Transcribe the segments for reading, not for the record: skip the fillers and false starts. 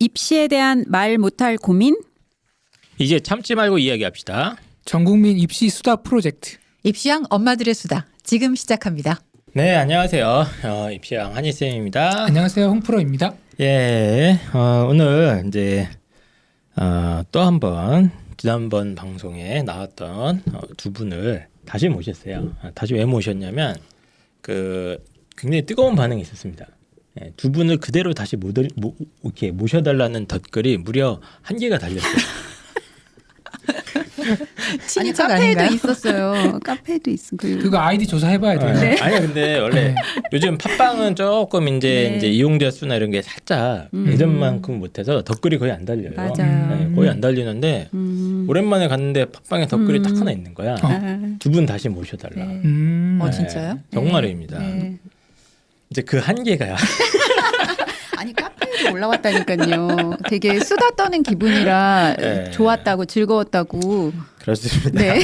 입시에 대한 말 못할 고민? 이제 참지 말고 이야기합시다. 전국민 입시 수다 프로젝트. 입시왕 엄마들의 수다 지금 시작합니다. 네, 안녕하세요. 입시왕 한희쌤입니다. 안녕하세요, 홍프로입니다. 예, 오늘 이제 또 한 번 지난번 방송에 나왔던 두 분을 다시 모셨어요. 다시 왜 모셨냐면 굉장히 뜨거운 반응이 있었습니다. 예, 두 분을 그대로 다시 이렇게 모셔달라는 덧글이 무려 1개가 달렸어요. 아니 친인척 카페에도 아닌가요? 있었어요. 카페에도 있어. 그거 아이디 조사해봐야 돼요. 네. 아니 근데 원래 요즘 팟빵은 조금 이제 이용자 수나 이런 게 살짝 예전만큼 못해서 덧글이 거의 안 달려요. 맞아요. 네, 거의 안 달리는데 오랜만에 갔는데 팟빵에 덧글이 딱 하나 있는 거야. 두 분 다시 모셔달라. 네. 네, 진짜요? 정말입니다. 네. 이제 그 한계가요. 아니 카페에도 올라왔다니까요. 되게 수다 떠는 기분이라 네. 좋았다고 즐거웠다고. 그렇습니다. 네.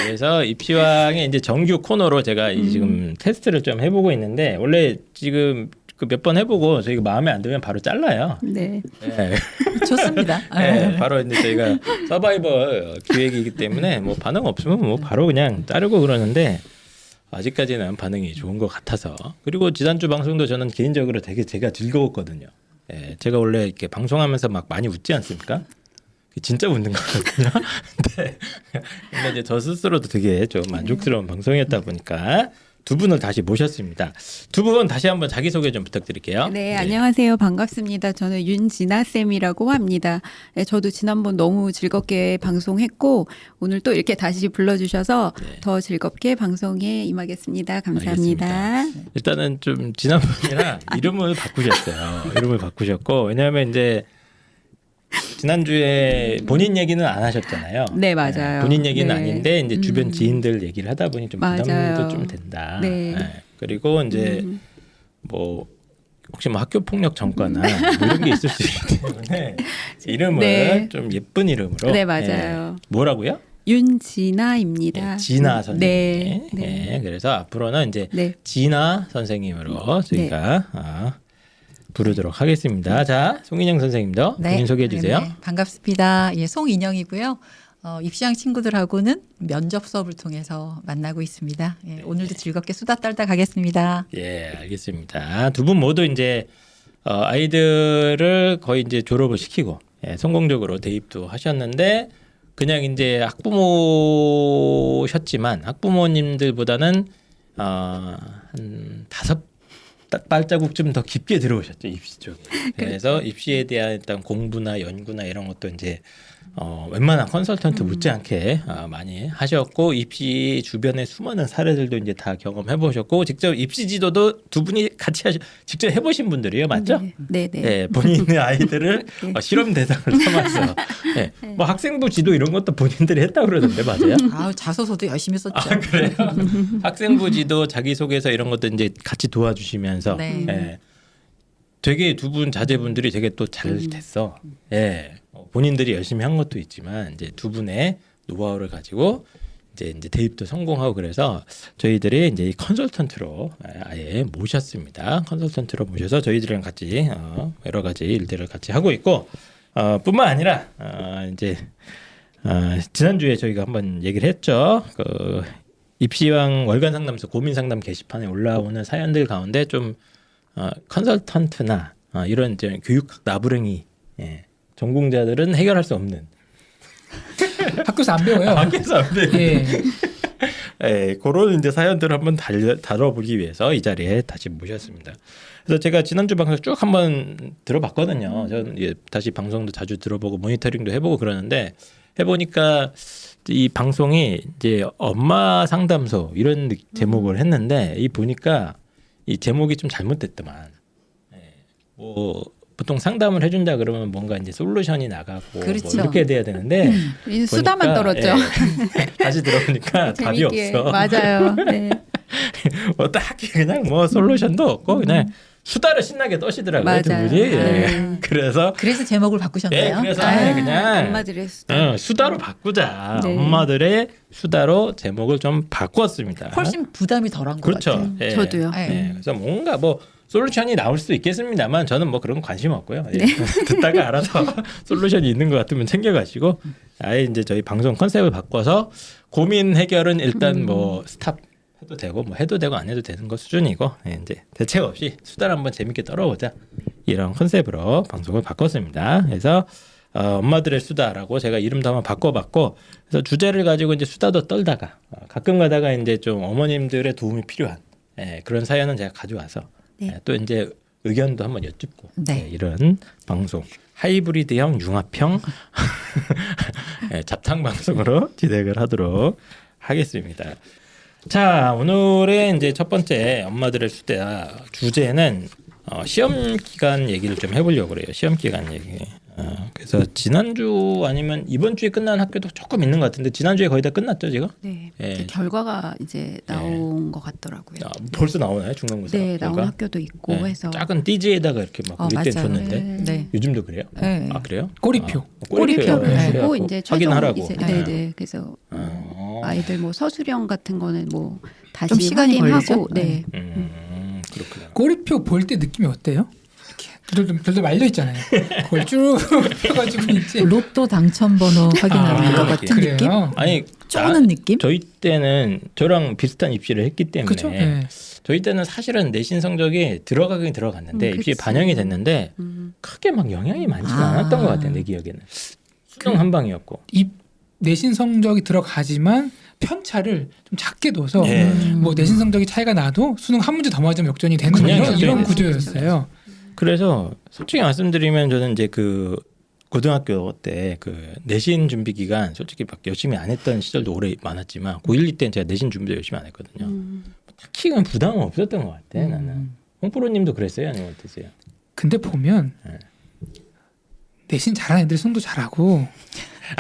그래서 입시왕의 이제 정규 코너로 제가 지금 테스트를 좀 해보고 있는데 원래 지금 몇 번 해보고 저희가 마음에 안 들면 바로 잘라요. 네. 네. 좋습니다. 네, 바로 이제 저희가 서바이벌 기획이기 때문에 뭐 반응 없으면 뭐 바로 그냥 자르고 그러는데 아직까지는 반응이 좋은 것 같아서. 그리고 지난주 방송도 저는 개인적으로 되게 제가 즐거웠거든요. 예, 제가 원래 이렇게 방송하면서 막 많이 웃지 않습니까? 진짜 웃는 거거든요. 근데 이제 저 스스로도 되게 좀 만족스러운 방송이었다 보니까 두 분을 다시 모셨습니다. 두 분 다시 한번 자기소개 좀 부탁드릴게요. 네, 안녕하세요. 반갑습니다. 저는 윤진아 쌤이라고 합니다. 네, 저도 지난번 너무 즐겁게 방송했고 오늘 또 이렇게 다시 불러주셔서 더 즐겁게 방송에 임하겠습니다. 감사합니다. 알겠습니다. 일단은 좀 지난번이랑 이름을 바꾸셨어요. 이름을 바꾸셨고 왜냐하면 이제 지난주에 본인 얘기는 안 하셨잖아요. 네, 맞아요. 본인 얘기는 네. 아닌데 이제 주변 지인들 얘기를 하다 보니 좀 부담도 맞아요. 좀 된다. 네. 그리고 이제 뭐 혹시 뭐 학교 폭력 전과나 뭐 이런 게 있을 수 있기 때문에 이름을 네. 좀 예쁜 이름으로. 네, 맞아요. 뭐라고요? 윤진아입니다. 진아 선생님. 네, 네. 그래서 앞으로는 이제 네. 진아 선생님으로 저희가 부르도록 하겠습니다. 자, 송인영 선생님도 본인 소개해 주세요. 네, 반갑습니다. 예, 송인영이고요. 입시왕 친구들하고는 면접 수업을 통해서 만나고 있습니다. 예, 오늘도 즐겁게 수다 떨다 가겠습니다. 예, 알겠습니다. 두 분 모두 이제 아이들을 거의 이제 졸업을 시키고 성공적으로 대입도 하셨는데 그냥 이제 학부모셨지만 학부모님들보다는 한 5발자국쯤 더 깊게 들어오셨죠, 입시 쪽에. 그래서 입시에 대한 일단 공부나 연구나 이런 것도 이제 웬만한 컨설턴트 못지않게 많이 하셨고 입시 주변의 수많은 사례들도 이제 다 경험해 보셨고 직접 입시 지도도 두 분이 같이 직접 해보신 분들이에요, 맞죠? 네, 네. 네, 본인의 아이들을 실험 대상을 삼아서 뭐 학생부 지도 이런 것도 본인들이 했다고 그러던데 맞아요? 자소서도 열심히 썼죠. 그래요? 학생부 지도 자기소개서 이런 것도 이제 같이 도와주시면서 네. 되게 두 분 자제분들이 되게 또 잘 됐어. 본인들이 열심히 한 것도 있지만 이제 두 분의 노하우를 가지고 이제 대입도 성공하고 그래서 저희들이 이제 이 컨설턴트로 아예 모셨습니다. 컨설턴트로 모셔서 저희들이랑 같이 여러 가지 일들을 같이 하고 있고 뿐만 아니라 이제 지난주에 저희가 한번 얘기를 했죠. 그 입시왕 월간 상담소 고민 상담 게시판에 올라오는 사연들 가운데 좀 컨설턴트나 이런 이제 교육 나부랭이 전공자들은 해결할 수 없는 학교에서 안 배워요. 학교에서 안 돼요. 예. 그런 이제 사연들을 한번 다뤄보기 위해서 이 자리에 다시 모셨습니다. 그래서 제가 지난주 방송 쭉 한번 들어봤거든요. 저는 다시 방송도 자주 들어보고 모니터링도 해보고 그러는데 해보니까 이 방송이 이제 엄마 상담소 이런 제목을 했는데 이 보니까 이 제목이 좀 잘못됐더만. 뭐 보통 상담을 해준다 그러면 뭔가 이제 솔루션이 나가고 그렇죠. 뭐 이렇게 돼야 되는데 수다만 떨었죠. 다시 들어보니까 답이 재밌게. 없어. 맞아요. 네. 뭐 딱히 그냥 뭐 솔루션도 없고 그냥 수다를 신나게 떠시더라고요 두 맞아요. 분이. 그래서 제목을 바꾸셨나요? 그래서 그냥 엄마들의 수다. 수다로 바꾸자. 네. 엄마들의 수다로 제목을 좀 바꿨습니다. 훨씬 부담이 덜한 것 그렇죠. 같아요. 예. 저도요. 네. 그래서 뭔가 뭐 솔루션이 나올 수도 있겠습니다만 저는 뭐 그런 거 관심 없고요. 예. 듣다가 알아서 솔루션이 있는 것 같으면 챙겨가시고 아예 이제 저희 방송 컨셉을 바꿔서 고민 해결은 일단 뭐 스탑 해도 되고 뭐 해도 되고 안 해도 되는 거 수준이고 예, 이제 대책 없이 수다를 한번 재밌게 떨어보자 이런 컨셉으로 방송을 바꿨습니다. 그래서 엄마들의 수다라고 제가 이름도 한번 바꿔봤고 그래서 주제를 가지고 이제 수다도 떨다가 가끔 가다가 이제 좀 어머님들의 도움이 필요한 예, 그런 사연은 제가 가져와서 네. 예, 또 이제 의견도 한번 여쭙고 네. 예, 이런 방송 하이브리드형 융합형 예, 잡탕 방송으로 진행을 하도록 하겠습니다. 자 오늘의 이제 첫 번째 엄마들의 수다 주제는 시험 기간 얘기를 좀 해보려고 그래요. 시험 기간 얘기. 그래서 지난주 아니면 이번 주에 끝난 학교도 조금 있는 것 같은데 지난주에 거의 다 끝났죠 지금? 네. 예. 이제 결과가 이제 나온 것 같더라고요. 벌써 나오나요 중간고사? 네, 나온 결과? 학교도 있고 네, 해서 작은 띠지에다가 이렇게 막 우리 때 맞아요. 줬는데 네. 요즘도 그래요? 네. 아 그래요? 꼬리표. 꼬리표를 그래요. 주고 이제 최종 확인하라고. 이제 네. 네네 그래서 어. 아이들 뭐 서술형 같은 거는 뭐 다시 좀 시간이 확인하고 걸리죠? 네. 그렇구나. 꼬리표 볼 때 느낌이 어때요? 별도 말려 있잖아요. 그걸 쭉 펴가지고 이제 로또 당첨번호 확인하는 것 같은 그래요? 느낌? 아니 쪼는 느낌? 저희 때는 저랑 비슷한 입시를 했기 때문에 그렇죠? 네. 저희 때는 사실은 내신 성적이 들어가긴 들어갔는데 입시에 그치. 반영이 됐는데 크게 막 영향이 많지는 않았던 것 같아요 내 기억에는. 수능 한 방이었고. 이 내신 성적이 들어가지만 편차를 좀 작게 둬서 예. 뭐 내신 성적이 차이가 나도 수능 한 문제 더 맞으면 역전이 되는 그냥 이런 역전이 구조였어요. 그래서 솔직히 말씀드리면 저는 이제 그 고등학교 때 그 내신 준비 기간 솔직히 막 열심히 안 했던 시절도 오래 많았지만 고1, 2때는 제가 내신 준비도 열심히 안 했거든요. 딱히 그냥 부담은 없었던 것 같아 나는. 홍프로님도 그랬어요 아니면 어떠세요? 근데 보면 네. 내신 잘하는 애들 수능도 잘하고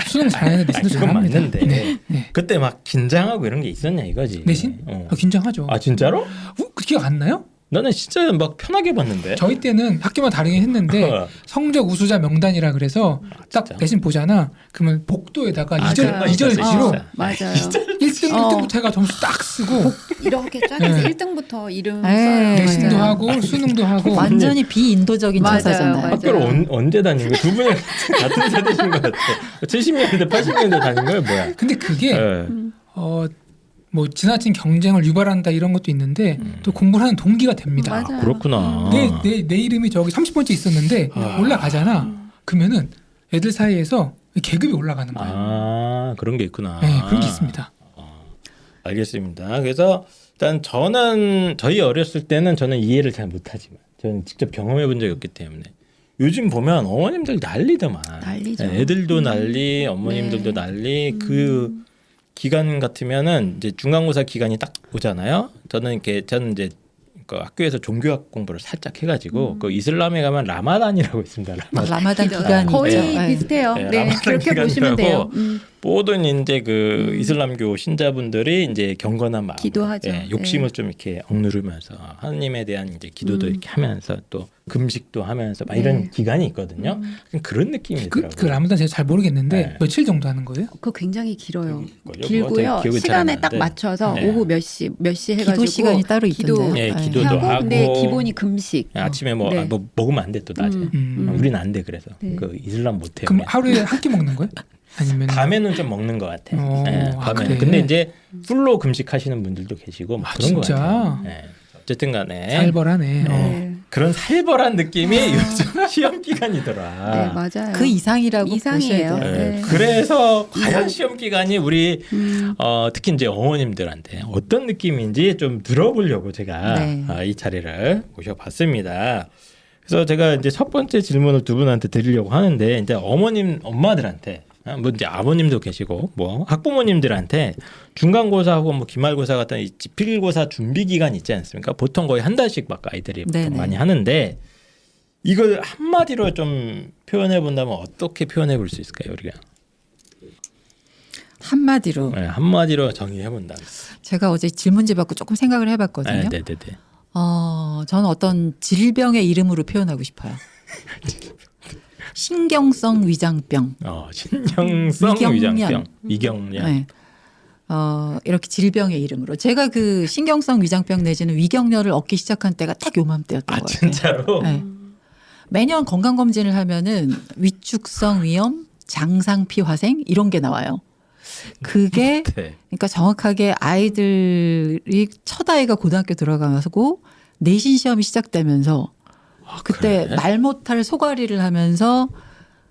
수능 잘하는 애들 내신도 그건 잘합니다. 맞는데 네. 네. 그때 막 긴장하고 이런 게 있었냐 이거지. 내신? 긴장하죠. 아 진짜로? 그 기억 안 나요? 나는 진짜 막 편하게 봤는데. 저희 때는 학교만 다르긴 했는데 성적 우수자 명단이라 그래서 딱 진짜? 내신 보잖아. 그러면 복도에다가 아, 그런 거 이절 있었어, 지로 진짜. 맞아요. 1등 1등부터 해가 점수 딱 쓰고 이렇게 쫙 해서 네. 1등부터 이름 네. 써요. 내신도 맞아요. 하고 수능도 하고 완전히 비인도적인 맞아요, 처사잖아요. 맞아요. 학교를 언제 다닌 거야? 두 분이 같은 세대신 것 같아. 70년대, 80년대 다닌 거야 뭐야? 근데 그게 네. 뭐 지나친 경쟁을 유발한다 이런 것도 있는데 또 공부를 하는 동기가 됩니다. 맞아요. 그렇구나. 내 이름이 저기 30번째 있었는데 올라가잖아. 그러면은 애들 사이에서 계급이 올라가는 거야. 아 그런 게 있구나. 네, 그런 게 있습니다. 알겠습니다. 그래서 일단 저희 어렸을 때는 저는 이해를 잘 못하지만 저는 직접 경험해 본 적이 없기 때문에 요즘 보면 어머님들 난리더만. 난리죠. 네, 애들도 난리, 어머님들도 네. 난리. 그 기간 같으면은 이제 중간고사 기간이 딱 오잖아요. 저는 이제 그 학교에서 종교학 공부를 살짝 해가지고 그 이슬람에 가면 라마단이라고 있습니다. 라마단 기간이 거의 있죠. 네. 비슷해요. 네, 네, 라마단 그렇게 보시면 돼요. 기간이라고 모든 이제 그 이슬람교 신자분들이 이제 경건한 마음, 기도하죠. 욕심을 좀 이렇게 억누르면서 하나님에 대한 이제 기도도 이렇게 하면서 또 금식도 하면서 막 이런 네. 기간이 있거든요. 그런 느낌이더라고요. 그 라마단 제가 잘 모르겠는데 네. 며칠 정도 하는 거예요? 그거 굉장히 길어요. 그걸요? 길고요. 제가 기억이 잘 안 시간에 딱 나는데. 맞춰서 네. 오후 몇 시 해가지고 기도 시간이 따로 있던데요. 예, 네. 기도도 하고, 하고 근데 기본이 금식. 아침에 뭐, 네. 뭐 먹으면 안 돼 또 낮에. 우리는 안 돼 그래서 네. 그 이슬람 못 해요. 그럼 하루에 한 끼 먹는 거예요? 아니면 밤에는 좀 먹는 것 같아. 아, 밤에는. 그래? 근데 이제 풀로 금식하시는 분들도 계시고 막 그런 것 진짜? 같아요. 예. 어쨌든 간에 살벌하네. 네. 그런 살벌한 느낌이 요즘 시험 기간이더라. 네, 맞아요. 그 이상이라고 이상이에요. 보셔야 돼요. 예. 네. 그래서 과연 시험 기간이 우리 특히 이제 어머님들한테 어떤 느낌인지 좀 들어보려고 제가 네. 이 자리를 모셔봤습니다. 그래서 제가 이제 첫 번째 질문을 두 분한테 드리려고 하는데 이제 엄마들한테 뭐 이제 아버님도 계시고 뭐 학부모님들한테 중간고사하고 뭐 기말고사 같은 이 지필고사 준비 기간 있지 않습니까? 보통 거의 한 달씩 막 아이들이 보통 네네. 많이 하는데 이걸 한마디로 좀 표현해 본다면 어떻게 표현해 볼 수 있을까요, 우리가? 한마디로 네, 한마디로 정의해 본다면. 제가 어제 질문지 받고 조금 생각을 해봤거든요. 네, 네, 네. 저는 어떤 질병의 이름으로 표현하고 싶어요. 신경성 위장병. 신경성 위경련. 위장병, 위경련. 네. 이렇게 질병의 이름으로 제가 그 신경성 위장병 내지는 위경련을 얻기 시작한 때가 딱 요맘때였던 아 것 같아요. 진짜로? 네. 매년 건강 검진을 하면은 위축성 위염, 장상피 화생 이런 게 나와요. 그게 네. 그러니까 정확하게 아이들이 첫 아이가 고등학교 들어가고 내신 시험이 시작되면서 그때 그래? 말 못할 소가리를 하면서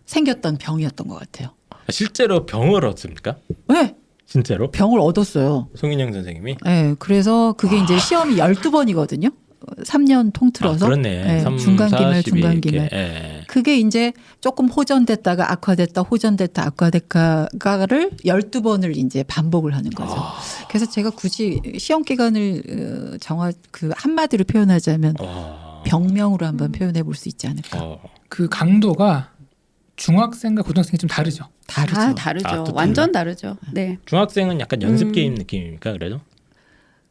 생겼던 병이었던 것 같아요. 실제로 병을 얻습니까? 네, 진짜로? 병을 얻었어요. 송인영 선생님이? 네, 그래서 그게 이제 시험이 12번이거든요. 3년 통틀어서. 그렇네. 네, 3, 중간 4, 기말, 12 중간 이렇게. 기말. 예. 그게 이제 조금 호전됐다가 악화됐다, 호전됐다, 악화됐다가를 12번을 이제 반복을 하는 거죠. 그래서 제가 굳이 시험 기간을 그 한마디로 표현하자면 병명으로 한번 표현해 볼 수 있지 않을까. 그 강도가 중학생과 고등학생이 좀 다르죠. 다르죠. 아, 다르죠. 아, 또 완전 다르죠. 네. 중학생은 약간 연습 게임 느낌입니까? 그래도?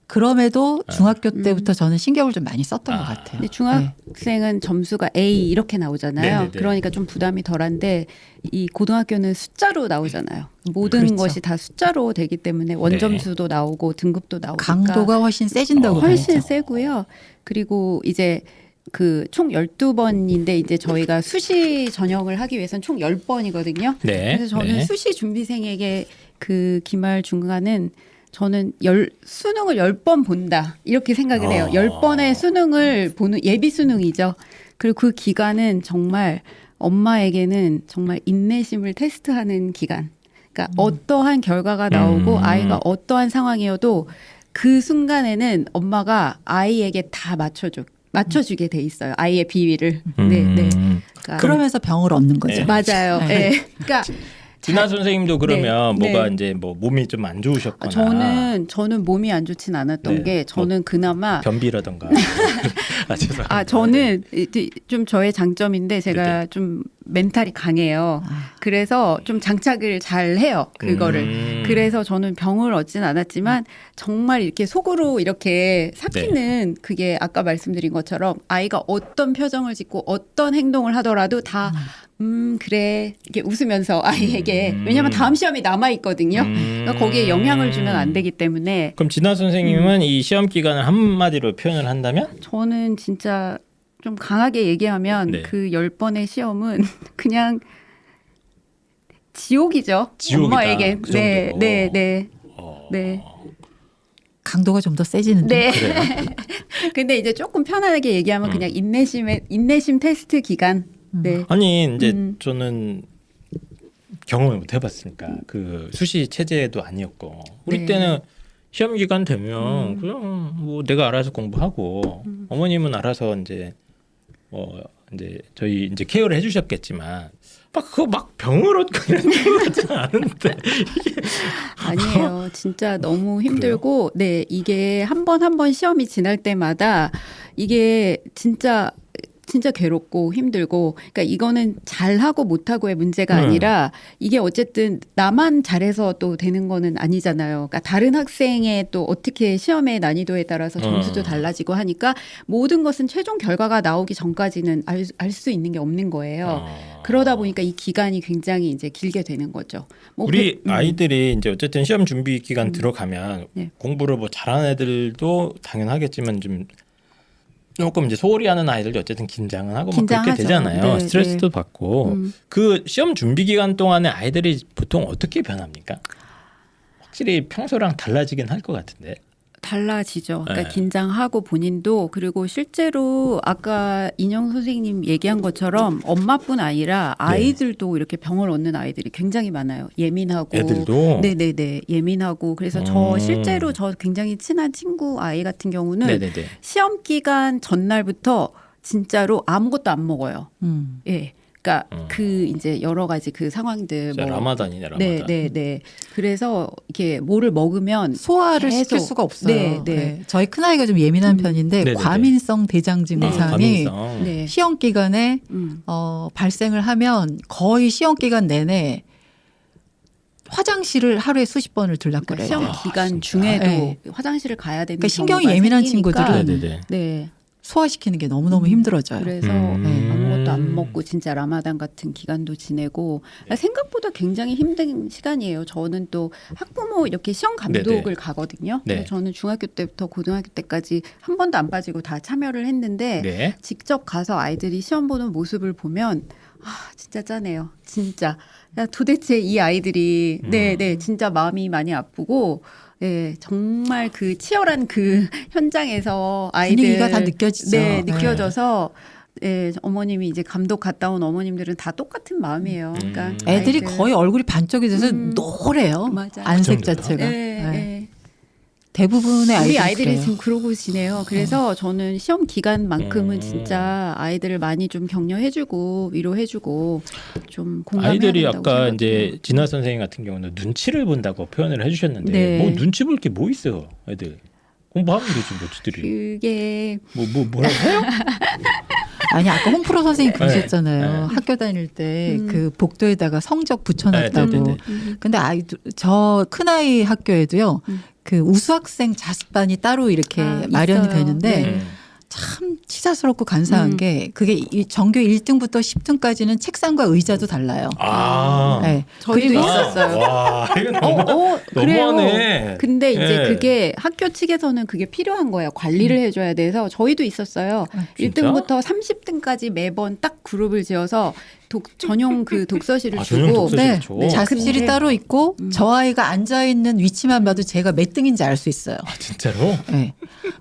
그럼에도 중학교 때부터 저는 신경을 좀 많이 썼던 것 같아요. 근데 네. 중학생은 점수가 A 이렇게 나오잖아요. 네네네. 그러니까 좀 부담이 덜한데 이 고등학교는 숫자로 나오잖아요. 모든 그렇죠. 것이 다 숫자로 되기 때문에 원점수도 나오고 등급도 나오니까 강도가 훨씬 세진다고 훨씬 봐야죠. 세고요. 그리고 이제 그 총 12번인데 이제 저희가 수시 전형을 하기 위해서는 총 10번이거든요. 네. 그래서 저는 네. 수시 준비생에게 그 기말 중간은 저는 수능을 10번 본다 이렇게 생각을 해요. 10번의 수능을 보는 예비 수능이죠. 그리고 그 기간은 정말 엄마에게는 정말 인내심을 테스트하는 기간. 그러니까 어떠한 결과가 나오고 아이가 어떠한 상황이어도 그 순간에는 엄마가 아이에게 다 맞춰주게 돼 있어요. 아이의 비위를. 네, 네. 그러니까 그러면서 병을 얻는 거죠. 네. 맞아요. 네. 네. 그러니까 진아 선생님도 그러면 네, 뭐가 네. 이제 뭐 몸이 좀 안 좋으셨거나 저는 몸이 안 좋진 않았던 네. 게 저는 그나마 변비라던가 죄송합니다. 아 저는 이제 좀 저의 장점인데 제가 네네. 좀 멘탈이 강해요. 그래서 좀 장착을 잘 해요. 그거를. 그래서 저는 병을 얻진 않았지만 정말 이렇게 속으로 이렇게 삭히는 그게 아까 말씀드린 것처럼 아이가 어떤 표정을 짓고 어떤 행동을 하더라도 다 그래 이렇게 웃으면서 아이에게 왜냐하면 다음 시험이 남아 있거든요. 그러니까 거기에 영향을 주면 안 되기 때문에 그럼 진아 선생님은 이 시험 기간을 한마디로 표현을 한다면? 저는 진짜 좀 강하게 얘기하면 네. 그 10번의 시험은 그냥 지옥이죠. 지옥이다. 엄마에게. 그 네, 정도로. 네, 네. 네. 강도가 좀 더 세지는데. 네. 근데 이제 조금 편안하게 얘기하면 그냥 인내심 테스트 기간. 네. 아니 이제 저는 경험을 못 해봤으니까 그 수시 체제도 아니었고 우리 네. 때는 시험 기간 되면 그냥 뭐 내가 알아서 공부하고 어머님은 알아서 이제 이제 저희 이제 케어를 해주셨겠지만 막 그거 막 병을 얻고 이런 거 같지는 않은데 아니에요. 진짜 너무 힘들고, 네, 이게 한 번 한 번 시험이 지날 때마다 이게 진짜 괴롭고 힘들고, 그러니까 이거는 잘하고 못하고의 문제가 아니라 이게 어쨌든 나만 잘해서 또 되는 거는 아니잖아요. 그러니까 다른 학생의 또 어떻게 시험의 난이도에 따라서 점수도 달라지고 하니까 모든 것은 최종 결과가 나오기 전까지는 알 수 있는 게 없는 거예요. 그러다 보니까 이 기간이 굉장히 이제 길게 되는 거죠. 뭐 우리 아이들이 이제 어쨌든 시험 준비 기간 들어가면 네. 공부를 뭐 잘하는 애들도 당연하겠지만 좀 조금 이제 소홀히 하는 아이들도 어쨌든 긴장은 하고 막 그렇게 긴장하죠. 되잖아요. 네, 스트레스도 네. 받고 그 시험 준비 기간 동안에 아이들이 보통 어떻게 변합니까? 확실히 평소랑 달라지긴 할 것 같은데. 달라지죠. 그러니까 네. 긴장하고 본인도 그리고 실제로 아까 인영 선생님 얘기한 것처럼 엄마뿐 아니라 아이들도 이렇게 병을 얻는 아이들이 굉장히 많아요. 예민하고 애들도? 네네네 예민하고 그래서 저 실제로 저 굉장히 친한 친구 아이 같은 경우는 네네네. 시험 기간 전날부터 진짜로 아무것도 안 먹어요. 예. 그러니까 그 이제 여러 가지 그 상황들 진짜 라마단이네 라마단. 네. 그래서 이렇게 뭐를 먹으면 소화를 시킬 계속, 수가 없어요. 네. 네. 저희 큰아이가 좀 예민한 편인데 네네네. 과민성 대장 증상이 과민성. 네. 시험 기간에 발생을 하면 거의 시험 기간 내내 화장실을 하루에 수십 번을 들락거려요. 시험 기간 중에도 네. 화장실을 가야 되는 그러니까 신경이 경우가 예민한 생기니까. 친구들은 네네네. 네. 소화시키는 게 너무너무 힘들어져요. 그래서 아무것도 안 먹고 진짜 라마단 같은 기간도 지내고 생각보다 굉장히 힘든 시간이에요. 저는 또 학부모 이렇게 시험 감독을 네네. 가거든요. 네. 그래서 저는 중학교 때부터 고등학교 때까지 한 번도 안 빠지고 다 참여를 했는데 네. 직접 가서 아이들이 시험 보는 모습을 보면 진짜 짜네요. 진짜. 야, 도대체 이 아이들이 네, 진짜 마음이 많이 아프고 네, 정말 그 치열한 그 현장에서 아이들 분위기가 다 느껴지죠. 네, 네. 느껴져서 네, 어머님이 이제 감독 갔다 온 어머님들은 다 똑같은 마음이에요. 그러니까 애들이 아이들. 거의 얼굴이 반쪽이 돼서 노래요. 맞아요. 안색 그 정도요? 자체가. 네, 네. 네. 대부분의 우리 아이들이 아이들이 그래요. 지금 그러고 지내요. 그래서 저는 시험 기간만큼은 진짜 아이들을 많이 좀 격려해주고 위로해주고 좀 공감해야 아이들이 된다고 아까 생각해요. 이제 진아 선생님 같은 경우는 눈치를 본다고 표현을 해주셨는데 네. 뭐 눈치 볼 게 뭐 있어요, 애들 공부하면 되지 뭐 지들이 그게 뭐라고 해요? 아니 아까 홍프로 선생님 네. 그러셨잖아요. 네. 학교 다닐 때 그 복도에다가 성적 붙여놨다고. 네, 네, 네, 근데 아이들 저 큰아이 학교에도요. 그 우수학생 자습반이 따로 이렇게 마련이 있어요. 되는데 네. 참 치사스럽고 간사한 게 그게 이 전교 1등부터 10등까지는 책상과 의자도 달라요. 아, 네. 저희도 그리고 있었어요. 와, 이거 그래요. 너무하네. 근데 이제 예. 그게 학교 측에서는 그게 필요한 거예요. 관리를 해줘야 돼서 저희도 있었어요. 진짜? 1등부터 30등까지 매번 딱 그룹을 지어서 전용 그 독서실을 아, 전용 주고 독서실. 네, 줘. 자습실이 근데- 따로 있고 저 아이가 앉아 있는 위치만 봐도 제가 몇 등인지 알 수 있어요. 아, 진짜로? 네.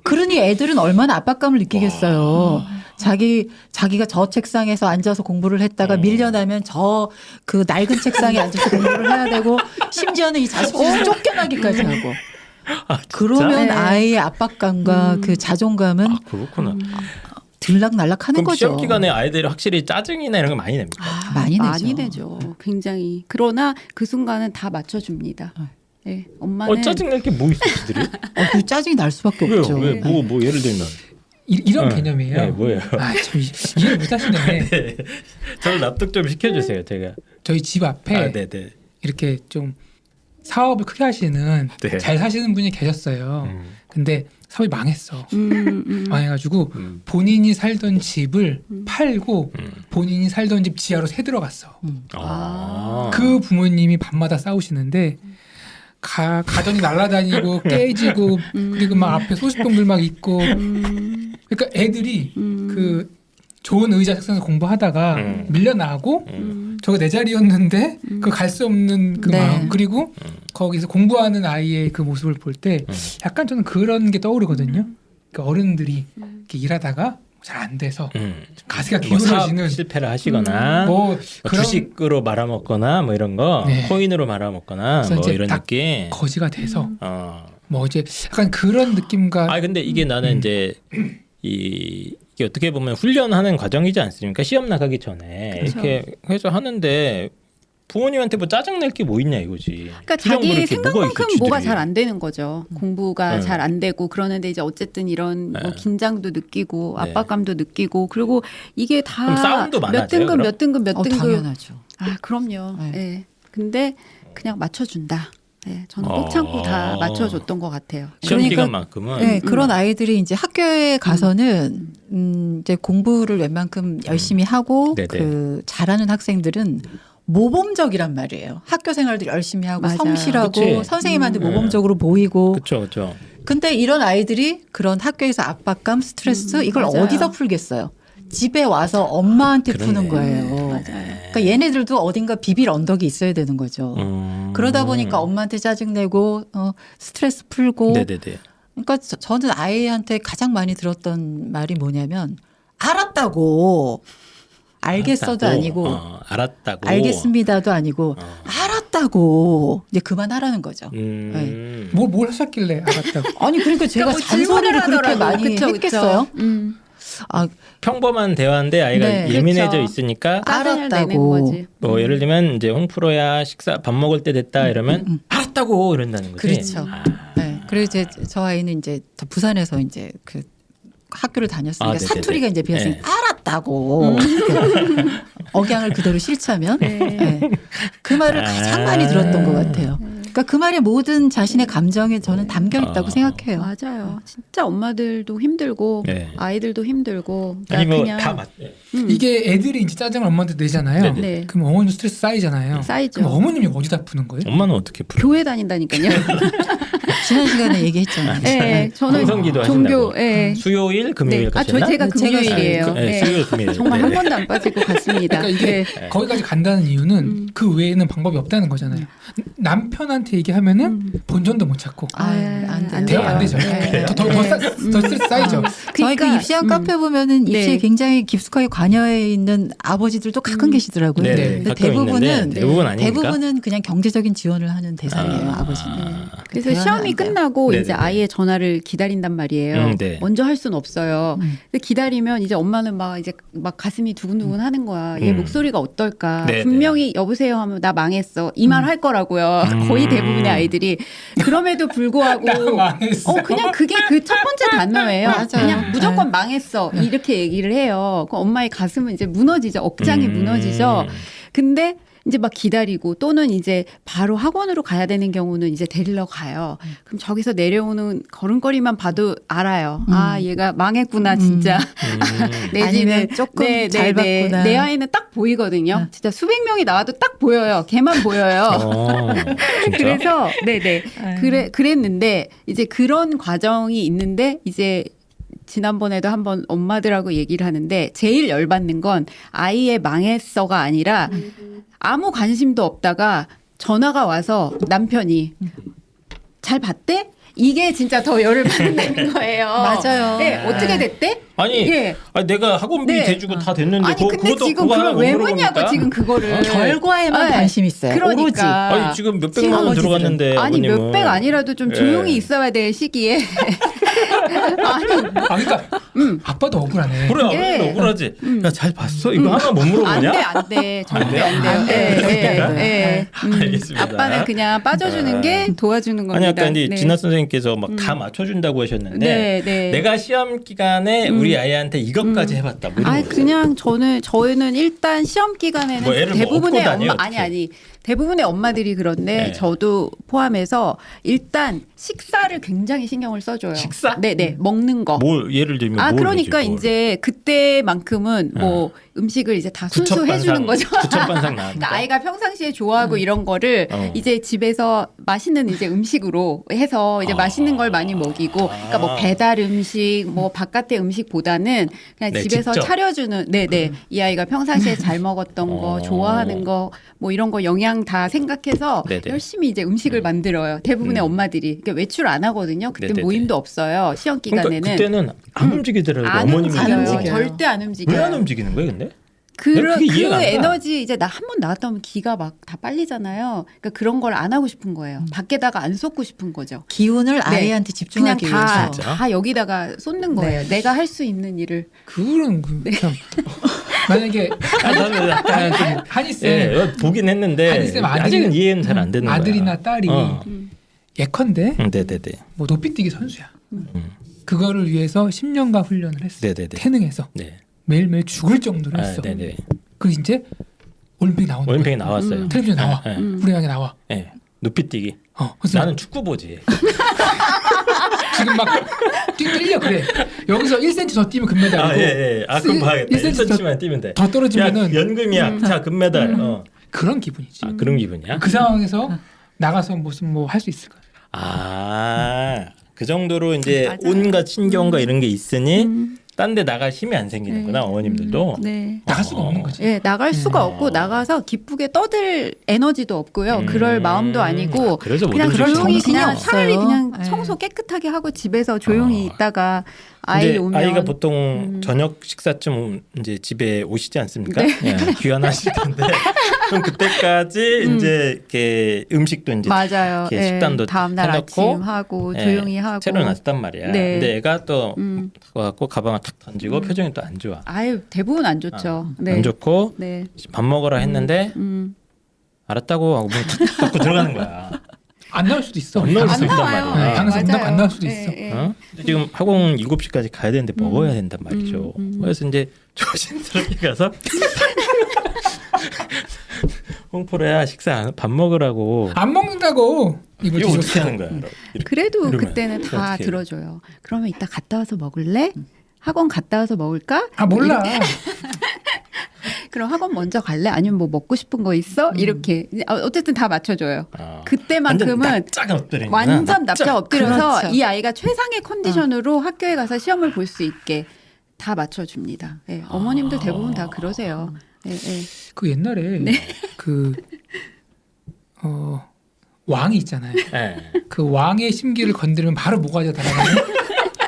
그러니 애들은 얼마나 압박감을 느끼겠어요. 자기가 저 책상에서 앉아서 공부를 했다가 밀려나면 저 그 낡은 책상에 앉아서 공부를 해야 되고 심지어는 이 자습실에서 쫓겨나기까지 하고. 아, 진짜? 그러면 네. 아이의 압박감과 그 자존감은 아, 그렇구나. 들락날락하는 그럼 거죠. 시험 기간에 아이들이 확실히 짜증이나 이런 거 많이 냅니까? 많이 내죠. 내죠. 굉장히. 그러나 그 순간은 다 맞춰줍니다. 네, 엄마는 짜증 낼 게 뭐 있어, 지들이? 그 짜증이 날 수밖에 왜요? 없죠. 왜? 뭐 예를 들면 이런 네. 개념이에요. 네, 뭐예요? 참 이해를 못하시네. 저를 납득 좀 시켜주세요, 제가. 저희 집 앞에 아, 네네. 이렇게 좀 사업을 크게 하시는 네. 잘 사시는 분이 계셨어요. 근데 사업이 망했어. 망해가지고 본인이 살던 집을 팔고 본인이 살던 집 지하로 새 들어갔어. 아. 그 부모님이 밤마다 싸우시는데 가전이 날아다니고 깨지고 그리고 막 앞에 소식통들 막 있고 그러니까 애들이 그 좋은 의자 책상에서 공부하다가 밀려나고 저거 내 자리였는데 그 갈 수 없는 그 네. 마음 그리고 거기서 공부하는 아이의 그 모습을 볼 때 약간 저는 그런 게 떠오르거든요. 그러니까 어른들이 이렇게 일하다가 잘 안 돼서 가시가 뭐 사업 기울어지는 실패를 하시거나 뭐 그런 주식으로 말아먹거나 뭐 이런 거 네. 코인으로 말아먹거나 그래서 뭐 이제 이런 딱 느낌. 거지가 돼서 어. 뭐 이제 약간 그런 느낌과 아 근데 이게 나는 이제 이게 어떻게 보면 훈련하는 과정이지 않습니까? 시험 나가기 전에 그렇죠. 이렇게 해서 하는데 부모님한테 뭐 짜증 낼 게 뭐 있냐 이거지. 그러니까 그냥 뭐 자기 이렇게 뭐가 생각만큼 있어, 뭐가 지들이. 잘 안 되는 거죠. 공부가 네. 잘 안 되고 그러는데 이제 어쨌든 이런 뭐 긴장도 느끼고 네. 압박감도 느끼고 그리고 이게 그럼 다 싸움도 몇 많아져요, 등급 그럼? 몇 등급 몇 등급 당연하죠. 아 그럼요. 네. 예. 근데 그냥 맞춰준다. 예, 저는 어. 꼭 참고 다 맞춰줬던 것 같아요. 시험 그러니까- 기간만큼은 네, 그런 아이들이 이제 학교에 가서는 이제 공부를 웬만큼 열심히 하고 네네. 그 잘하는 학생들은 모범적이란 말이에요. 학교 생활도 열심히 하고 맞아요. 성실하고 그치. 선생님한테 모범적으로 보이고. 그렇죠, 그렇죠. 근데 이런 아이들이 그런 학교에서 압박감, 스트레스 이걸 맞아요. 어디서 풀겠어요? 집에 와서 엄마한테 그러네. 푸는 거예요. 그러니까 얘네들도 어딘가 비빌 언덕이 있어야 되는 거죠. 그러다 보니까 엄마한테 짜증내고 스트레스 풀고. 네네네. 그러니까 저는 아이한테 가장 많이 들었던 말이 뭐냐면 알았다고. 알겠어도 아니고 알았다고. 알겠습니다도 아니고 알았다고. 이제 그만하라는 거죠. 뭘 하셨길래 알았다고. 아니 그러니까 제가 뭐 잔소리를 질문을 그렇게 하더라고. 많이 그쵸, 했겠어요? 그쵸. 평범한 대화인데 아이가 네. 예민해져 그렇죠. 있으니까 짜증을 내는 알았다고. 거지. 뭐 예를 들면 이제 홍프로야 식사 밥 먹을 때 됐다 이러면 알았다고 이런다는 거지. 그렇죠. 네. 그리고 저 아이는 이제 부산에서 이제 그 학교를 다녔으니까 네네네. 사투리가 이제 비었으니까 네. 알았다고. 억양을 그대로 실차면 네. 그 말을 가장 많이 들었던 것 같아요. 그러니까 그 말에 모든 자신의 감정에 저는 담겨 있다고 생각해요. 맞아요. 진짜 엄마들도 힘들고 네. 아이들도 힘들고. 그러니까 아니 뭐 그냥 다 맞. 이게 애들이 이제 짜증을 엄마한테 내잖아요. 네네. 네. 그럼 어머니 스트레스 쌓이잖아요. 쌓이죠. 그럼 어머님이 어디다 푸는 거예요? 엄마는 어떻게 풀어? 교회 다니다니까요. 지난 시간에 얘기했잖아요. 네, 저는 방송기도 종교. 하신다고. 네. 수요일 네. 금요일까지 제가 제가 금요일이에요. 네, 네. 수요일 금요일. 정말 네. 한 번도 안 빠지고 갔습니다. 그러니까 이게 네. 거기까지 간다는 이유는 그 외에는 방법이 없다는 거잖아요. 남편한테 얘기하면은 본전도 못 찾고 안 돼요. 대화 안 되죠. 네. 더 스트레스 쌓이죠. 저희 그 입시한 카페 보면은 입시에 네. 굉장히 깊숙하게 관여해 있는 아버지들도 가끔 계시더라고요. 네, 네. 근데 가끔 있는데 대부분 아니니까. 대부분은 그냥 경제적인 지원을 하는 대상이에요. 아버지는. 그래서 대화는 시험이 안 돼요. 끝나고 네네네. 이제 아이의 전화를 기다린단 말이에요. 네. 먼저 할 수는 없어요. 근데 기다리면 이제 엄마는 막 이제 막 가슴이 두근두근 하는 거야. 얘 목소리가 어떨까? 네네. 분명히 여보세요 하면 나 망했어. 이 말 할 거라고요. 거의 대부분의 아이들이. 그럼에도 불구하고 나 망했어. 그냥 그게 그 첫 번째 단어예요. 맞아요. 그냥 무조건 네. 망했어. 이렇게 얘기를 해요. 그 엄마의 가슴은 이제 무너지죠. 억장이 무너지죠. 근데 이제 막 기다리고 또는 이제 바로 학원으로 가야 되는 경우는 이제 데리러 가요. 그럼 저기서 내려오는 걸음걸이만 봐도 알아요. 아, 얘가 망했구나, 진짜. 아니면 조금 잘 봤구나. 내 아이는 딱 보이거든요. 진짜 수백 명이 나와도 딱 보여요. 걔만 보여요. 진짜? 그래서 네네 그랬는데 이제 그런 과정이 있는데 이제 지난번에도 한번 엄마들하고 얘기를 하는데 제일 열받는 건 아이의 망했어가 아니라 아무 관심도 없다가 전화가 와서 남편이 잘 봤대? 이게 진짜 더 열을 받는 거예요. 맞아요. 네, 어떻게 됐대? 아니, 예. 아니 내가 학원비 네. 대주고 다 됐는데 아니 근데 지금 그걸 왜 묻냐고 지금 그거를 결과에만 네. 관심 있어요. 오로지. 그러니까 아니 지금 몇백만 원 아버지들은. 들어갔는데 아니 아버님은. 몇백 아니라도 좀 예. 조용히 있어야 될 시기에 아니 그러니까 아빠도 억울하네. 그래 예. 아버님 억울하지. 야 잘 봤어? 이거 하나 못 물어보냐? 안돼 절대 안 안 돼요. 예. 알겠습니다. 아빠는 그냥 빠져주는 게 도와주는 겁니다. 아니 아까 이제 네. 진아 선생님께서 막 다 맞춰준다고 하셨는데 네, 네. 내가 시험 기간에 우리 아이한테 이것까지 해봤다. 뭐 이런 아 거. 그냥 저희는 일단 시험 기간에는 뭐 애를 뭐 대부분의 업고 다녀요, 엄마 어떻게? 아니 대부분의 엄마들이 그런데 네. 저도 포함해서 일단 식사를 굉장히 신경을 써줘요. 식사? 네네 먹는 거. 뭘 예를 들면 아 뭘 그러니까 해주지, 뭘. 이제 그때만큼은 뭐 음식을 이제 다 순수 해주는 거죠. 구첩반상 나왔다. 그러니까 아이가 평상시에 좋아하고 이런 거를 이제 집에서 맛있는 이제 음식으로 해서 이제 맛있는 걸 많이 먹이고, 그러니까 뭐 배달 음식, 뭐 바깥의 음식보다는 그냥 네, 집에서 직접. 차려주는, 네네 이 아이가 평상시에 잘 먹었던 거, 좋아하는 거, 뭐 이런 거 영양 다 생각해서 네네. 열심히 이제 음식을 만들어요. 대부분의 엄마들이 그러니까 외출 안 하거든요. 그때 네네네. 모임도 없어요. 시험 기간에는. 그러니까 그때는 안 움직이더라고요. 안 어머님이. 움직여요. 안 움직여요. 절대 안 움직여요. 왜 안 움직이는 거예요, 근데? 그 그게 이해가 안 가. 에너지 이제 나 한 번 나갔다 오면 기가 막 다 빨리잖아요. 그러니까 그런 걸 안 하고 싶은 거예요. 밖에다가 안 쏟고 싶은 거죠. 기운을 아이한테 그냥 집중하기 다, 위해서. 진짜? 다 여기다가 쏟는 거예요. 내가 할 수 있는 일을. 그런 참 만약에 나는 약간 좀 한이쌤 예, 보긴 했는데 한이쌤 아직은 이해는 잘 안 되는 거야. 아들이나 딸이 예컨대 네네네. 뭐 높이뛰기 선수야. 그거를 위해서 10년간 훈련을 했어. 네네네. 태능에서 네. 매일매일 죽을 정도로 아, 했어. 네네. 그 이제 올림픽 나오는 올림픽에 거야. 나왔어요. 텔레비전 나와. 네. 우리나라에 나와. 네. 높이뛰기. 그래서 나는 축구 보지. 지금 막 뛰려 그래. 여기서 1cm 더 뛰면 금메달이고. 아, 예, 예. 아, 그럼 봐야겠다. 1cm만 뛰면 돼. 더 떨어지면은 야, 연금이야. 자, 금메달. 그런 기분이지. 아, 그런 기분이야? 그 상황에서 나가서 무슨 뭐 할 수 있을까? 아, 그 정도로 이제 맞아요. 온갖 신경과 이런 게 있으니 딴 데 나갈 힘이 안 생기는구나, 어머님들도. 네. 나갈 수가 없는 거지. 예, 나갈 수가 없고 나가서 기쁘게 떠들 에너지도 없고요. 그럴 마음도 아니고 그래서 그냥 모든 조용히 정신이 그냥 없어요. 차라리 그냥 네. 청소 깨끗하게 하고 집에서 조용히 있다가 아이 근데 오면 아이가 보통 저녁 식사쯤 이제 집에 오시지 않습니까? 네. 예, 귀환하실 텐데 그럼 그때까지 이제 이렇게 음식도 이제 맞아요. 이렇게 예, 식단도 다음날 해놓고 아침 하고 예, 조용히 하고 차려놨단 말이야. 네. 근데 애가 또 와갖고 가방을 탁 던지고 표정이 또 안 좋아. 아유 대부분 안 좋죠. 네. 안 좋고 네. 밥 먹으라 했는데 알았다고 하고 문탁 닫고 들어가는 거야. 안 나올 수도 있어. 안 나올 안 수도 있단 나와요. 말이야. 네, 방에서 맞아요. 안 나올 수도 예, 있어. 예. 어? 근데 지금 학원 7시까지 가야 되는데 먹어야 된단 말이죠. 그래서 이제 조심스럽게 가서 홍프로야 밥 먹으라고. 안 먹는다고 이거 이거 어떻게 뒤집었어. 하는 거야? 이렇게. 그래도 이러면 그때는 다 어떻게 들어줘요. 그러면 이따 갔다 와서 먹을래? 학원 갔다 와서 먹을까? 아 몰라. 그럼 학원 먼저 갈래? 아니면 뭐 먹고 싶은 거 있어? 이렇게 어쨌든 다 맞춰줘요. 그때만큼은 납작 엎드리는 완전 납작 엎드려서 그렇죠. 이 아이가 최상의 컨디션으로 학교에 가서 시험을 볼 수 있게 다 맞춰줍니다. 예, 어머님들 대부분 다 그러세요. 예, 예. 그 옛날에 그 왕이 있잖아요. 네. 그 왕의 심기를 건드리면 바로 모가지가 달아나는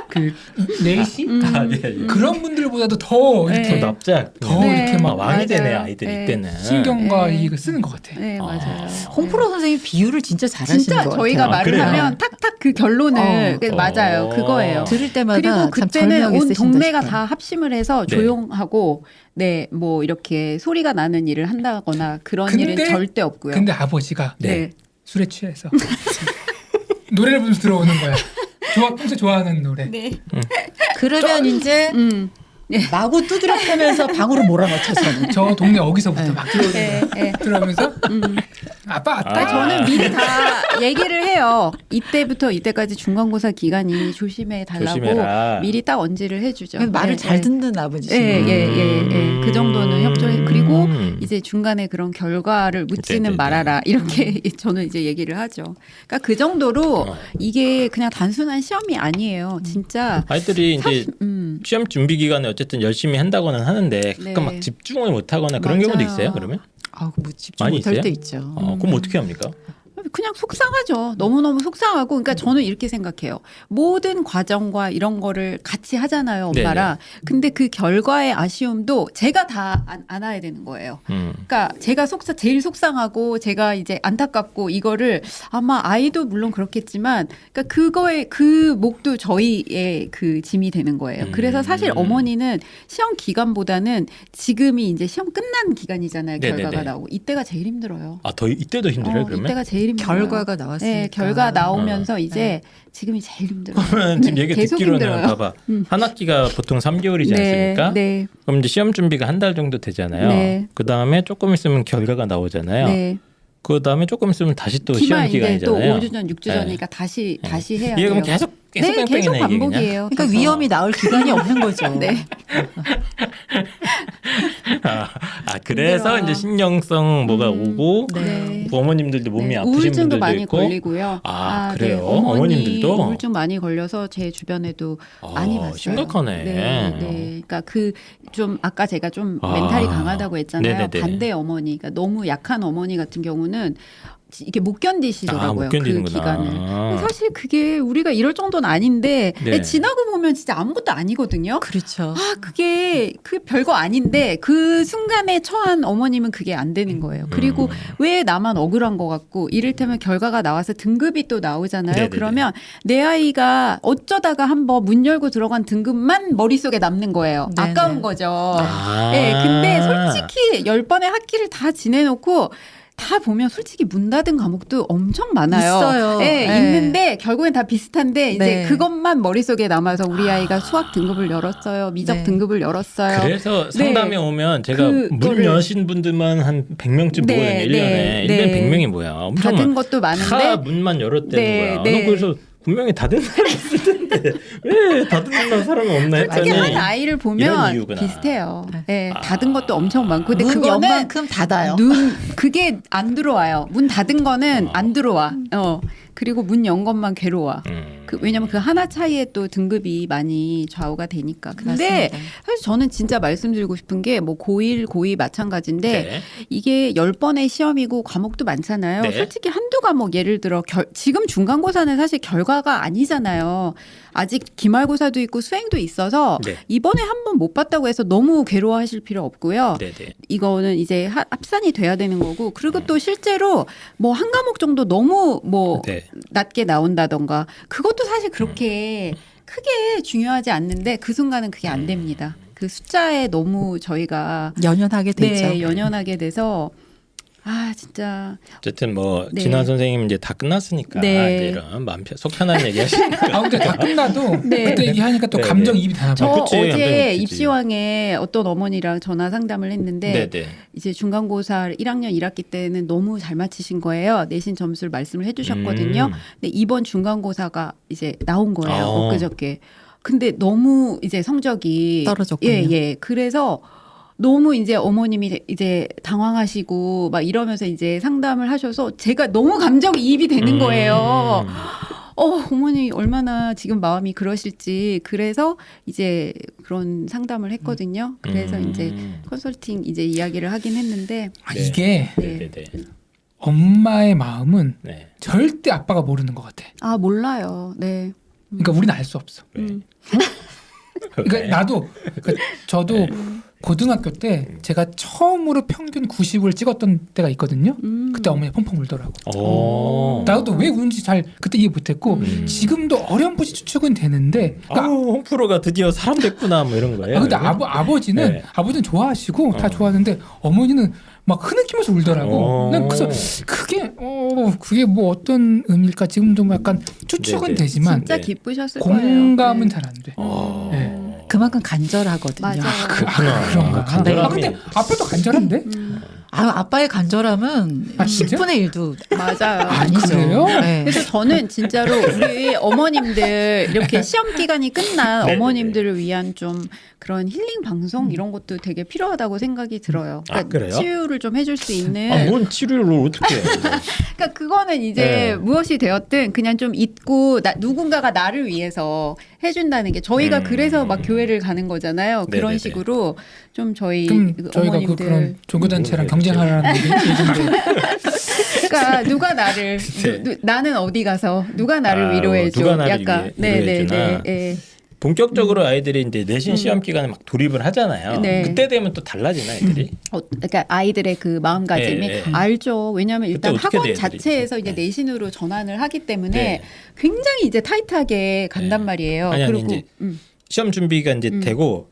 그 레이시 예. 그런 분들보다도 더 이렇게 네. 납작. 더 네. 이렇게 막 왕이 되네 맞아요. 아이들이 네. 이때는. 신경과 네. 이익을 쓰는 것 같아. 네, 맞아요. 홍프로 선생님 비유를 진짜 잘하시는 진짜 것 저희가 같아요. 말을 그래요? 하면 탁탁 그 결론을 맞아요. 그거예요. 들을 때마다 그리고 참 그때는 절묘하게 온 쓰신다 동네가 싶어요. 다 합심을 해서 네. 조용하고 네, 뭐 이렇게 소리가 나는 일을 한다거나 그런 근데- 일은 절대 없고요. 근데 아버지가 네. 술에 취해서 노래를 부르면서 들어오는 거야. 평소에 좋아하는 노래. 네. 그러면 이제 마구 두드려 패면서 방으로 몰아넣죠 저는. 저 동네 어기서부터 막 들어오는 네, 거야. 네. 들어오면서 아빠 왔다. 그러니까 저는 미리 다 얘기를 해요. 이때부터 이때까지 중간고사 기간이 조심해 달라고 조심해라. 미리 딱 언지를 해주죠. 말을 네, 잘 네. 듣는 아버지시네요. 예. 그 정도는 협조해. 그리고 음. 이제 중간에 그런 결과를 묻지는 네네네. 말아라. 이렇게 저는 이제 얘기를 하죠. 그러니까 그 정도로 이게 그냥 단순한 시험이 아니에요. 진짜. 아이들이 이제 시험 준비 기간에 어쨌든 열심히 한다고는 하는데 가끔 네. 막 집중을 못 하거나 그런 맞아요. 경우도 있어요. 그러면? 아, 뭐 집중 많이 못할 있어요? 때 있죠. 그럼 어떻게 합니까? 그냥 속상하죠. 너무너무 속상하고. 그러니까 저는 이렇게 생각해요. 모든 과정과 이런 거를 같이 하잖아요, 엄마랑. 근데 그 결과의 아쉬움도 제가 다 안아야 되는 거예요. 그러니까 제가 제일 속상하고 제가 이제 안타깝고 이거를 아마 아이도 물론 그렇겠지만 그러니까 그거의 그 몫도 저희의 그 짐이 되는 거예요. 그래서 사실 어머니는 시험 기간보다는 지금이 이제 시험 끝난 기간이잖아요. 결과가 네네네. 나오고 이때가 제일 힘들어요. 아, 이때도 힘들어요, 그러면? 이때가 제일 힘들어요. 결과가 나왔으니까. 네, 결과 나오면서 이제 지금이 제일 힘들어요. 그러면 지금 얘기 계속 듣기로는 힘들어요. 봐봐. 한 학기가 보통 3개월이지 네, 않습니까? 네, 그럼 이제 시험 준비가 한 달 정도 되잖아요. 네. 그 다음에 조금 있으면 결과가 나오잖아요. 네. 그 다음에 조금 있으면 다시 또 기만 시험 이제 또 기간이잖아요. 5주 전, 6주 전이니까 다시 해야 이게 돼요. 그럼 계속 네, 계속 뺑뺑이네, 이게 그냥. 반복이에요. 그러니까 계속. 위험이 나올 기간이 없는 거죠. 네. 그래서 힘들어요. 이제 신경성 뭐가 오고 네. 부모님들도 몸이 네, 아프신 우울증도 분들도 많이 있고. 걸리고요. 그래요? 어머니 어머님들도? 우울증 많이 걸려서 제 주변에도 많이 봤어요. 심각하네. 네. 그러니까 그 좀 아까 제가 좀 아. 멘탈이 강하다고 했잖아요. 네네네. 반대 어머니, 그러니까 너무 약한 어머니 같은 경우는 이게 못 견디시더라고요. 못 견디는구나. 그 기간을. 사실 그게 우리가 이럴 정도는 아닌데 네. 지나고 보면 진짜 아무것도 아니거든요. 그렇죠. 그게 그 별거 아닌데 그 순간에 처한 어머님은 그게 안 되는 거예요. 그리고 왜 나만 억울한 것 같고 이를테면 결과가 나와서 등급이 또 나오잖아요. 네네네. 그러면 내 아이가 어쩌다가 한번 문 열고 들어간 등급만 머릿속에 남는 거예요. 네네. 아까운 거죠. 아. 네, 근데 솔직히 10번의 학기를 다 지내놓고 다 보면 솔직히 문 닫은 과목도 엄청 많아요. 있어요. 네, 네. 있는데 결국엔 다 비슷한데 이제 네. 그것만 머릿속에 남아서 우리 아이가 수학 등급을 열었어요. 미적 네. 등급을 열었어요. 그래서 상담에 오면 제가 문 그거를- 여신 분들만 한 100명쯤 네, 모거든요. 1년에. 네, 1년에 네. 100명이 뭐야. 엄청 닫은 많아. 것도 많은데 다 문만 열었다는 네, 거야. 네. 난 그래서 분명히 닫은 사람이 있을 텐데 왜 닫은 사람이 없나 솔직히 했더니 한 아이를 이런 보면 이유구나. 비슷해요. 네, 닫은 것도 엄청 많고 근데 문 그거는 연만큼 닫아요. 그게 안 들어와요. 문 닫은 거는 안 들어와. 그리고 문 연 것만 괴로워. 왜냐면 그 하나 차이에 또 등급이 많이 좌우가 되니까. 근데 맞습니다. 사실 저는 진짜 말씀드리고 싶은 게 뭐 고1, 고2 마찬가지인데 네. 이게 10번의 시험이고 과목도 많잖아요. 네. 솔직히 한두 과목 예를 들어 지금 중간고사는 사실 결과가 아니잖아요. 아직 기말고사도 있고 수행도 있어서 네. 이번에 한 번 못 봤다고 해서 너무 괴로워하실 필요 없고요. 네네. 이거는 이제 합산이 돼야 되는 거고 그리고 또 실제로 뭐 한 과목 정도 너무 뭐 네. 낮게 나온다던가 그것도 사실 그렇게 크게 중요하지 않는데 그 순간은 그게 안 됩니다. 그 숫자에 너무 저희가 연연하게 되죠. 네, 연연하게 돼서 아 진짜 어쨌든 뭐 네. 진아 선생님 이제 다 끝났으니까 네. 이제 이런 마음 속 편한 얘기 하시니까. 아 근데 다 끝나도 네. 그때 얘기하니까 또 네, 감정이입이 되나 저 봐요. 그치, 감정이 어제 있지. 입시왕에 어떤 어머니랑 전화 상담을 했는데 네네. 이제 중간고사 1학년 1학기 때는 너무 잘 마치신 거예요. 내신 점수를 말씀을 해주셨거든요. 근데 이번 중간고사가 이제 나온 거예요. 엊그저께. 근데 너무 이제 성적이 떨어졌군요. 예. 그래서 너무 이제 어머님이 이제 당황하시고 막 이러면서 이제 상담을 하셔서 제가 너무 감정이입이 되는 거예요. 어머니 얼마나 지금 마음이 그러실지 그래서 이제 그런 상담을 했거든요. 그래서 이제 컨설팅 이제 이야기를 하긴 했는데 아, 네. 이게 네네네. 엄마의 마음은 네. 절대 아빠가 모르는 것 같아. 아 몰라요. 네. 그러니까 우리는 알 수 없어. 왜? 그러니까 나도 그러니까 저도 네. 고등학교 때 제가 처음으로 평균 90을 찍었던 때가 있거든요. 음. 그때 어머니 펑펑 울더라고. 오. 나도 왜 우는지 잘 그때 이해 못했고 지금도 어렴풋이 추측은 되는데 그러니까 아우 홍프로가 드디어 사람 됐구나 뭐 이런 거예요. 근데 아버지는 네. 아버지는 좋아하시고 다 어. 좋아하는데 어머니는 막 흐느끼면서 울더라고. 난 그래서 그게 뭐 어떤 의미일까 지금도 뭐 약간 추측은 네네. 되지만 진짜 네. 기쁘셨을 거예요. 공감은 네. 잘 안 돼. 어. 네. 그만큼 간절하거든요. 맞아요. 그런가. 간절함이. 아 근데 아빠도 간절한데? 아빠의 간절함은 아, 진짜? 10분의 1도 맞아요. 아니죠. 그래요? 네. 그래서 저는 진짜로 우리 어머님들 이렇게 시험 기간이 끝난 네네네. 어머님들을 위한 좀 그런 힐링 방송 이런 것도 되게 필요하다고 생각이 들어요. 아, 그래요? 치유를 좀 해줄 수 있는. 뭔 치료를 어떻게 해? 그러니까 그거는 이제 네. 무엇이 되었든 그냥 좀 잊고 누군가가 나를 위해서 해준다는 게 저희가 그래서 막 교회를 가는 거잖아요. 그런 네네네. 식으로 좀 저희 그럼 그 저희가 어머님들 그런 종교단체랑 네. 경쟁하라는 얘기인데 그러니까 누가 나를 네. 나는 어디 가서 누가 나를 아, 위로해줘. 누가 나를 약간 위로해주나. 네네네. 예. 본격적으로 아이들이 이제 내신 시험 기간에 막 돌입을 하잖아요. 네. 그때 되면 또 달라지나 아이들이? 그러니까 아이들의 그 마음가짐이 네, 네. 알죠. 왜냐하면 일단 그때 어떻게 학원 돼요, 애들이? 자체에서 이제 네. 내신으로 전환을 하기 때문에 네. 굉장히 이제 타이트하게 간단 네. 말이에요. 아니, 그리고 이제 시험 준비가 이제 되고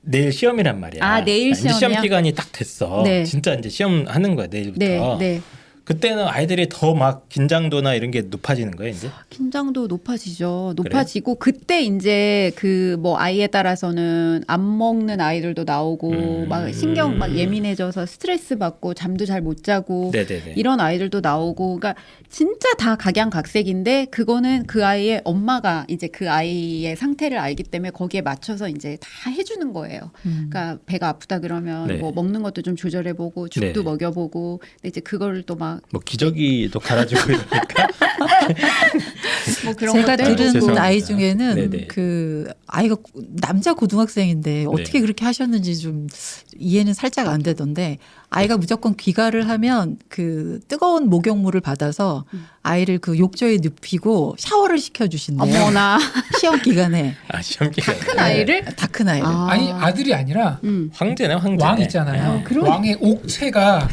내일 시험이란 말이야. 아, 내일 이제 시험 시험이요? 기간이 딱 됐어. 네. 진짜 이제 시험 하는 거야 내일부터. 네, 네. 그때는 아이들이 더 막 긴장도나 이런 게 높아지는 거예요 이제. 긴장도 높아지죠. 높아지고 그때 이제 그 뭐 아이에 따라서는 안 먹는 아이들도 나오고 막 신경 막 예민해져서 스트레스 받고 잠도 잘 못 자고 네네네. 이런 아이들도 나오고 그러니까 진짜 다 각양각색인데 그거는 그 아이의 엄마가 이제 그 아이의 상태를 알기 때문에 거기에 맞춰서 이제 다 해주는 거예요. 그러니까 배가 아프다 그러면 네. 뭐 먹는 것도 좀 조절해보고 죽도 네. 먹여보고 근데 이제 그거를 또 막 뭐 기저귀도 갈아주고 이러니까. 뭐 그런 제가 것들 들은 죄송합니다. 아이 중에는 네네. 그 아이가 남자 고등학생인데 어떻게 네. 그렇게 하셨는지 좀 이해는 살짝 안 되던데 아이가 무조건 귀가를 하면 그 뜨거운 목욕물을 받아서 아이를 그 욕조에 눕히고 샤워를 시켜주신대요. 어머나 시험 기간에 아 시험 기간. 큰 아이를 다 큰 아이를. 아니 아들이 아니라 황제네 황제. 왕 있잖아요. 그럼- 왕의 옥체가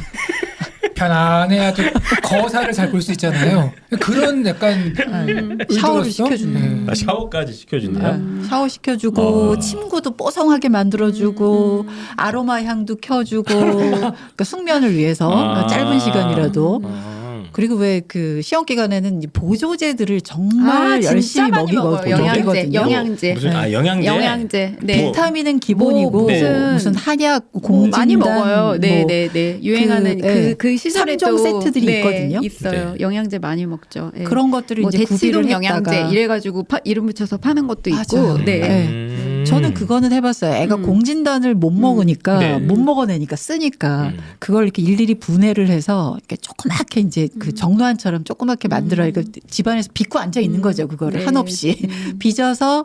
편안해야 또 거사를 잘 볼 수 있잖아요. 그런 약간 샤워를 의도로서? 시켜주네. 아, 샤워까지 시켜준대요. 샤워 시켜주고 어. 침구도 뽀송하게 만들어주고 아로마 향도 켜주고 그러니까 숙면을 위해서 아. 짧은 시간이라도 음. 그리고 왜 그 시험 기간에는 이 보조제들을 정말 진짜 열심히 많이 먹어요. 먹이거든요. 영양제. 무슨 영양제. 영양제. 네. 뭐, 비타민은 기본이고 뭐 무슨 한약, 뭐 공진단 많이 먹어요. 네, 뭐 네, 네. 유행하는 예. 그 시절에도 삼종 세트들이 있거든요. 있어요. 네. 영양제 많이 먹죠. 예. 그런 것들을 뭐 이제 구비를 대치동 영양제 했다가 이래가지고 이름 붙여서 파는 것도 있고. 맞아요. 네. 네. 저는 그거는 해봤어요. 애가 공진단을 못 먹으니까 네. 못 먹어내니까 쓰니까 음. 그걸 이렇게 일일이 분해를 해서 이렇게 조그맣게 이제 그 정로안처럼 조그맣게 만들어 이거 집안에서 빚고 앉아 있는 거죠. 그거를 네. 한없이 빚어서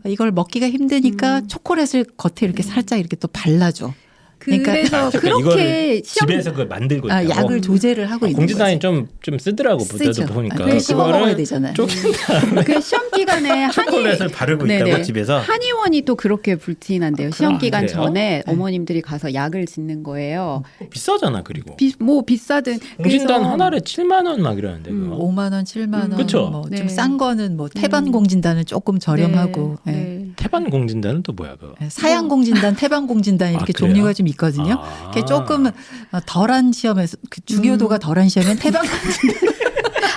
이걸 먹기가 힘드니까 초콜릿을 겉에 이렇게 살짝 이렇게 또 발라줘. 그러니까 그래서 그러니까 그렇게 이거를 시험 집에서 그걸 만들고 있다고. 약을 조제를 하고 있는 공지사님 거지. 좀 쓰더라고 쓰죠. 보니까 그래서 씹어 먹어야 그거를 되잖아요. 쪼갠 다음에 그 시험 기간에 초콜릿을 바르고 네네. 있다고 집에서. 한의원이 또 그렇게 불티난데요. 시험 기간 그래요? 전에 어머님들이 가서 약을 짓는 거예요. 비싸잖아 그리고. 뭐 비싸든 공진단 그래서 하나에 7만 원 막 이러는데 그거. 5만 원, 7만 원, 그쵸? 뭐 네. 좀 싼 거는 뭐 태반 공진단은 조금 저렴하고. 네, 예. 네. 태반공진단은 또 뭐야 그거? 사양공진단, 태반공진단 이렇게 그래요? 종류가 좀 있거든요. 그게 조금 덜한 시험에서 그 중요도가 덜한 시험엔 태반공진단.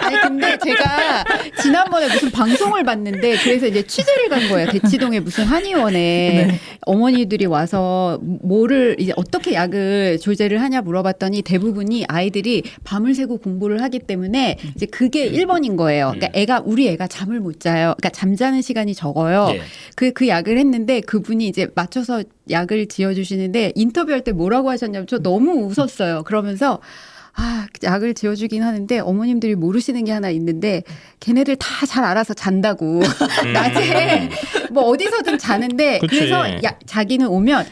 아니 근데 제가 지난번에 무슨 방송을 봤는데 그래서 이제 취재를 간 거예요. 대치동에 무슨 한의원에 네. 어머니들이 와서 뭐를 이제 어떻게 약을 조제를 하냐 물어봤더니 대부분이 아이들이 밤을 새고 공부를 하기 때문에 이제 그게 1번인 거예요. 그러니까 우리 애가 잠을 못 자요. 그러니까 잠자는 시간이 적어요. 예. 그 약을 했는데 그분이 이제 맞춰서 약을 지어주시는데 인터뷰할 때 뭐라고 하셨냐면 저 너무 웃었어요. 그러면서 약을 지어주긴 하는데 어머님들이 모르시는 게 하나 있는데 걔네들 다 잘 알아서 잔다고. 낮에 뭐 어디서든 자는데 그치. 그래서 자기는 오면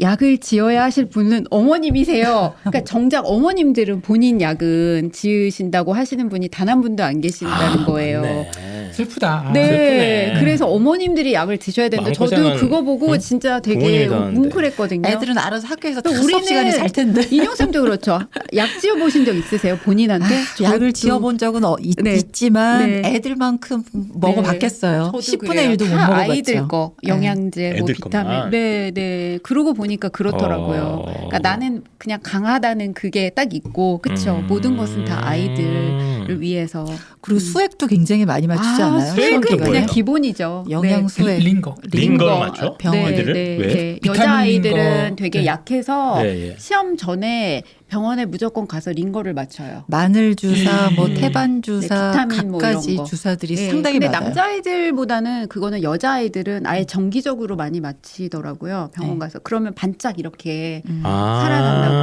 약을 지어야 하실 분은 어머님이세요. 그러니까 정작 어머님들은 본인 약은 지으신다고 하시는 분이 단 한 분도 안 계신다는 거예요. 맞네. 슬프다. 네, 슬프네. 그래서 어머님들이 약을 드셔야 되는데 저도 마음고생은 그거 보고 진짜 되게 부모님도 하는데. 뭉클했거든요. 애들은 알아서 학교에서 다 우리는 수업 시간에 잘 텐데. 인용쌤도 그렇죠. 약 지어 보신 적 있으세요? 본인한테? 약을 저도- 지어본 적은 네. 있지만 네. 애들만큼 먹어봤겠어요. 저도 10분의 그래요. 1도 못 다 먹어봤죠. 아이들 거 영양제, 뭐 애들 비타민. 것만. 네, 네. 그러고 보니까 그렇더라고요. 그러니까 나는 그냥 강하다는 그게 딱 있고, 그렇죠. 모든 것은 다 아이들을 위해서. 그리고 수액도 굉장히 많이 맞추지 않아요? 수액은 수액도 그냥 뭐예요? 기본이죠. 영양 수액. 링거. 링거를 맞춰? 병원 애들을? 네, 왜? 네. 비타민 여자아이들은 링거. 되게 네. 약해서 예, 예. 시험 전에 병원에 무조건 가서 링거를 맞춰요. 마늘 주사, 뭐 태반 주사, 네, 비타민 뭐 갖가지 이런 거. 주사들이 네, 상당히 근데 많아요. 남자아이들보다는 그거는 여자아이들은 아예 정기적으로 많이 마치더라고요. 병원 네. 가서. 그러면 반짝 이렇게 아. 살아간다고.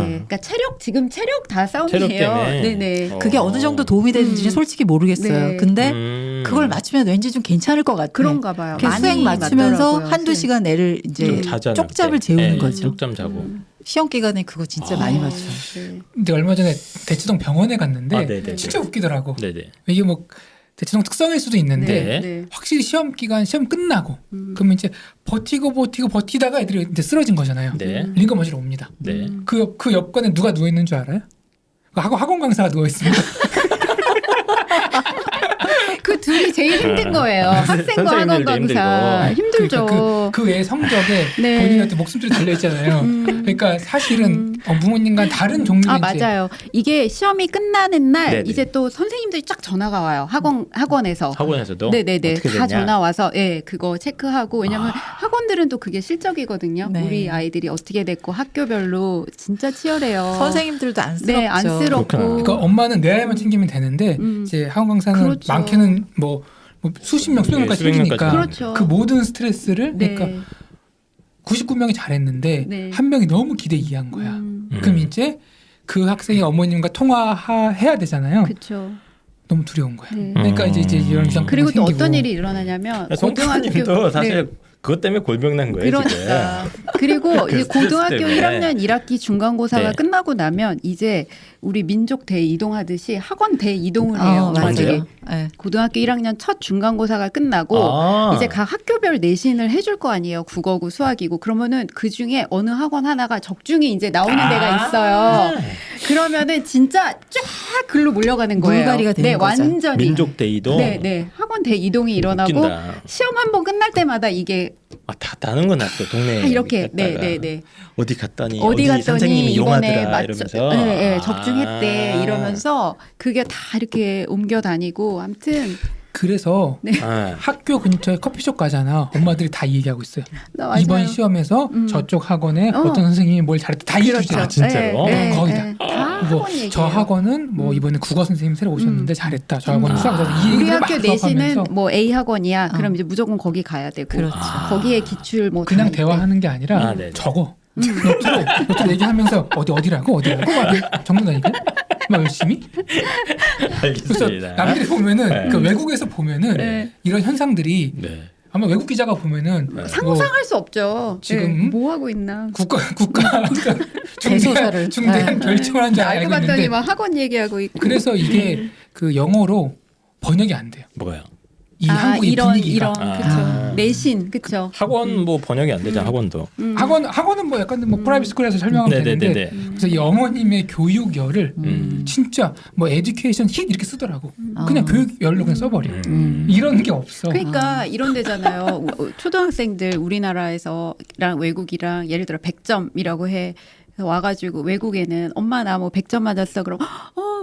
네, 네. 그러니까 지금 체력 다 체력 싸움이에요. 때문에. 네네. 그게 어느 정도 도움이 되는지는 솔직히 모르겠어요. 네. 근데 그걸 맞추면 왠지 좀 괜찮을 것 같아요. 그런가 봐요. 이렇게 수액 많이 맞추면서 맞더라고요. 한두 수액. 시간 애를 이제 자잖아, 쪽잠을 그때. 재우는 예, 거죠. 쪽잠 자고. 시험 기간에 그거 진짜 많이 맞춰요. 네. 근데 얼마 전에 대치동 병원에 갔는데 아, 네네. 진짜 웃기더라고. 네네. 이게 뭐 대치동 특성일 수도 있는데 네. 네. 확실히 시험 끝나고 그러면 이제 버티다가 애들이 이제 쓰러진 거잖아요. 네. 링거 맞으러 옵니다. 네. 그 옆관에 누가 누워 있는 줄 알아요? 학원 강사가 누워 있습니다. 그 둘이 제일 힘든 거예요. 학생과 학원 선생님들도 강사. 힘들죠. 그러니까 그 애 성적에 네. 본인한테 목숨줄이 달려 있잖아요. 그러니까 사실은 부모님과 다른 종류의 이제 맞아요. 이게 시험이 끝나는 날 네네. 이제 또 선생님들이 쫙 전화가 와요. 학원에서. 학원에서도 네네네. 어떻게 다 됐냐? 전화 와서 그거 체크하고 왜냐면 학원들은 또 그게 실적이거든요. 네. 우리 아이들이 어떻게 됐고 학교별로 진짜 치열해요. 선생님들도 안쓰럽죠. 네, 안쓰럽고. 그러니까 엄마는 내 아이만 챙기면 되는데 이제 학원 강사는 그렇죠. 많게는 뭐 수십 명, 수백 명까지 수백 명까지. 챙기니까 그렇죠. 그 모든 스트레스를 네. 그러니까 99명이 잘했는데 네. 한 명이 너무 기대 이한 거야. 음, 그럼 이제 그 학생이 어머님과 통화해야 되잖아요. 그렇죠. 너무 두려운 거야. 네. 그러니까 이제 이런 이상 그리고 또 어떤 일이 일어나냐면 송파님도 사실 네. 그것 때문에 골병 난 거예요. 그러니까 그리고 그 이제 스트레스 고등학교 때문에. 1학년 1학기 중간고사가 네. 끝나고 나면 이제 우리 민족 대이동하듯이 학원 대이동을 해요. 언제요? 맞아요. 네. 고등학교 1학년 첫 중간고사가 끝나고 아. 이제 각 학교별 내신을 해줄 거 아니에요. 국어고 수학이고 그러면은 그 중에 어느 학원 하나가 적중이 이제 나오는 데가 있어요. 그러면은 진짜 쫙 글로 몰려가는 거예요. 물갈이가 되는 네, 거죠. 완전히. 민족 대이동. 네, 네. 학원 대이동이 일어나고 웃긴다. 시험 한 번 끝날 때마다 이게 다 다는구나 또 동네. 다 이렇게 네, 네, 네. 어디 갔더니 어디 갔더니 선생님이 이번에 용하더라 이러면서. 네, 네, 적중했대 아. 이러면서 그게 다 이렇게 옮겨 다니고 아무튼 그래서 아. 학교 근처에 커피숍 가잖아. 엄마들이 다 이 얘기하고 있어요. 맞아요. 이번 시험에서 저쪽 학원에 어. 어떤 선생님이 뭘 잘했다 다 얘기해 그렇죠. 주잖아. 진짜로? 거의 다. 다 뭐 학원 얘기예요. 저 학원은 뭐 이번에 국어 선생님 새로 오셨는데 잘했다. 저 학원은 수학 잘했다. 이 우리 얘기를 막 학교 내신은 수업하면서 뭐 A 학원이야. 그럼 이제 무조건 거기 가야 되고 그렇죠. 거기에 기출 뭐 그냥 다 있대. 대화하는 게 아니라 아, 네네. 적어. 노트로 얘기하면서 어디라고 막 적는다니까. 막 열심히. 그래서 알겠습니다. 남들이 보면은 네. 그 외국에서 보면은 네. 이런 현상들이 네. 아마 외국 기자가 보면은 뭐 상상할 수 없죠. 지금 뭐 하고 있나? 국가 대소사를. 중대한 네. 결정을 한 줄 알고 알고 봤더니 있는데 막 학원 얘기하고 있고. 그래서 이게 그 영어로 번역이 안 돼요. 뭐가요? 이 한국의 이런 분위기가 이런 그렇죠. 내신 그쵸. 학원 뭐 번역이 안 되잖아 학원도. 학원은 뭐 약간 뭐 프라이빗 스쿨에서 설명하면 되는데 그래서 이 어머님의 교육열을 진짜 뭐 에듀케이션 힛 이렇게 쓰더라고. 그냥 교육열로 그냥 써버려. 이런 게 없어. 그러니까 이런 데잖아요. 초등학생들 우리나라에서랑 외국이랑 예를 들어 100점이라고 해. 와가지고 외국에는 엄마 나 뭐 100점 맞았어. 그럼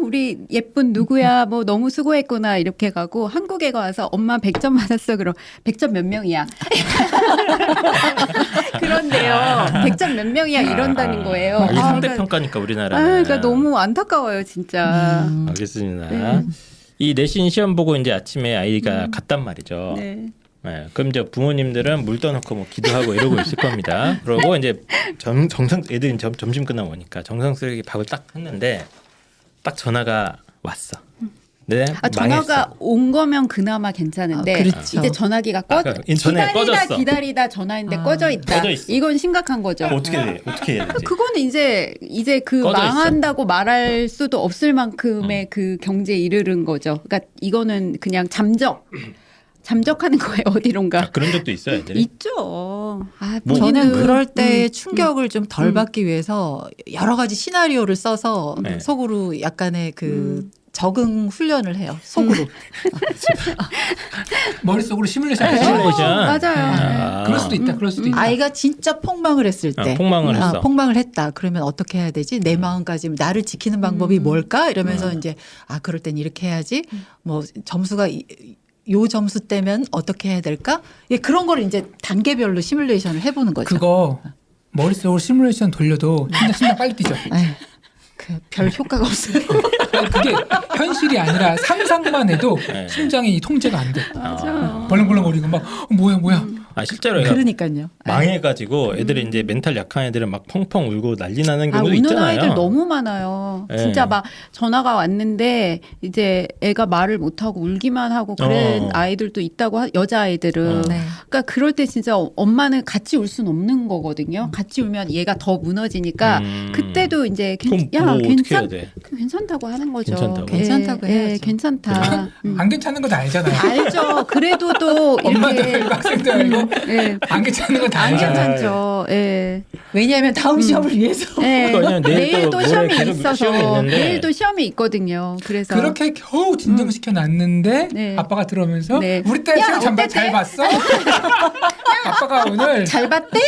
우리 예쁜 누구야 뭐 너무 수고했구나 이렇게 가고 한국에 와서 엄마 100점 맞았어. 그럼 100점 몇 명이야? 그런데요. 100점 몇 명이야 이런다는 거예요. 이게 상대 그러니까- 평가니까 우리나라. 그러니까 너무 안타까워요 진짜. 알겠습니다. 네. 이 내신 시험 보고 이제 아침에 아이가 갔단 말이죠. 네. 네, 그럼 이제 부모님들은 물 떠놓고 뭐 기도하고 이러고 있을 겁니다. 그러고 이제 정상 애들이 점심 끝나고 오니까 정성스럽게 밥을 딱 했는데 딱 전화가 왔어. 네, 전화가 망했어. 온 거면 그나마 괜찮은데 그렇죠. 이제 전화기가 꺼져 인터넷 꺼졌어. 기다리다 전화했는데 꺼져 있다. 꺼져 있어. 이건 심각한 거죠. 어떻게 돼? 어떻게 해야 되지? 그거는 이제 그 꺼져 있어. 망한다고 말할 수도 없을 만큼의 그 경제에 이르는 거죠. 그러니까 이거는 그냥 잠적하는 거예요 어디론가. 그런 적도 있어요, 애들이. 있죠. 뭐- 저는 본인은- 그럴 때 충격을 좀 덜 받기 위해서 여러 가지 시나리오를 써서 네. 속으로 약간의 그 적응 훈련을 해요. 속으로. 머릿속으로 시뮬레이션. 네. 시뮬레이션. 맞아요. 그럴 수도 있다. 그럴 수도 있다. 아이가 진짜 폭망을 했을 때. 폭망을 했어. 폭망을 했다. 그러면 어떻게 해야 되지? 내 마음까지 나를 지키는 방법이 뭘까? 이러면서 이제 그럴 땐 이렇게 해야지. 뭐 점수가 요 점수 때면 어떻게 해야 될까? 예, 그런 걸 이제 단계별로 시뮬레이션을 해보는 거죠. 그거 머릿속으로 시뮬레이션 돌려도 심장 빨리 뛰죠. 별 효과가 없어요. 아니, 그게 현실이 아니라 상상만 해도 네. 심장이 통제가 안 돼. 맞아. 벌렁벌렁거리고 막 뭐야. 실제로 애가 그러니까요. 망해가지고 애들이 이제 멘탈 약한 애들은 막 펑펑 울고 난리 나는 경우도 우는 있잖아요. 아이들 너무 많아요. 네. 진짜 막 전화가 왔는데 이제 애가 말을 못하고 울기만 하고 그런 아이들도 있다고 여자 아이들은. 네. 그러니까 그럴 때 진짜 엄마는 같이 울 수는 없는 거거든요. 같이 울면 얘가 더 무너지니까 그때도 이제 그럼 뭐 어떻게 해야 돼? 괜찮다고 하는 거죠. 괜찮다고? 괜찮다고 해야죠. 괜찮다. 안 괜찮은 거 다 알잖아요. 알죠. 그래도 또 엄마도 이렇게 알고 학생도 알고 예. 안 괜찮은 거 다 안 알잖아요. 괜찮죠. 예. 왜냐하면 다음 시험을 위해서. 네. 그러니까 내일도 모레 시험이 계속 있어서 시험이 있는데. 내일도 시험이 있거든요. 그래서 그렇게 겨우 진정시켜 놨는데 네. 아빠가 들어오면서 네. 우리 딸 야, 시험 잠깐 어때? 잘 봤어? 아빠가 오늘 잘 봤대?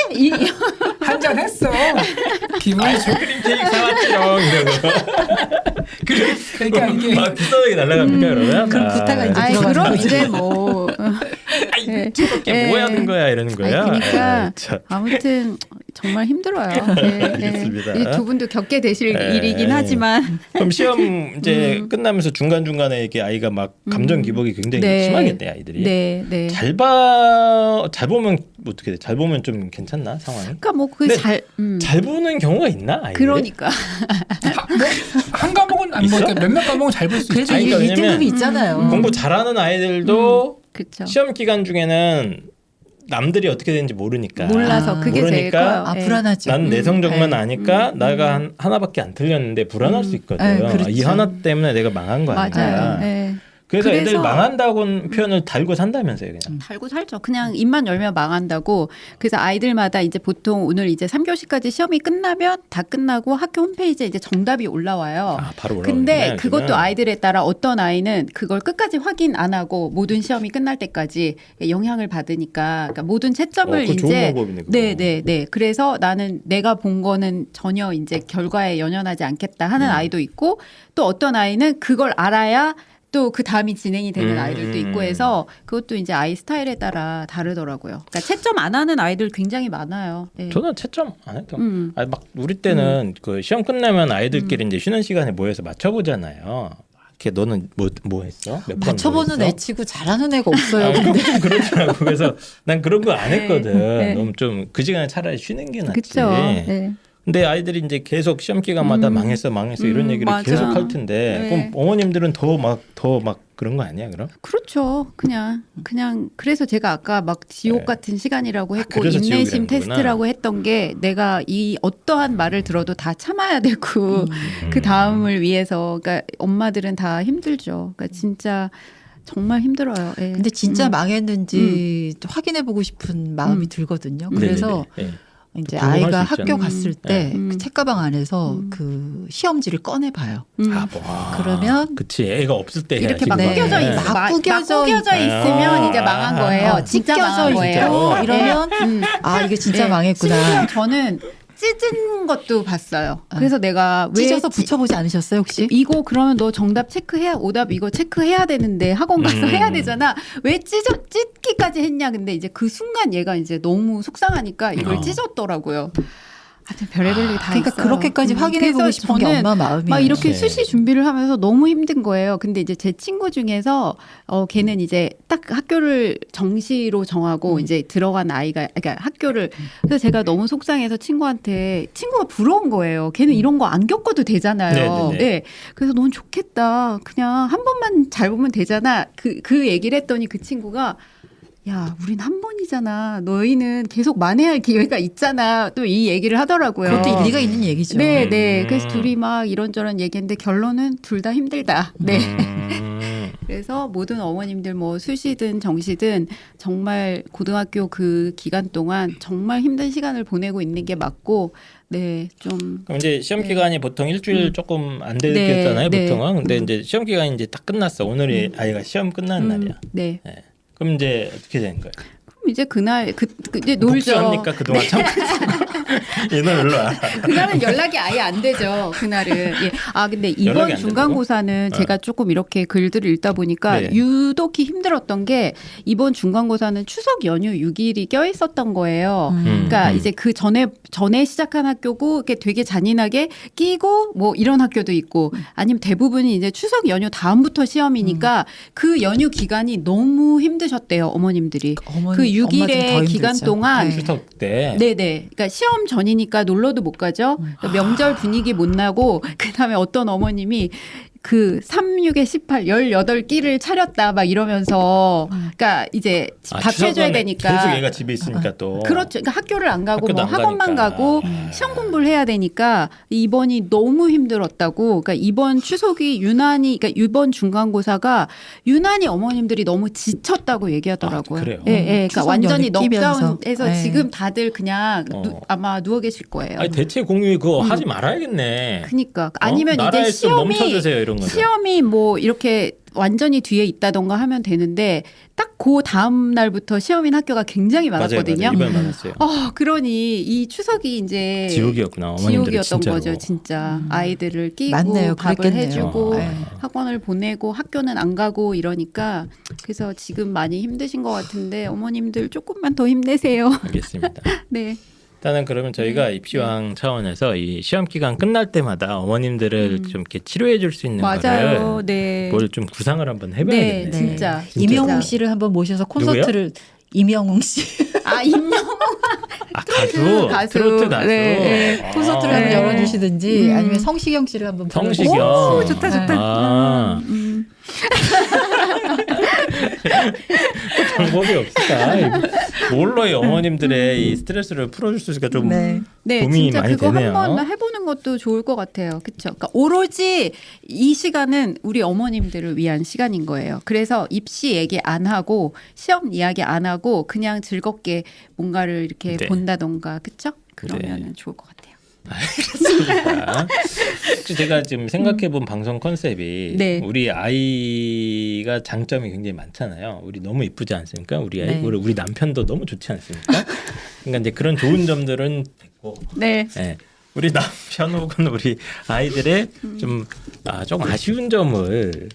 한잔 했어. 기분이 좋. 크림 케이크 사왔지롱 이러고. 그러니까 이게 막 비싸게 날라갑니까 그러면? 그럼 구타가 이제 아이 들어가는 그럼 거지. 이제 뭐 예. 이게 뭐 하는 거야 이러는 거야. 그러니까 아이, 참. 아무튼 정말 힘들어요. 알겠습니다. 이 두 분도 겪게 되실 네. 일이긴 하지만 그럼 시험 이제 끝나면서 중간 중간에 이렇게 아이가 막 감정 기복이 굉장히 네. 심하겠네 아이들이. 네. 잘 보면 어떻게 돼? 잘 보면 좀 괜찮나 상황이? 그러니까 뭐 근데 잘 잘 보는 경우가 있나 아이들? 그러니까 한 과목은 안 있어? 보니까 몇몇 과목은 잘 볼 수 그래도 있지. 아니, 그러니까 1등급이 왜냐면 있잖아요. 공부 잘하는 아이들도 그렇죠. 시험 기간 중에는 남들이 어떻게 되는지 모르니까. 몰라서 그게 제일 모르니까 커요. 예. 불안하죠. 난 내 성적만 네. 아니까 나가 하나밖에 안 틀렸는데 불안할 수 있거든. 그렇죠. 이 하나 때문에 내가 망한 거 아닌가. 맞아요. 예. 그래서 애들 그래서- 망한다고는 표현을 달고 산다면서요, 그냥. 달고 살죠. 그냥 입만 열면 망한다고. 그래서 아이들마다 이제 보통 오늘 이제 3교시까지 시험이 끝나면 다 끝나고 학교 홈페이지에 이제 정답이 올라와요. 바로 올라오네. 근데 그것도 아이들에 따라 어떤 아이는 그걸 끝까지 확인 안 하고 모든 시험이 끝날 때까지 영향을 받으니까 그러니까 모든 채점을 그거 좋은 이제 방법이네, 그거. 네. 그래서 나는 내가 본 거는 전혀 이제 결과에 연연하지 않겠다 하는 아이도 있고 또 어떤 아이는 그걸 알아야 또 그 다음이 진행이 되는 아이들도 있고 해서 그것도 이제 아이 스타일에 따라 다르더라고요. 그러니까 채점 안 하는 아이들 굉장히 많아요. 네. 저는 채점 안 했던. 음. 막 우리 때는 그 시험 끝나면 아이들끼리 이제 쉬는 시간에 모여서 맞춰보잖아요. 이렇게 너는 뭐 했어? 몇 번 맞춰보는 뭐 애 했어? 치고 잘하는 애가 없어요. 그렇더라고. 그래서 난 그런 거 안 했거든. 네. 너무 좀 그 시간에 차라리 쉬는 게 낫지. 그렇죠. 네. 근데 아이들이 이제 계속 시험 기간마다 망했어 이런 얘기를 맞아. 계속 할 텐데 네. 그럼 어머님들은 더 막 그런 거 아니야 그럼? 그렇죠. 그냥 그래서 제가 아까 막 지옥 네. 같은 시간이라고 했고 그래서 인내심 지옥이라는 테스트라고 했던 게 내가 이 어떠한 말을 들어도 다 참아야 되고 그 다음을 위해서 그러니까 엄마들은 다 힘들죠. 그러니까 진짜 정말 힘들어요. 예. 근데 진짜 망했는지 확인해보고 싶은 마음이 들거든요. 그래서 네네네. 이제 궁금할 아이가 수 있잖아요. 학교 갔을 때 음. 그 책가방 안에서 그 시험지를 꺼내봐요. 아, 뭐. 그러면 그치 애가 없을 때 이렇게 해야지, 막 네. 그거는. 구겨져 있어. 막 막 구겨져 구겨져 있으면 이제 망한 거예요. 진짜 망한 거예요. 있죠. 이러면 아 이게 진짜 네. 망했구나. 심지어 저는 찢은 것도 봤어요. 그래서 내가 왜 찢어서 붙여보지 않으셨어요 혹시? 이거 그러면 너 정답 체크해야 오답 이거 체크해야 되는데 학원 가서 해야 되잖아. 왜 찢기까지 했냐. 근데 이제 그 순간 얘가 이제 너무 속상하니까 이걸 찢었더라고요. 하여튼 별의별 일이 다 그러니까 있어요. 그렇게까지 확인해보고 그래서 싶은 게 저는 엄마 마음이에요. 막 이렇게 네. 수시 준비를 하면서 너무 힘든 거예요. 근데 이제 제 친구 중에서 걔는 이제 딱 학교를 정시로 정하고 이제 들어간 아이가 그러니까 학교를 그래서 제가 너무 속상해서 친구한테 친구가 부러운 거예요. 걔는 이런 거 안 겪어도 되잖아요. 네네네. 네. 그래서 넌 좋겠다. 그냥 한 번만 잘 보면 되잖아. 그 얘기를 했더니 그 친구가 야, 우린 한 번이잖아. 너희는 계속 만회할 기회가 있잖아. 또 이 얘기를 하더라고요. 그것도 일리가 있는 얘기죠. 네, 네. 그래서 둘이 막 이런저런 얘기했는데 결론은 둘 다 힘들다. 네. 그래서 모든 어머님들 뭐 수시든 정시든 정말 고등학교 그 기간 동안 정말 힘든 시간을 보내고 있는 게 맞고, 네, 좀. 그럼 이제 시험 기간이 보통 일주일 조금 안 네, 되겠잖아요, 네. 보통은. 근데 이제 시험 기간이 이제 딱 끝났어. 오늘이 아이가 시험 끝난 날이야. 네. 네. 그럼 이제 어떻게 되는 거예요? 그럼 이제 그날 이제 놀죠. 복수합니까 그동안 참고 얘는 일로 와. 그날은 연락이 아예 안 되죠. 그날은. 예. 아 근데 연락이 이번 안 중간고사는 제가 조금 이렇게 글들을 읽다 보니까 네. 유독히 힘들었던 게 이번 중간고사는 추석 연휴 6일이 껴 있었던 거예요. 그러니까 이제 그 전에 시작한 학교고 이렇게 되게 잔인하게 끼고 뭐 이런 학교도 있고 아니면 대부분이 이제 추석 연휴 다음부터 시험이니까 그 연휴 기간이 너무 힘드셨대요 어머님들이. 그 6일의 기간 동안 추석 때. 네네. 그러니까 시험 전이니까 놀러도 못 가죠. 그러니까 명절 분위기 못 나고 그다음에 어떤 어머님이 그 36에 18, 18끼를 차렸다 막 이러면서 그러니까 이제 밥 해줘야 추석은 되니까 계속 얘가 집에 있으니까 또. 그렇죠. 그러니까 학교를 안 가고 학교도 뭐 안 학원만 가니까. 가고 시험 공부를 해야 되니까 이번이 너무 힘들었다고. 그러니까 이번 추석이 유난히 그러니까 이번 중간고사가 유난히 어머님들이 너무 지쳤다고 얘기하더라고요. 아, 그래요? 예, 예. 그러니까 추석 완전히 연휴 끼면서. 넉다운해서 네. 지금 다들 그냥 아마 누워 계실 거예요. 아니 대체 공유 그거 하지 말아야겠네. 그러니까 아니면 이제 나라에 좀 멈춰주세요 이런 거죠. 시험이 뭐 이렇게 완전히 뒤에 있다던가 하면 되는데 딱 그 다음 날부터 시험인 학교가 굉장히 많았거든요. 맞아요. 이번에 많았어요. 그러니 이 추석이 이제 지옥이었구나. 어머님들이 지옥이었던 진짜로. 거죠, 진짜. 아이들을 끼고 맞네요. 밥을 그랬겠네요. 해주고 네. 학원을 보내고 학교는 안 가고 이러니까 그래서 지금 많이 힘드신 것 같은데 어머님들 조금만 더 힘내세요. 알겠습니다. 네. 일단은 그러면 저희가 입시왕 차원에서 이 시험 기간 끝날 때마다 어머님들을 좀 이렇게 치료해 줄 수 있는 맞아요. 거를 네. 뭘 좀 구상을 한번 해봐야겠네. 네, 진짜. 임영웅 씨를 한번 모셔서 콘서트를 임영웅 씨 아, 임영웅 가수. 트로트 가수. 네, 네. 콘서트를 아. 한번 열어주시든지 아니면 성시경 씨를 한번 불러주시든지. 성시경. 오, 좋다, 좋다. 아. 방법이 없을까? 뭘로 이 어머님들의 이 스트레스를 풀어줄 수 있을까 좀 네. 네, 고민이 진짜 많이 그거 되네요. 한번 해보는 것도 좋을 것 같아요. 그렇죠. 그러니까 오로지 이 시간은 우리 어머님들을 위한 시간인 거예요. 그래서 입시 얘기 안 하고 시험 이야기 안 하고 그냥 즐겁게 뭔가를 이렇게 네. 본다던가, 그렇죠? 그러면 좋을 것 같아요. 알겠습니다. 혹시 제가 지금 생각해본 방송 컨셉이 네. 우리 아이가 장점이 굉장히 많잖아요. 우리 너무 이쁘지 않습니까? 우리 아이, 네. 우리 남편도 너무 좋지 않습니까? 그러니까 이제 그런 좋은 점들은 됐고, 네. 예. 우리 남편 혹은 우리 아이들의 좀 조금 아쉬운 점을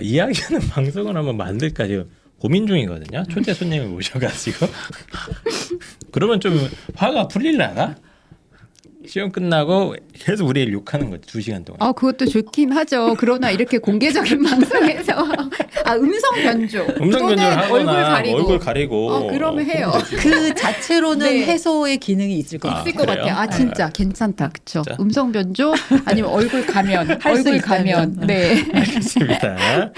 이야기하는 방송을 한번 만들까 지금 고민 중이거든요. 초대 손님을 모셔가지고 그러면 좀 화가 풀릴라나? 시험 끝나고 계속 우리 애를 욕하는 거지 2시간 동안. 그것도 좋긴 하죠. 그러나 이렇게 공개적인 방송에서 음성 변조, 음성 또는 변조를 하거나 얼굴 가리고. 그러면 해요. 그 자체로는 네. 해소의 기능이 있을 것 같아요. 있을 것 그래요? 같아요. 진짜 괜찮다, 그렇죠? 진짜? 음성 변조 아니면 얼굴 가면, 할수 얼굴 있다면. 가면, 네. 알겠습니다.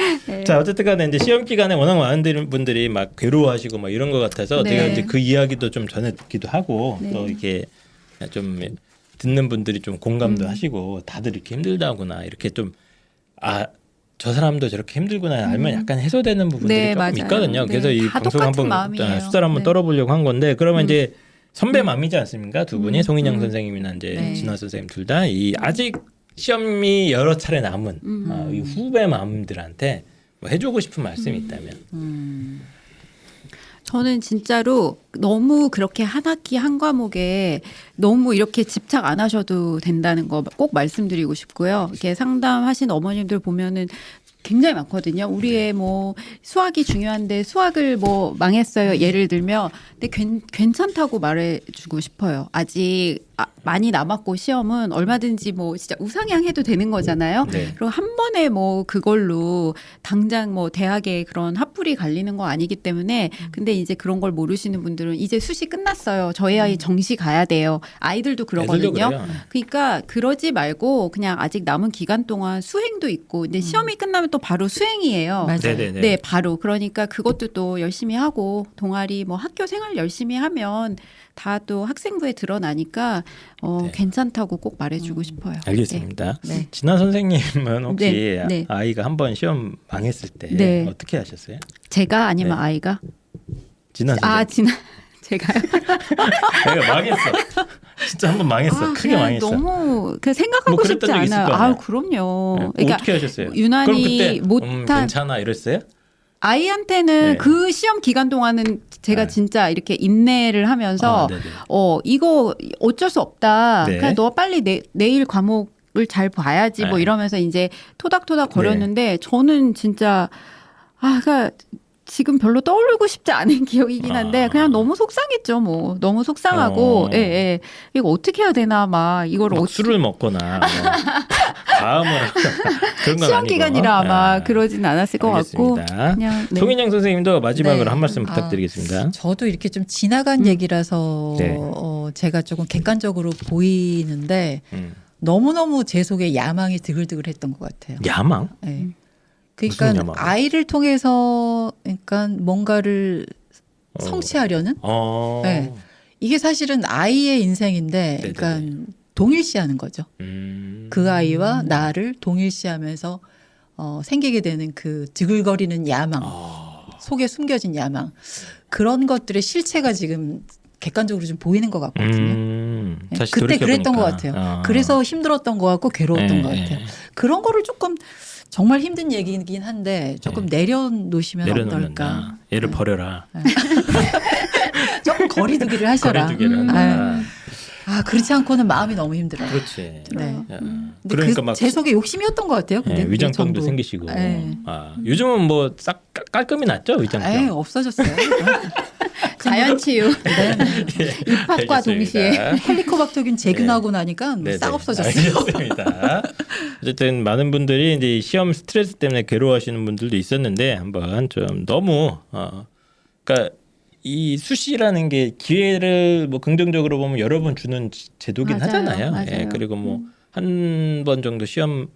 자 어쨌든간에 이제 시험 기간에 워낙 많은 분들이 막 괴로워하시고 막 이런 것 같아서 네. 제가 이제 그 이야기도 좀 전해 듣기도 하고 네. 또 이렇게 좀 듣는 분들이 좀 공감도 하시고 다들 이렇게 힘들다구나 이렇게 좀 저 사람도 저렇게 힘들구나 알면 약간 해소되는 부분들이 네, 조금 맞아요. 있거든요. 네, 그래서 이 다 방송 똑같은 한번 마음이에요. 수다를 한번 네. 떨어보려고 한 건데 그러면 이제 선배 맘이지 않습니까? 두 분이 송인영 음. 선생님이나 이제 네. 진화 선생님 둘 다 이 아직 시험이 여러 차례 남은 이 후배 마음들한테 뭐 해주고 싶은 말씀이 있다면. 저는 진짜로 너무 그렇게 한 학기 한 과목에 너무 이렇게 집착 안 하셔도 된다는 거 꼭 말씀드리고 싶고요. 이렇게 상담하신 어머님들 보면은 굉장히 많거든요. 우리의 뭐 수학이 중요한데 수학을 뭐 망했어요. 예를 들면 근데 괜찮다고 말해주고 싶어요. 아직 많이 남았고 시험은 얼마든지 뭐 진짜 우상향 해도 되는 거잖아요. 네. 그리고 한 번에 뭐 그걸로 당장 뭐 대학에 그런 핫불이 갈리는 거 아니기 때문에 근데 이제 그런 걸 모르시는 분들은 이제 수시 끝났어요. 저희 아이 정시 가야 돼요. 아이들도 애들도 그러거든요. 그래요. 그러니까 그러지 말고 그냥 아직 남은 기간 동안 수행도 있고 근데 시험이 끝나면 또 바로 수행이에요. 맞아요. 네네네. 네, 바로. 그러니까 그것도 또 열심히 하고 동아리 뭐 학교 생활 열심히 하면 다 또 학생부에 드러나니까 네. 괜찮다고 꼭 말해주고 싶어요. 알겠습니다. 네. 진화 선생님은 혹시 네, 네. 아이가 한번 시험 망했을 때 네. 어떻게 하셨어요? 제가 아니면 네. 아이가? 진화 선생님. 제가요? 내가 망했어. 진짜 한번 망했어. 크게 그냥 망했어. 너무 생각하고 뭐 싶지 그랬던 적 있을 않아요. 거 아니야. 그럼요. 네, 그러니까 어떻게 하셨어요? 유난히 그럼 그때 못한 괜찮아 이랬어요? 아이한테는 네. 그 시험 기간 동안은 제가 네. 진짜 이렇게 인내를 하면서 네네. 이거 어쩔 수 없다. 네. 그냥 너 빨리 내일 과목을 잘 봐야지 뭐 네. 이러면서 이제 토닥토닥 거렸는데 저는 진짜 그러니까 지금 별로 떠올리고 싶지 않은 기억이긴 한데 그냥 너무 속상했죠. 뭐 너무 속상하고 예. 이거 어떻게 해야 되나 막 이걸 막 술을 먹거나 뭐 다음을 그런 건 시험 아니고. 기간이라 아마 그러진 않았을 것 같고 알겠습니다. 그냥 네. 송인영 선생님도 마지막으로 네. 한 말씀 아, 부탁드리겠습니다. 저도 이렇게 좀 지나간 얘기라서 네. 제가 조금 객관적으로 보이는데 음. 너무너무 제 속에 야망이 드글드글했던 것 같아요. 야망? 네. 무슨 그러니까 야망? 아이를 통해서 그러니까 뭔가를 성취하려는 네. 이게 사실은 아이의 인생인데 네네네. 그러니까 동일시하는 거죠. 그 아이와 나를 동일시하면서 생기게 되는 그 드글거리는 야망, 속에 숨겨진 야망 그런 것들의 실체가 지금 객관적으로 좀 보이는 것 같거든요. 네, 다시 그때 그랬던 것 돌이켜보니까. 같아요. 그래서 힘들었던 것 같고 괴로웠던 것 같아요. 그런 거를 조금 정말 힘든 얘기이긴 한데 조금 내려놓으시면 어떨까. 내려놓는다. 얘를 네. 버려라. 조금 거리두기를 하셔라. 거리두기를 한다. 그렇지 않고는 마음이 너무 힘들어요. 그렇지. 네. 야. 근데 그러니까 막 제 속에 욕심이었던 것 같아요. 근데 그게 위장병도 전부. 생기시고. 네. 요즘은 뭐 싹 깔끔히 낫죠 위장병. 없어졌어요. 자연치유 네. 입학과 알겠습니다. 동시에 헬리코박터균 재균하고 나니까 네네. 싹 없어졌어요. 알겠습니다. 어쨌든 많은 분들이 이제 시험 스트레스 때문에 괴로워하시는 분들도 있었는데 한번 좀 너무 그러니까 이 수시라는 게 기회를 뭐 긍정적으로 보면 여러 번 주는 제도긴 맞아요. 하잖아요. 맞아요. 예, 그리고 뭐 한 번 정도 시험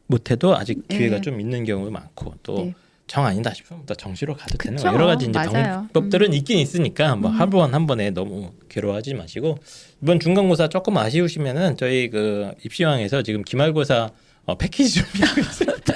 못해도 아직 기회가 네. 좀 있는 경우가 많고 또 네. 정 아니다 싶으면 또 정시로 가도 되는 그쵸. 거 여러 가지 이제 맞아요. 방법들은 있긴 있으니까 뭐 한 번에 너무 괴로워하지 마시고 이번 중간고사 조금 아쉬우시면은 저희 그 입시왕에서 지금 기말고사 패키지 준비하고 있습니다.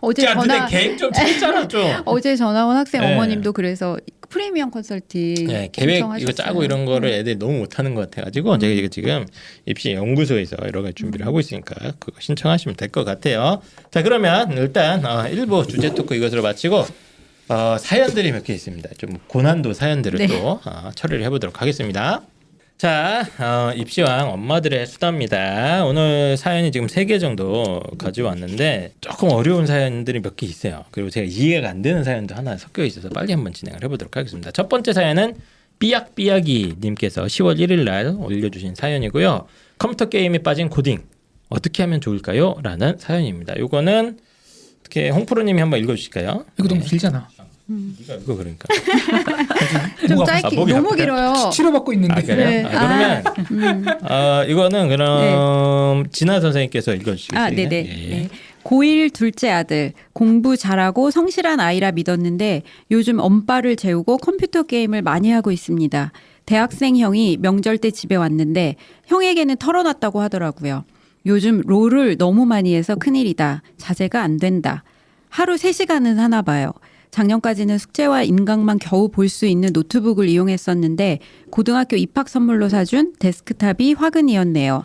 어제 야, 전화 근데 계획 좀 짜라 좀. 어제 전화 온 학생 네. 어머님도 그래서 프리미엄 컨설팅 네, 계획 이거 신청하셨어요. 짜고 이런 거를 애들이 너무 못하는 것 같아가지고 제가 이거 지금 입시 연구소에서 여러 가지 준비를 하고 있으니까 그거 신청하시면 될 것 같아요. 자 그러면 일단 1부 주제 토크 이것으로 마치고 사연들이 몇 개 있습니다. 좀 고난도 사연들을 네. 또 처리를 해보도록 하겠습니다. 자 입시왕 엄마들의 수다입니다. 오늘 사연이 지금 3개 정도 가져왔는데 조금 어려운 사연들이 몇 개 있어요. 그리고 제가 이해가 안 되는 사연도 하나 섞여 있어서 빨리 한번 진행을 해보도록 하겠습니다. 첫 번째 사연은 삐약삐약이 님께서 10월 1일 날 올려주신 사연이고요. 컴퓨터 게임에 빠진 고딩 어떻게 하면 좋을까요? 라는 사연입니다. 이거는 어떻게 홍프로님이 한번 읽어주실까요? 이거 너무 길잖아. 이거 그러니까 좀 뭐가 짧게 목이 너무 아플까요? 길어요. 치료받고 있는데. 그래요? 네. 그러면 이거는 그럼 진아 선생님께서 읽어주시겠어요? 네네. 예. 네. 고1 둘째 아들 공부 잘하고 성실한 아이라 믿었는데 요즘 엄빠를 재우고 컴퓨터 게임을 많이 하고 있습니다. 대학생 형이 명절 때 집에 왔는데 형에게는 털어놨다고 하더라고요. 요즘 롤을 너무 많이 해서 큰일이다. 자제가 안 된다. 하루 3시간은 하나 봐요. 작년까지는 숙제와 인강만 겨우 볼 수 있는 노트북을 이용했었는데 고등학교 입학 선물로 사준 데스크탑이 화근이었네요.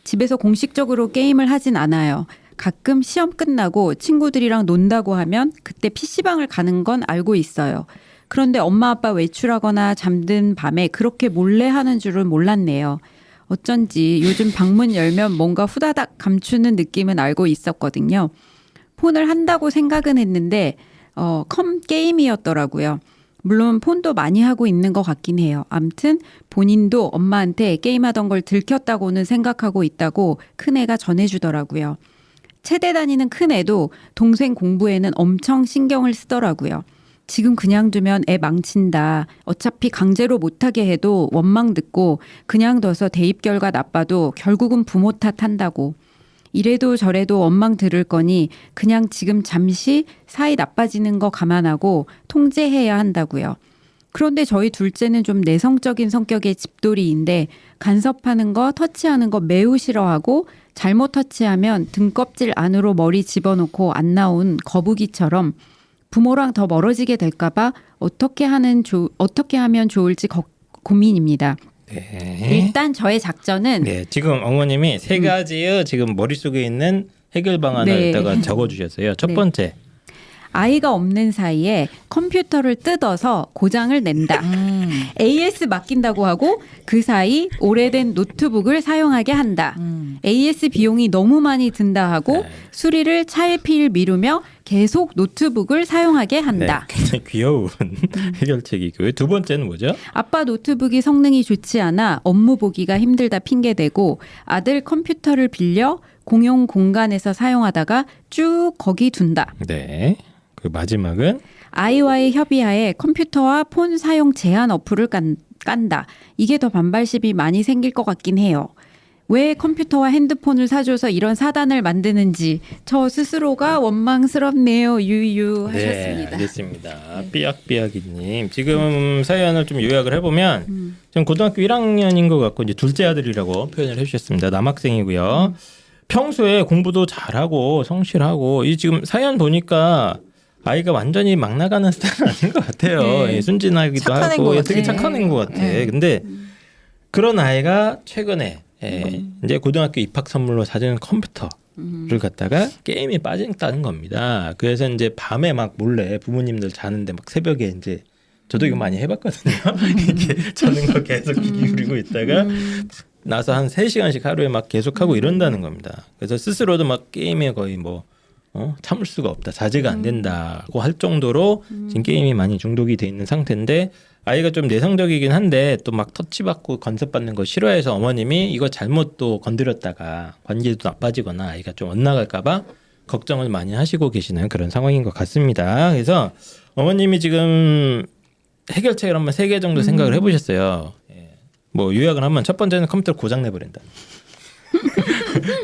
집에서 공식적으로 게임을 하진 않아요. 가끔 시험 끝나고 친구들이랑 논다고 하면 그때 PC방을 가는 건 알고 있어요. 그런데 엄마 아빠 외출하거나 잠든 밤에 그렇게 몰래 하는 줄은 몰랐네요. 어쩐지 요즘 방문 열면 뭔가 후다닥 감추는 느낌은 알고 있었거든요. 폰을 한다고 생각은 했는데 컴 게임이었더라고요. 물론 폰도 많이 하고 있는 것 같긴 해요. 암튼 본인도 엄마한테 게임하던 걸 들켰다고는 생각하고 있다고 큰애가 전해주더라고요. 체대 다니는 큰애도 동생 공부에는 엄청 신경을 쓰더라고요. 지금 그냥 두면 애 망친다. 어차피 강제로 못하게 해도 원망 듣고 그냥 둬서 대입 결과 나빠도 결국은 부모 탓한다고. 이래도 저래도 원망 들을 거니 그냥 지금 잠시 사이 나빠지는 거 감안하고 통제해야 한다고요. 그런데 저희 둘째는 좀 내성적인 성격의 집돌이인데 간섭하는 거, 터치하는 거 매우 싫어하고 잘못 터치하면 등껍질 안으로 머리 집어넣고 안 나온 거북이처럼 부모랑 더 멀어지게 될까 봐 어떻게 하면 좋을지 고민입니다. 네. 일단 저의 작전은 네, 지금 어머님이 세 가지의 지금 머릿속에 있는 해결 방안을 네. 여기다가 적어주셨어요. 첫 네. 번째, 아이가 없는 사이에 컴퓨터를 뜯어서 고장을 낸다. AS 맡긴다고 하고 그 사이 오래된 노트북을 사용하게 한다. AS 비용이 너무 많이 든다 하고 수리를 차일피일 미루며 계속 노트북을 사용하게 한다. 네, 굉장히 귀여운 해결책이고요. 두 번째는 뭐죠? 아빠 노트북이 성능이 좋지 않아 업무 보기가 힘들다 핑계대고 아들 컴퓨터를 빌려 공용 공간에서 사용하다가 쭉 거기 둔다. 네, 그 마지막은 아이와의 협의하에 컴퓨터와 폰 사용 제한 어플을 깐다. 이게 더 반발심이 많이 생길 것 같긴 해요. 왜 컴퓨터와 핸드폰을 사줘서 이런 사단을 만드는지 저 스스로가 원망스럽네요. 유유 하셨습니다. 네, 알겠습니다. 삐약삐약이님 지금 사연을 좀 요약을 해보면 지금 고등학교 1학년인 것 같고 이제 둘째 아들이라고 표현을 해주셨습니다. 남학생이고요. 평소에 공부도 잘하고 성실하고 이 지금 사연 보니까 아이가 완전히 막 나가는 스타일은 아닌 것 같아요. 네. 예, 순진하기도 착한 애인 하고 것 되게 같아. 착한 애인 것 같아. 네. 근데 그런 아이가 최근에 이제 고등학교 입학 선물로 사준 컴퓨터를 갖다가 게임에 빠졌다는 겁니다. 그래서 이제 밤에 막 몰래 부모님들 자는데 막 새벽에 이제 저도 이거 많이 해봤거든요. 이렇게 자는 거 계속 귀 기울이고 있다가 나서 한 3시간씩 하루에 막 계속하고 이런다는 겁니다. 그래서 스스로도 막 게임에 거의 뭐 참을 수가 없다, 자제가 안 된다고 할 정도로 지금 게임이 많이 중독이 돼 있는 상태인데 아이가 좀 내성적이긴 한데 또 막 터치받고 건섭받는 거 싫어해서 어머님이 이거 잘못 또 건드렸다가 관계도 나빠지거나 아이가 좀 엇나갈까봐 걱정을 많이 하시고 계시는 그런 상황인 것 같습니다. 그래서 어머님이 지금 해결책을 한번 3개 정도 생각을 해보셨어요. 예. 뭐 요약을 하면 첫 번째는 컴퓨터 고장 내버린다.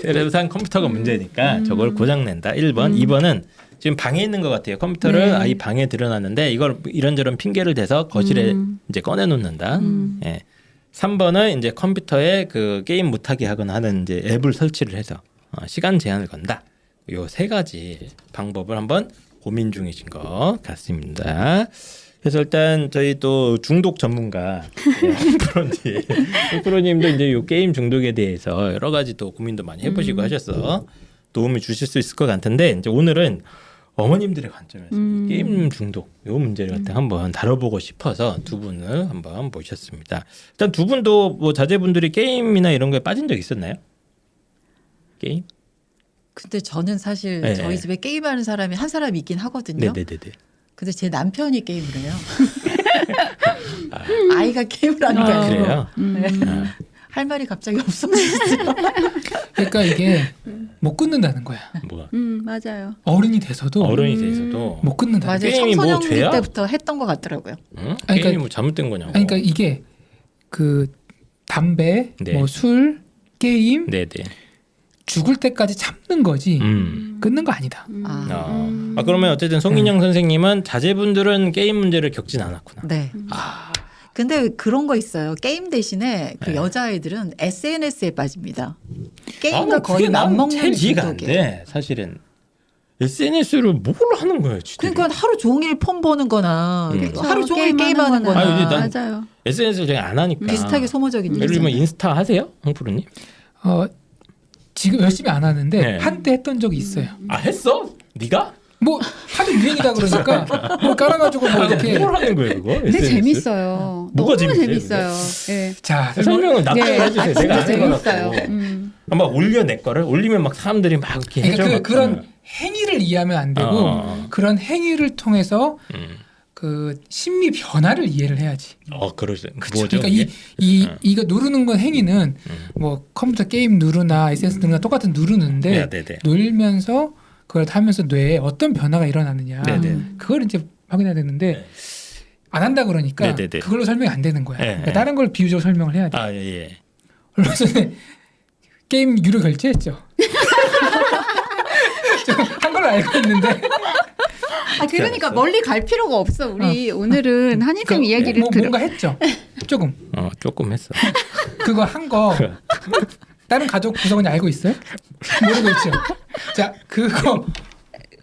새로 산 컴퓨터가 문제니까 저걸 고장 낸다. 1번, 2번은 지금 방에 있는 것 같아요. 컴퓨터를 네. 아이 방에 들여놨는데 이걸 이런저런 핑계를 대서 거실에 이제 꺼내놓는다. 예. 3번은 이제 컴퓨터에 그 게임 못하게 하거나 하는 이제 앱을 설치를 해서 시간 제한을 건다. 요 3가지 방법을 한번 고민 중이신 것 같습니다. 그래서 일단 저희 또 중독 전문가 프로님도 이제 요 게임 중독에 대해서 여러 가지 또 고민도 많이 해보시고 하셔서 도움을 주실 수 있을 것 같은데 이제 오늘은 어머님들의 관점에서 이 게임 중독 요 문제를 갖다 한번 다뤄보고 싶어서 두 분을 한번 모셨습니다. 일단 두 분도 뭐 자제분들이 게임이나 이런 거에 빠진 적 있었나요? 게임? 근데 저는 사실 네. 저희 집에 게임하는 사람이 한 사람 있긴 하거든요. 네네네네. 근데 제 남편이 게임을 해요. 아이가 게임을 하니까 그래요? 네. 할 말이 갑자기 없어지죠. 그러니까 이게 못 끊는다는 거야. 뭐가 맞아요. 어른이 돼서도 어른이 돼서도 못 끊는다. 맞아요. 게임이 뭐 청소년기 죄야? 때부터 했던 것 같더라고요. 응? 아니, 게임이 그러니까- 뭐 잘못된 거냐고. 아니, 그러니까 이게 그 담배, 네. 뭐 술, 게임 네네. 죽을 때까지 참는 거지 음. 끊는 거 아니다. 그러면 어쨌든 송인영 선생님은 자제분들은 게임 문제를 겪진 않았구나. 네. 근데 그런 거 있어요. 게임 대신에 그 네. 여자아이들은 SNS에 빠집니다. 게임과 거의 난 맞먹는 제일 이해가 안 중독이에요. 돼. 사실은 SNS로 뭘 하는 거예요, 지들이? 그러니까 하루 종일 폰 보는 거나 하루 종일 게임하는 거나. 아, 거나 난- 맞아요. SNS를 제가 안 하니까. 비슷하게 소모적인 예를 들면 일이죠. 인스타 하세요, 홍프로님? 지금 열심히 안 하는데 네. 한때 했던 적이 있어요. 아 했어? 네가? 뭐 하도 유행이다 그러니까 뭐 깔아가지고 뭐 이렇게 뭘 하는 거예요, 그거? 근데 SNS? 재밌어요. 뭐가 너무 재밌어요, 재밌어요. 예. 자 설명을 나쁘게 해주세요. 진짜 내가 안 재밌어요. 해봐갖고. 막 올려 내 거를 올리면 막 사람들이 막 이렇게 해줘. 그러니까 막. 그런 행위를 이해하면 안 되고 그런 행위를 통해서 그 심리 변화를 이해를 해야지. 그러죠. 그쵸? 뭐죠? 그러니까 이게? 이거 누르는 건 행위는 뭐 컴퓨터 게임 누르나 SNS 누르나 똑같은 누르는데 네네네. 놀면서 그걸 하면서 뇌에 어떤 변화가 일어나느냐 네네. 그걸 이제 확인해야 되는데 네. 안 한다 그러니까 네네네. 그걸로 설명이 안 되는 거야. 네, 그러니까 네. 다른 걸 비유적으로 설명을 해야 돼. 아 예. 얼마 전에 게임 유료 결제했죠. 한 걸로 알고 있는데 그러니까 멀리 갈 필요가 없어. 우리 오늘은 한희쌤 이야기를 뭐, 뭔가 했죠. 조금 조금 했어. 그거 한 거 다른 가족 구성원이 알고 있어요? 모르고 있죠. 자 그거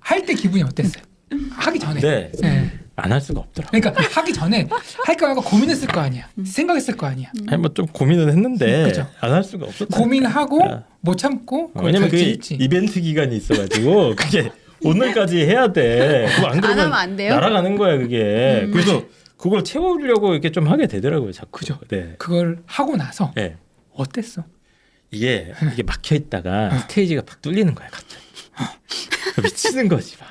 할 때 기분이 어땠어요? 하기 전에. 네. 네. 안 할 수가 없더라. 그러니까 하기 전에 할까 말까 고민했을 거 아니야. 생각했을 거 아니야. 아니 뭐 좀 고민은 했는데 그죠. 안 할 수가 없었다. 고민하고 못 참고 그걸 왜냐면 그게 결제했지. 이벤트 기간이 있어가지고 그게 오늘까지 해야 돼. 그거 안 안 그러면 하면 안 돼요? 날아가는 거야 그게. 그래서 그걸 채우려고 이렇게 좀 하게 되더라고요. 자꾸. 그죠. 네. 그걸 하고 나서 네. 어땠어? 이게 막혀 있다가 스테이지가 팍 뚫리는 거야 갑자기. 미치는 거지 막.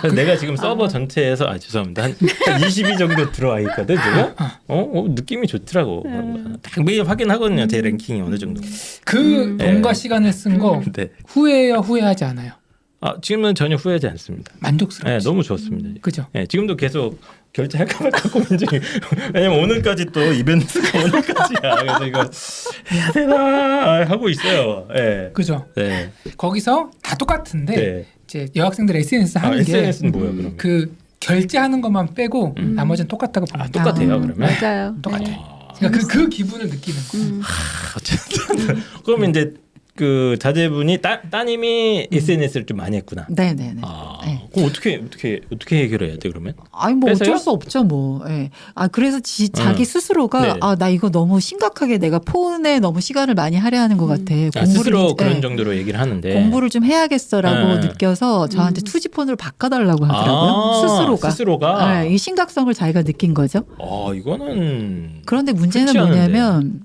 그래서 내가 지금 서버 전체에서 죄송합니다 한 22 정도 들어와 있거든 지금. 느낌이 좋더라고. 딱 매일 확인하거든요 제 랭킹이 어느 정도. 그 돈과 시간을 쓴 거 네. 후회해요, 후회하지 않아요? 지금은 전혀 후회하지 않습니다. 만족스럽지. 네, 너무 좋습니다. 그죠? 네, 지금도 계속 결제할까 말까 고민 중이. 왜냐면 오늘까지 또 이벤트가 오늘까지야. 그래서 이거 해야 되나 하고 있어요. 네. 그죠? 네. 거기서 다 똑같은데 네. 이제 여학생들 SNS 하는 SNS는 뭐예요, 그러면? 게 그 결제하는 것만 빼고 나머지는 똑같다고 보면 돼. 똑같아요, 그러면. 맞아요. 똑같아. 네. 그러니까 그 기분을 느끼는 거. 어쨌든 그러면 이제 그 자제분이 따님이 SNS를 좀 많이 했구나. 네네네. 네. 그럼 어떻게 해결해야 돼 그러면? 아니 뭐 뺏어요? 어쩔 수 없죠 뭐. 예. 자기 스스로가 네. 나 이거 너무 심각하게 내가 폰에 너무 시간을 많이 할애하는 것 같아. 스스로 이제- 그런 예. 정도로 얘기를 하는데 공부를 좀 해야겠어라고 네. 느껴서 저한테 투지폰을 바꿔달라고 하더라고요. 스스로가. 네, 이 심각성을 자기가 느낀 거죠. 이거는 그런데 문제는 흔치 않은데. 뭐냐면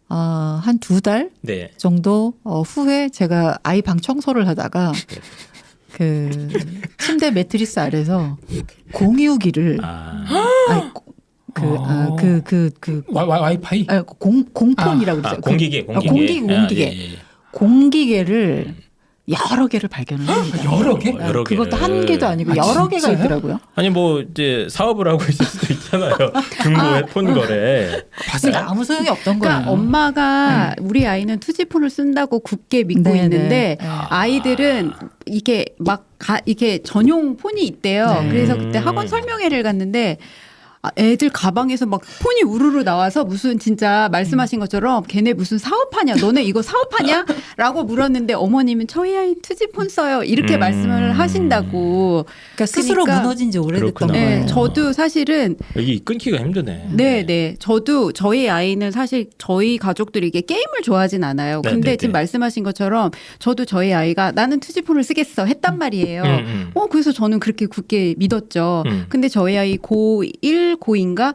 한 2달 네. 정도 후에 제가 아이 방 청소를 하다가 그 침대 매트리스 아래서 공유기를 와이파이? 공폰이라고 그러죠. 공기계. 공기계를 여러 개를 발견을 합니다. 여러 개? 여러 그것도 개를. 한 개도 아니고 여러 개가 진짜요? 있더라고요. 아니 뭐 이제 사업을 하고 있을 수도 있잖아요. 중고 폰 거래. 그러니까 아무 소용이 없던 거예요. 그러니까 엄마가 우리 아이는 투지폰을 쓴다고 굳게 믿고 네네. 있는데 네. 아이들은 이게 이게 전용 폰이 있대요. 네. 그래서 그때 학원 설명회를 갔는데 애들 가방에서 막 폰이 우르르 나와서 무슨 진짜 말씀하신 것처럼 걔네 무슨 사업하냐 너네 이거 사업하냐 라고 물었는데 어머님은 저희 아이 투지폰 써요 이렇게 말씀을 하신다고. 그러니까 스스로 그러니까 무너진 지 오래됐던 그렇구나. 거예요. 네, 저도 사실은 여기 끊기가 힘드네. 네. 저도 저희 아이는 사실 저희 가족들이 이게 게임을 좋아하진 않아요. 근데 네. 지금 말씀하신 것처럼 저도 저희 아이가 나는 투지폰을 쓰겠어 했단 말이에요. 그래서 저는 그렇게 굳게 믿었죠. 근데 저희 아이 고1, 고2인가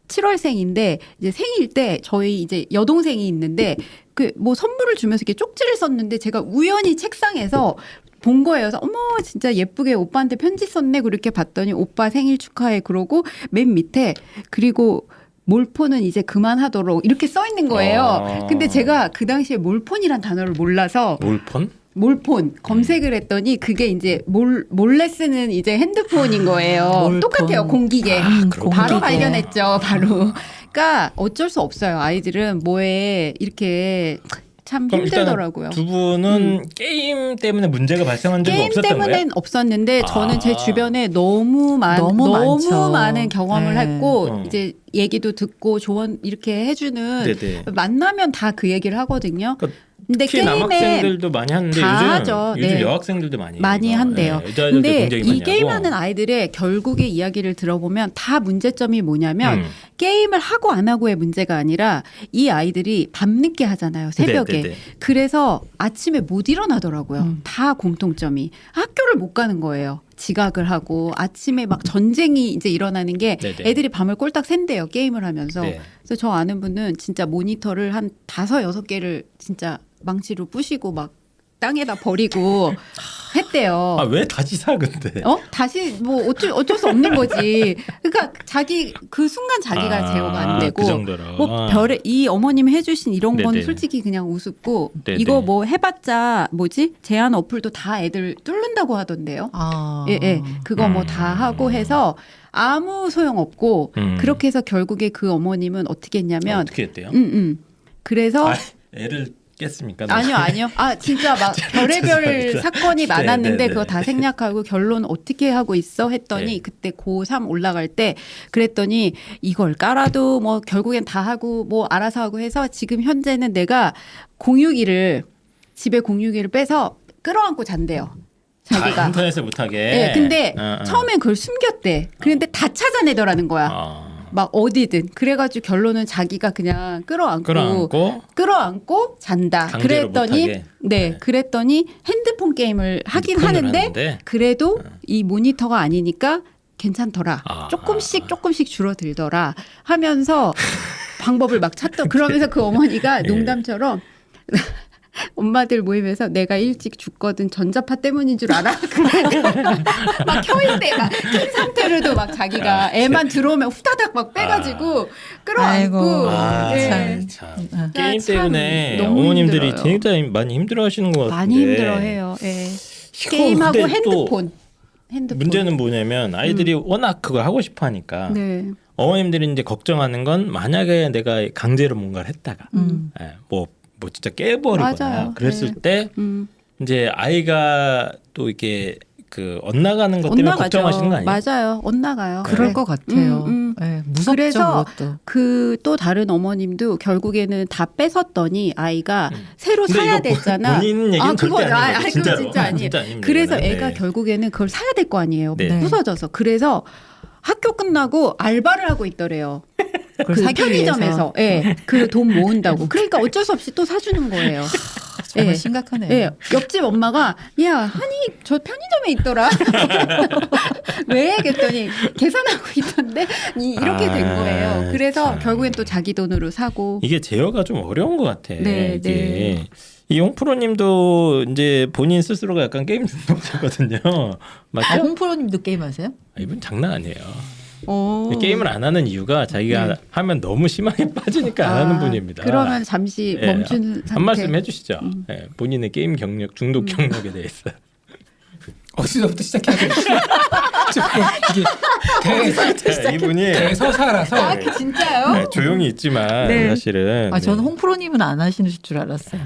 7월생인데 이제 생일 때 저희 이제 여동생이 있는데 그 뭐 선물을 주면서 이렇게 쪽지를 썼는데 제가 우연히 책상에서 본 거예요. 그래서 어머 진짜 예쁘게 오빠한테 편지 썼네. 그렇게 봤더니 오빠 생일 축하해. 그러고 맨 밑에 그리고 몰폰은 이제 그만하도록 이렇게 써 있는 거예요. 근데 제가 그 당시에 몰폰이란 단어를 몰라서 몰폰 검색을 했더니 그게 이제 몰래 쓰는 이제 핸드폰인 거예요. 몰폰. 똑같아요. 공기계. 그렇구나. 바로 발견했죠. 바로. 그러니까 어쩔 수 없어요. 아이들은 뭐에 이렇게 참 그럼 힘들더라고요. 일단은 두 분은 게임 때문에 문제가 발생한 적이 게임 없었던 거예요? 때문엔 없었는데 저는 제 주변에 너무 많죠. 많은 경험을 네. 했고 이제 얘기도 듣고 조언 이렇게 해주는 네네. 만나면 다 그 얘기를 하거든요. 그러니까 근데 특히 게임에 남학생들도 많이 하는데 다 요즘 하죠. 요즘 네. 여학생들도 많이 해요. 한대요. 여자애들도 근데 굉장히 이 많이 게임하는 하고. 아이들의 결국의 이야기를 들어보면 다 문제점이 뭐냐면 게임을 하고 안 하고의 문제가 아니라 이 아이들이 밤늦게 하잖아요. 새벽에. 네네네. 그래서 아침에 못 일어나더라고요. 다 공통점이. 학교를 못 가는 거예요. 지각을 하고 아침에 막 전쟁이 이제 일어나는 게 네네. 애들이 밤을 꼴딱 샌대요. 게임을 하면서. 네. 그래서 저 아는 분은 진짜 모니터를 한 5-6개를 진짜 망치로 부시고 막 땅에다 버리고 했대요. 아, 왜 다시 사 근데? 다시 뭐 어쩔 수 없는 거지. 그러니까 자기 그 순간 자기가 제어가 안 되고 그 정도로. 뭐 별에 이 어머님이 해주신 이런 건 네네. 솔직히 그냥 우습고 네네. 이거 뭐 해봤자 뭐지 제한 어플도 다 애들 뚫는다고 하던데요. 아. 예. 그거 뭐 다 하고 해서 아무 소용 없고 그렇게 해서 결국에 그 어머님은 어떻게 했냐면 어떻게 했대요? 그래서 아, 애를 깼습니까? 아니요. 아, 진짜 막 별의별 죄송합니다. 사건이 많았는데 네. 그거 다 생략하고 결론 어떻게 하고 있어? 했더니 네. 그때 고3 올라갈 때 그랬더니 이걸 깔아도 뭐 결국엔 다 하고 뭐 알아서 하고 해서 지금 현재는 내가 집에 공유기를 빼서 끌어안고 잔대요. 자기가. 인터넷을 못하게. 네, 근데 어. 처음엔 그걸 숨겼대. 그런데 다 찾아내더라는 거야. 막 어디든. 그래가지고 결론은 자기가 그냥 끌어안고 잔다. 강제로 그랬더니 못하게. 네, 그랬더니 핸드폰 게임을 하긴 핸드폰을 하는데 하는데. 그래도 이 모니터가 아니니까 괜찮더라. 아. 조금씩 줄어들더라 하면서 방법을 막 찾던 그러면서 그 어머니가 예. 농담처럼 엄마들 모임에서 내가 일찍 죽거든 전자파 때문인 줄 알아? 막 켜있대. 막 킨 상태로도 막 자기가 애만 들어오면 후다닥 막 빼가지고 끌어안고. 아이고. 네. 참. 게임 참 때문에 너무 어머님들이 힘들어요. 진짜 많이 힘들어하시는 것 같은데. 많이 힘들어해요. 예. 이거 게임하고 근데 또 핸드폰. 문제는 뭐냐면 아이들이 워낙 그걸 하고 싶어 하니까 네. 어머님들이 이제 걱정하는 건 만약에 내가 강제로 뭔가를 했다가 뭐 진짜 깨버리거나 맞아요. 그랬을 네. 때 이제 아이가 또 이게 그 엇나가는 것 때문에 엇나가죠. 걱정하시는 거 아니에요? 맞아요. 엇나가요. 그럴 네. 것 같아요. 네, 무섭죠, 그래서 그것도. 그 또 다른 어머님도 결국에는 다 뺏었더니 아이가 새로 근데 사야 이거 됐잖아. 본인 얘기는 절대 그거 아니에요. 그거 진짜로. 진짜 아니에요. 진짜 아닙니다. 그래서 네. 애가 결국에는 그걸 사야 될 거 아니에요. 네. 부서져서. 그래서 학교 끝나고 알바를 하고 있더래요. 그걸 그 사기 편의점에서. 예. 그 돈 모은다고. 그러니까 어쩔 수 없이 또 사주는 거예요. 정말 예. 심각하네요. 예, 옆집 엄마가 야 한이 저 편의점에 있더라. 왜? 그랬더니 계산하고 있던데 이렇게 된 거예요. 그래서 참. 결국엔 또 자기 돈으로 사고. 이게 제어가 좀 어려운 것 같아. 네, 이게 네. 이 용프로님도 이제 본인 스스로가 약간 게임 중독자거든요. 아, 맞죠? 홍프로님도 게임하세요? 이분 장난 아니에요. 오. 게임을 안 하는 이유가 자기가 네. 하면 너무 심하게 빠지니까 안 하는 분입니다. 그러면 잠시 예, 멈춘 상태. 한 말씀 해주시죠. 예, 본인의 게임 경력, 중독 경력에 대해서. 어디서부터 시작해야 되지? 이게 이분이 대서사라서 아, 진짜요? 네, 조용히 있지만 네. 사실은 아, 저는 홍프로님은 안 하시는 줄 알았어요.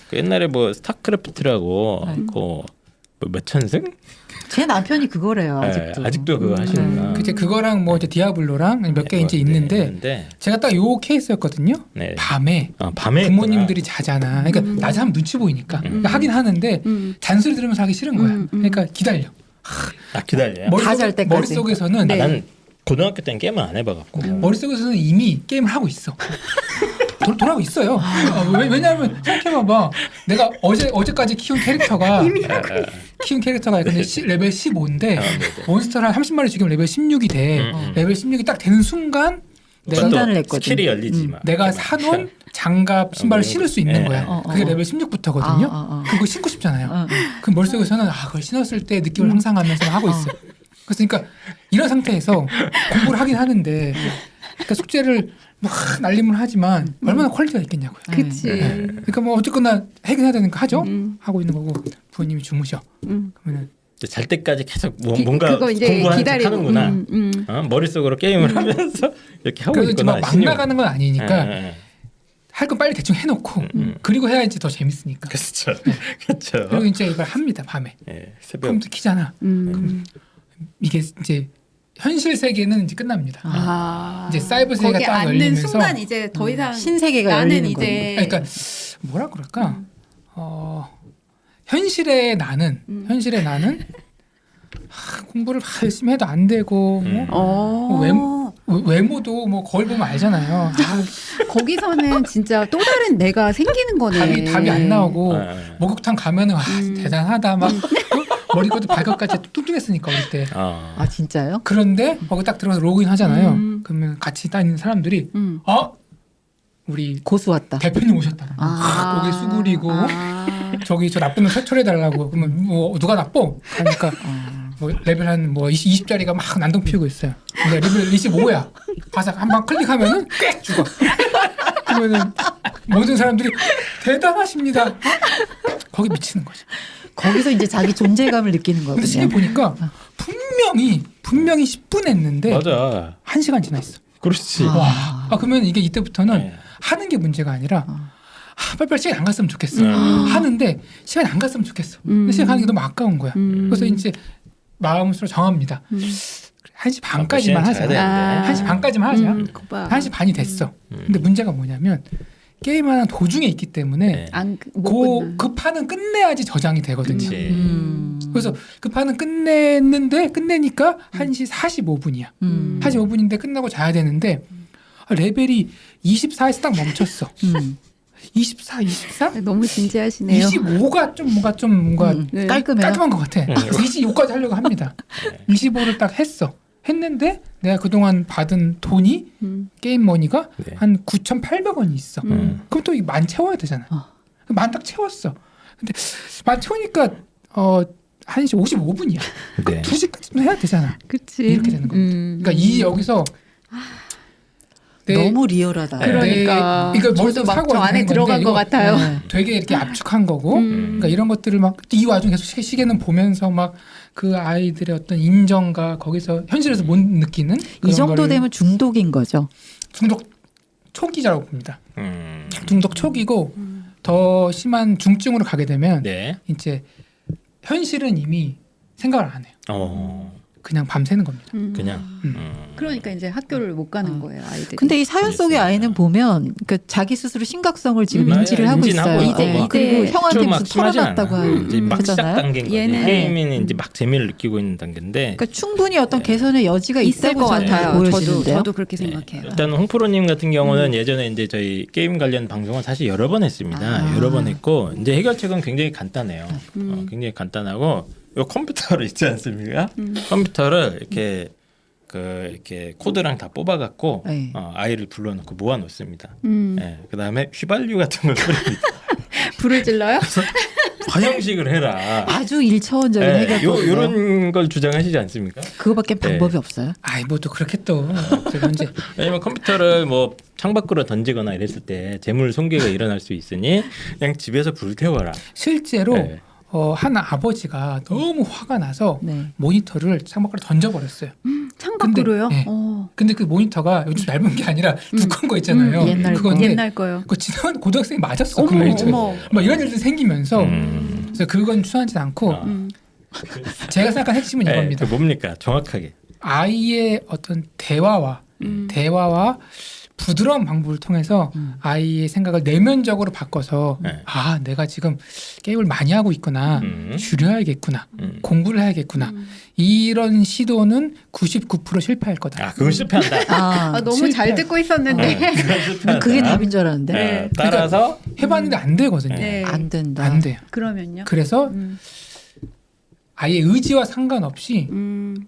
그 옛날에 뭐 스타크래프트라고 네. 몇 천승? 제 남편이 그거래요, 아직도. 네, 아직도 그거 하시는구나. 그거랑 뭐 이제 디아블로랑 몇 개 이제 있는데 제가 딱 요 케이스였거든요. 네. 밤에 밤에 부모님들이 자잖아. 그러니까 낮에 하면 눈치 보이니까 그러니까 하긴 하는데 잔소리 들으면서 하기 싫은 거야. 그러니까 기다려. 기다려요. 다잘 때까지. 머릿속에서는 네. 난 고등학교 때는 게임을 안 해봐갖고 머릿속에서는 이미 게임을 하고 있어. 돌아가고 있어요. 왜냐하면 생각해봐봐. 내가 어제까지 키운 캐릭터가 근데 레벨 15인데 몬스터를 한 30마리 죽이면 레벨 16이 돼. 레벨 16이 딱 되는 순간 내가 진단을 했거든. 스킬이 열리지 마. 내가 사놓은 장갑 신발을 신을 수 있는 거야. 어, 어. 그게 레벨 16부터거든요. 그거 신고 싶잖아요. 그 머릿속에서는 그걸 신었을 때 느낌을 상상하면서 하고 있어요. 그러니까 이런 상태에서 공부를 하긴 하는데 그러니까 숙제를 막 날림을 하지만 얼마나 퀄리티가 있겠냐고요. 그치. 그러니까 뭐 어쨌거나 해결해야 되는 거 하죠. 하고 있는 거고 부모님이 주무셔. 그러면은 잘 때까지 계속 뭔가 그거 이제 공부하는 척 기다리고. 하는구나. 머릿속으로 게임을 하면서 이렇게 하고 그래도 이제 있구나. 막 나가는 건 아니니까 예. 할 건 빨리 대충 해놓고 그리고 해야지 더 재밌으니까. 그렇죠. 그렇죠. 그리고 이제 이걸 합니다 밤에. 예, 새벽 컴퓨터 키잖아. 그럼 이게 이제 현실 세계는 이제 끝납니다. 이제 사이버 세계가 거기 딱 앉는 열리면서 순간 이제 더 이상 신세계가 나는 열리는 이제 그러니까 뭐라 그럴까? 현실의 나는 공부를 열심히 해도 안 되고 뭐 외모도 뭐 거울 보면 알잖아요. 거기서는 진짜 또 다른 내가 생기는 거네. 답이 안 나오고 목욕탕 가면은 대단하다 막 머리카락도 발끝까지 뚱뚱했으니까 어릴 때. 아 진짜요? 그런데 거기 딱 들어가서 로그인 하잖아요. 그러면 같이 다니는 사람들이 우리 고수 왔다. 대표님 오셨다. 고개 수그리고 저기 저 나쁜 놈 처리해달라고. 그러면 뭐 누가 나빠? 하니까 뭐 레벨 한 뭐 20짜리가 막 난동 피우고 있어요. 근데 레벨 25야. 가서 한번 클릭하면은 꽥 죽어. 그러면은 모든 사람들이 대단하십니다. 거기 미치는 거죠. 거기서 이제 자기 존재감을 느끼는 근데 시계 거군요. 보니까 분명히 10분 했는데 맞아. 1시간 지나 있어. 그렇지. 그러면 이게 이때부터는 네. 하는 게 문제가 아니라 빨리빨리 시간 안 갔으면 좋겠어. 하는데 시간 안 갔으면 좋겠어. 근데 시간 가는 게 너무 아까운 거야. 그래서 이제 마음으로 정합니다. 1시 반까지만 하자. 1시 반까지만 하자. 1시 반이 됐어. 근데 문제가 뭐냐면 게임하는 도중에 있기 때문에 그 판은 끝내야지 저장이 되거든요. 그래서 그 판은 끝내니까 1시 45분이야. 45분인데 끝나고 자야 되는데 레벨이 24에서 딱 멈췄어. 24? 너무 진지하시네요. 25가 좀 뭔가 네. 깔끔한 것 같아. 25까지 하려고 합니다. 25를 딱 했는데 내가 그동안 받은 돈이 게임 머니가 네. 한 9,800원이 있어. 그럼 또 이 만 채워야 되잖아. 만 딱 채웠어. 근데 만 채우니까 1시 55분이야. 네. 2시까지는 해야 되잖아. 그치. 이렇게 되는 겁니다. 그러니까 여기서 너무 리얼하다. 그러니까 저도 막 저 안에 들어간 것 같아요. 되게 이렇게 압축한 거고, 그러니까 이런 것들을 막 이 와중에 계속 시계는 보면서 막 그 아이들의 어떤 인정과 거기서 현실에서 못 느끼는 이 정도 되면 중독인 거죠. 중독 초기라고 봅니다. 중독 초기고 더 심한 중증으로 가게 되면 네. 이제 현실은 이미 생각을 안 해요. 그냥 밤새는 겁니다. 그냥. 그러니까 이제 학교를 못 가는 거예요, 아이들이. 근데 이 사연 속의 아이는 보면 그 자기 스스로 심각성을 지금 맞아요. 인지를 하고 있어요. 인지하고 있고. 그리고 형한테 좀 막 무슨 털어놨다고 이제 막 시작 하잖아요. 단계인 거지. 얘는 게임은 이제 막 재미를 느끼고 있는 단계인데. 그러니까 충분히 어떤 개선의 여지가 있을 있다고 것 저는 같아요. 보여지는데요. 저도 그렇게 생각해요. 일단 홍프로님 같은 경우는 예전에 이제 저희 게임 관련 방송을 사실 여러 번 했습니다. 여러 번 했고 이제 해결책은 굉장히 간단해요. 굉장히 간단하고 요 컴퓨터를 있지 않습니까? 컴퓨터를 이렇게 코드랑 다 뽑아갖고 네. 아이를 불러놓고 모아놓습니다. 그다음에 휘발유 같은 걸 뿌립니다. 불을 질러요? 화형식을 해라. 아주 1차원적인 해결법. 이런 걸 주장하시지 않습니까? 그거밖에 방법이 없어요. 뭐 또 그렇게 또 현재 왜냐면 컴퓨터를 뭐 창밖으로 던지거나 이랬을 때 재물 손괴가 일어날 수 있으니 그냥 집에서 불 태워라. 실제로 네. 한 아버지가 너무 화가 나서 네. 모니터를 창밖으로 던져버렸어요. 창밖으로요? 네. 근데 그 모니터가 요즘 얇은 게 아니라 두꺼운 거 있잖아요. 옛날 거. 그건데 옛날 거요. 그거 지나간 고등학생이 맞았어. 그 어머, 모니터. 어머. 막 이런 일들이 생기면서 그래서 그건 추천하지 않고 제가 생각한 핵심은 이겁니다. 그 뭡니까? 정확하게. 아이의 어떤 대화와 부드러운 방법을 통해서 아이의 생각을 내면적으로 바꿔서 네. 내가 지금 게임을 많이 하고 있구나. 줄여야겠구나. 공부를 해야겠구나. 이런 시도는 99% 실패할 거다. 그건 실패한다. 너무 실패. 잘 듣고 있었는데. 그건 실패한다. 그게 답인 줄 알았는데 네. 따라서 해봤는데 안 되거든요. 네. 안 된다. 안 돼요. 그러면요? 그래서 아이의 의지와 상관없이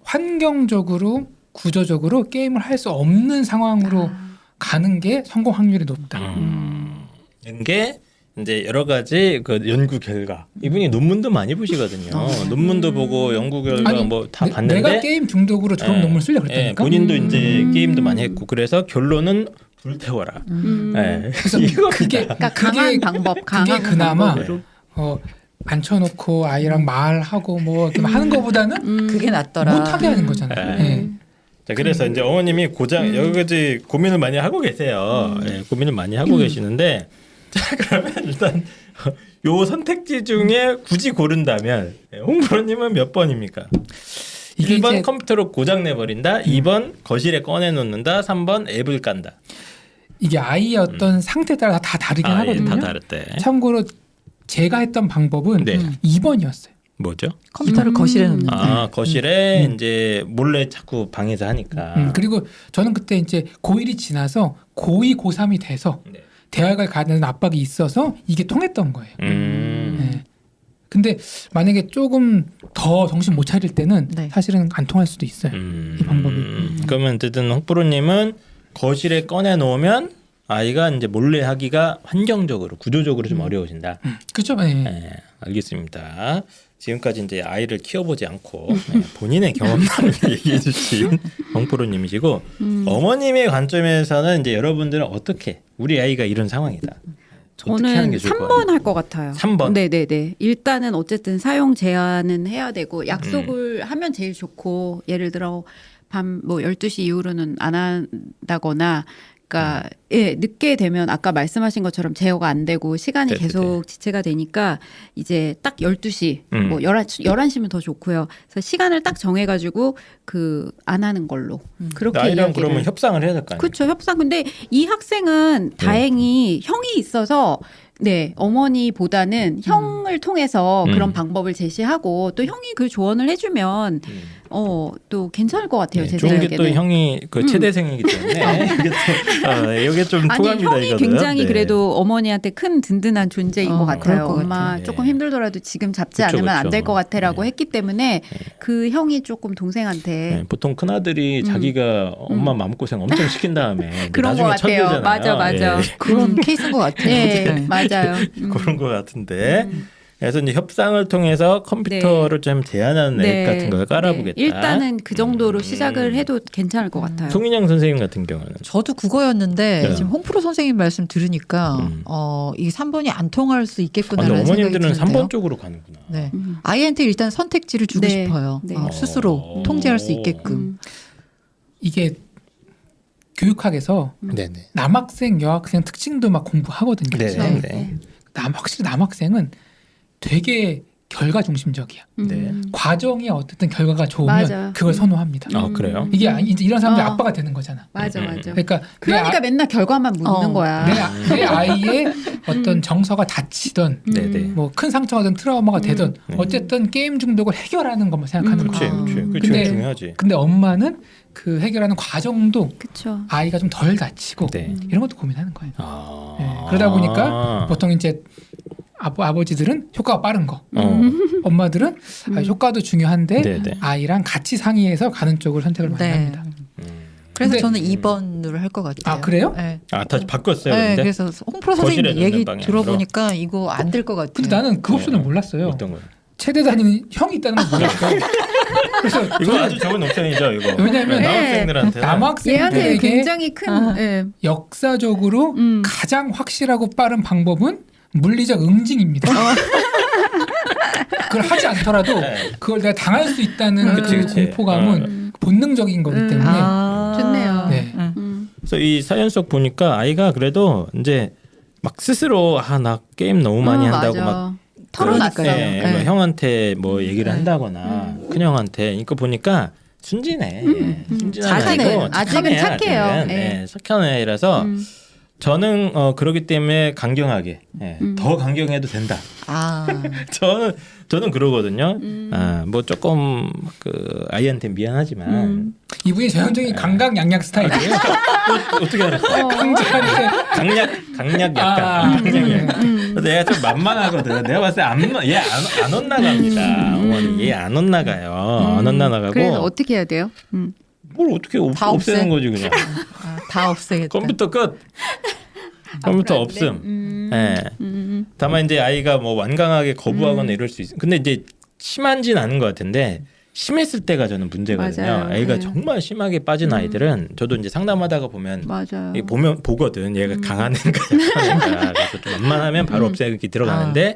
환경적으로 구조적으로 게임을 할 수 없는 상황으로 가는 게 성공 확률이 높다. 이런 게 이제 여러 가지 그 연구 결과. 이분이 논문도 많이 보시거든요. 논문도 보고 연구 결과 아니, 뭐 다 봤는데 내가 게임 중독으로 졸업 논문을 쓰려고 그랬다니까. 본인도 이제 게임도 많이 했고 그래서 결론은 불태워라. 그래서 그게 그러니까 강한 방법, 강한 그나마 방법으로. 앉혀놓고 아이랑 말하고 뭐 이렇게 하는 거보다는 그게 낫더라. 못하게 하는 거잖아요. 네. 자, 그래서 이제 어머님이 여러 가지 고민을 많이 하고 계세요. 고민을 많이 하고 계시는데 자, 그러면 일단 요 선택지 중에 굳이 고른다면 홍프로님은 몇 번입니까? 이게 1번 이제 컴퓨터로 고장 내버린다. 2번 거실에 꺼내놓는다. 3번 앱을 깐다. 이게 아이의 어떤 상태에 따라 다 다르긴 하거든요. 다 다르대. 참고로 제가 했던 방법은 네. 2번이었어요. 뭐죠? 컴퓨터를 거실에 놓는. 거실에 이제 몰래 자꾸 방에서 하니까. 그리고 저는 그때 이제 고1이 지나서 고2, 고3이 돼서 네. 대학을 가는 압박이 있어서 이게 통했던 거예요. 네. 근데 만약에 조금 더 정신 못 차릴 때는 네. 사실은 안 통할 수도 있어요. 이 방법이. 그러면 어쨌든 홍프로님은 거실에 꺼내 놓으면 아이가 이제 몰래 하기가 환경적으로 구조적으로 좀 어려워진다. 그렇죠. 네. 네, 알겠습니다. 지금까지 이제 아이를 키워보지 않고 본인의 경험담을 얘기해 주신 홍프로님이시고 어머님의 관점에서는 이제 여러분들은 어떻게 우리 아이가 이런 상황이다. 어떻게 하는 저는 게 좋을 것 3번 할 것 같아요. 3번? 네네네. 일단은 어쨌든 사용 제한은 해야 되고 약속을 하면 제일 좋고 예를 들어 밤 뭐 12시 이후로는 안 한다거나 그러니까 예, 늦게 되면 아까 말씀하신 것처럼 제어가 안 되고 시간이 네네네. 계속 지체가 되니까 이제 딱 12시 뭐 11시면 더 좋고요. 그래서 시간을 딱 정해 가지고 그 안 하는 걸로. 그렇게 아이랑 이야기를 그러면 협상을 해야 될 거 아니에요? 그렇죠. 협상. 근데 이 학생은 다행히 형이 있어서 네, 어머니보다는 형을 통해서 그런 방법을 제시하고 또 형이 그 조언을 해주면 또 괜찮을 것 같아요. 제 좋은 게 생각에는. 또 형이 그 최대생이기 때문에 이게 좀 아니 통합니다. 형이 이거는. 굉장히 네. 그래도 어머니한테 큰 든든한 존재인 것 그럴 같아요. 것 엄마 같아요. 조금 네. 힘들더라도 지금 잡지 그쵸, 않으면 안 될 그쵸. 것 같아라고 네. 했기 때문에 그 형이 조금 동생한테 네, 보통 큰 아들이 자기가 엄마 마음고생 엄청 시킨 다음에 그런 것 나중에 같아요. 천재잖아요. 맞아. 예. 그런 케이스인 것 같아요. 네, 맞아요. 그런 것 같은데. 그래서 이제 협상을 통해서 컴퓨터를 좀 제한하는 앱 같은 걸 깔아보겠다. 네. 일단은 그 정도로 시작을 해도 괜찮을 것 같아요. 송인영 선생님 같은 경우는 저도 그거였는데 네. 지금 홍프로 선생님 말씀 들으니까 이 3번이 안 통할 수 근데 있겠구나라는 생각이 어머님들은 드는데요. 3번 쪽으로 가는구나. 네. 아이한테 일단 선택지를 주고 네. 싶어요. 네. 스스로 통제할 수 있게끔. 이게 교육학에서 네네. 남학생, 여학생 특징도 막 공부하거든요. 네. 확실히 남학생은 되게 결과 중심적이야. 네. 과정이 어쨌든 결과가 좋으면 맞아. 그걸 선호합니다. 아 그래요? 이게 이제 이런 사람들이 어. 아빠가 되는 거잖아. 맞아. 그러니까 그러니까 맨날 결과만 묻는 거야. 내 아이의 어떤 정서가 다치던 네네. 뭐 큰 상처가 든 트라우마가 되던 어쨌든 게임 중독을 해결하는 것만 생각하는 그렇지, 거야. 그렇지. 그게 근데- 제일 중요하지. 근데 엄마는 그 해결하는 과정도 그렇죠. 아이가 좀 덜 다치고 네. 이런 것도 고민하는 거예요. 아. 네, 그러다 보니까 보통 이제 아버지들은 효과가 빠른 거, 엄마들은 효과도 중요한데 네네. 아이랑 같이 상의해서 가는 쪽을 선택을 많이 네. 합니다. 그래서 근데- 저는 2번으로 할 것 같아요. 아, 그래요? 네. 아 다시 바꿨어요. 네, 근데 그래서 홍프로 거실에 선생님 놓는 얘기 방향으로? 들어보니까 이거 안 될 것 같아요. 근데 나는 그 옵션을 몰랐어요. 어떤 거요? 체대 다니는 형이 있다는 걸 몰랐어요. 그래서 이거 아주 좋은 옵션이죠. 이거. 왜냐면 남학생들한테 얘한테 남학생들에게 굉장히 큰 예. 역사적으로 가장 확실하고 빠른 방법은 물리적 응징입니다. 그걸 하지 않더라도 네. 그걸 내가 당할 수 있다는 그치, 그 그치. 공포감은 본능적인 거기 때문에 좋네요. 네. 그래서 이 사연 속 보니까 아이가 그래도 이제 막 스스로 나 게임 너무 많이 한다고 맞아. 막 털어놨어요. 네, 네. 뭐 형한테 뭐 얘기를 한다거나 큰형한테 이거 보니까 순진해. 순진한 착하네. 아이고 아직은 착해요. 아직은. 네. 네, 착한 애라서 저는 그러기 때문에 강경하게 더 강경해도 된다. 아, 저는 그러거든요. 뭐 조금 그 아이한테 미안하지만 이분이 전형적인 강강약약 스타일이에요. 어떻게 알았어요? 강자한테 강약 약간. 그래서 얘가 좀 만만하거든. 내가 봤을 때 얘안 엇나갑니다. 어머니 얘 안 엇나가요. 안 엇나가고 그래서 어떻게 해야 돼요? 뭘 어떻게 다 없애는 없애? 거지 그냥. 다 없애겠다. 컴퓨터 끝. 컴퓨터 없음. 예. 다만 이제 아이가 뭐 완강하게 거부하거나 이럴 수 있어. 근데 이제 심한진 않은 것 같은데 심했을 때가 저는 문제거든요. 맞아요. 애가 네. 정말 심하게 빠진 아이들은 저도 이제 상담하다가 보면 맞아요. 이게 보거든. 얘가 강한 애인가 약한 애인가. 그래서 좀 만만하면 바로 없애기 들어가는데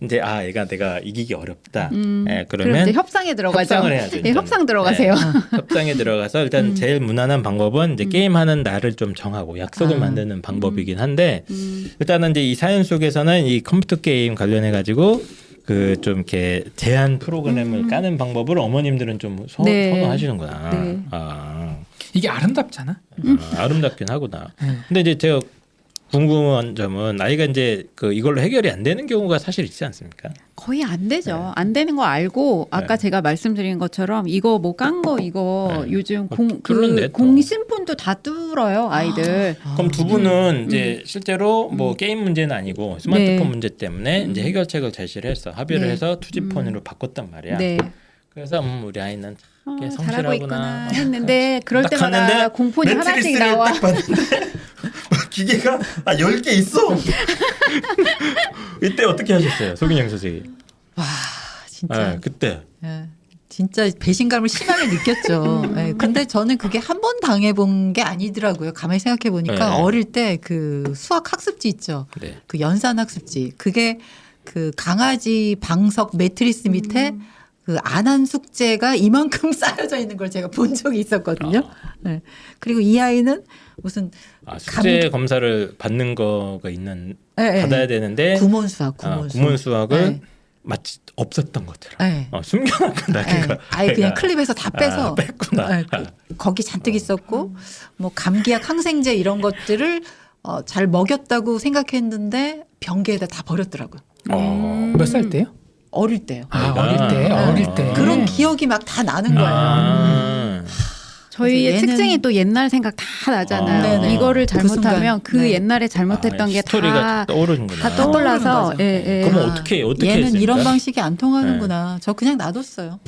이제 얘가 내가 이기기 어렵다. 예, 그럼 그러면 이제 협상에 들어가죠. 협상을 해야죠. 예, 일단은. 협상 들어가세요. 네. 협상에 들어가서 일단 제일 무난한 방법은 이제 게임하는 날을 좀 정하고 약속을 만드는 방법이긴 한데 일단은 이제 이 사연 속에서는 이 컴퓨터 게임 관련해 가지고 그 좀 이렇게 제한 프로그램을 까는 방법을 어머님들은 좀 네. 선호하시는구나. 네. 이게 아름답잖아. 아름답긴 하구나. 네. 근데 이제 제가 궁금한 점은 아이가 이제 그 이걸로 해결이 안 되는 경우가 사실 있지 않습니까? 거의 안 되죠. 안 되는 거 알고 아까 제가 말씀드린 것처럼 이거 뭐 깐 거 이거 요즘 뚫는데 또. 공신폰도 다 뚫어요 아이들. 그럼 두 분은 이제 실제로 뭐 게임 문제는 아니고 스마트폰 네. 문제 때문에 이제 해결책을 제시를 했어. 합의를 네. 해서 투지폰으로 바꿨단 말이야. 네. 그래서 우리 아이는 꽤 잘하고 성실하구나. 있구나 했는데 그럴 딱 때마다 하는데 공폰이 하나씩 매트리스를 나와. 딱 봤는데 기계가 10개 있어. 이때 어떻게 하셨어요, 소균영 선생님? 와 진짜 네, 그때 예, 진짜 배신감을 심하게 느꼈죠. 예, 근데 저는 그게 한 번 당해본 게 아니더라고요. 가만히 생각해 보니까 네. 어릴 때 그 수학 학습지 있죠. 네. 그 연산 학습지. 그게 그 강아지 방석 매트리스 밑에 그 안 한 숙제가 이만큼 쌓여져 있는 걸 제가 본 적이 있었거든요. 네. 그리고 이 아이는 무슨 숙제 검사를 받는 거가 있는 예, 예. 받아야 되는데 구몬 수학, 구몬 수학을 네. 마치 없었던 것처럼 네. 숨겨놨구나. 네. 그거. 아예 그냥 내가. 클립에서 다 빼서 뺐구나. 네, 거기 잔뜩 있었고 뭐 감기약 항생제 이런 것들을 잘 먹였다고 생각했는데 변기에다 다 버렸더라고요. 몇 살 때요? 어릴 때요. 아 어릴 때. 그런 기억이 막 다 나는 거예요. 저희의 그래서 얘는- 특징이 또 옛날 생각 다 나잖아요. 네네. 이거를 그 잘못하면 그, 순간. 네. 옛날에 잘못했던 게 스토리가 다 떠오르는구나. 다 떠올라서 떠오르는 거죠. 예, 예. 그러면 어떻게 얘는 했습니까? 이런 방식이 안 통하는구나. 저 그냥 놔뒀어요.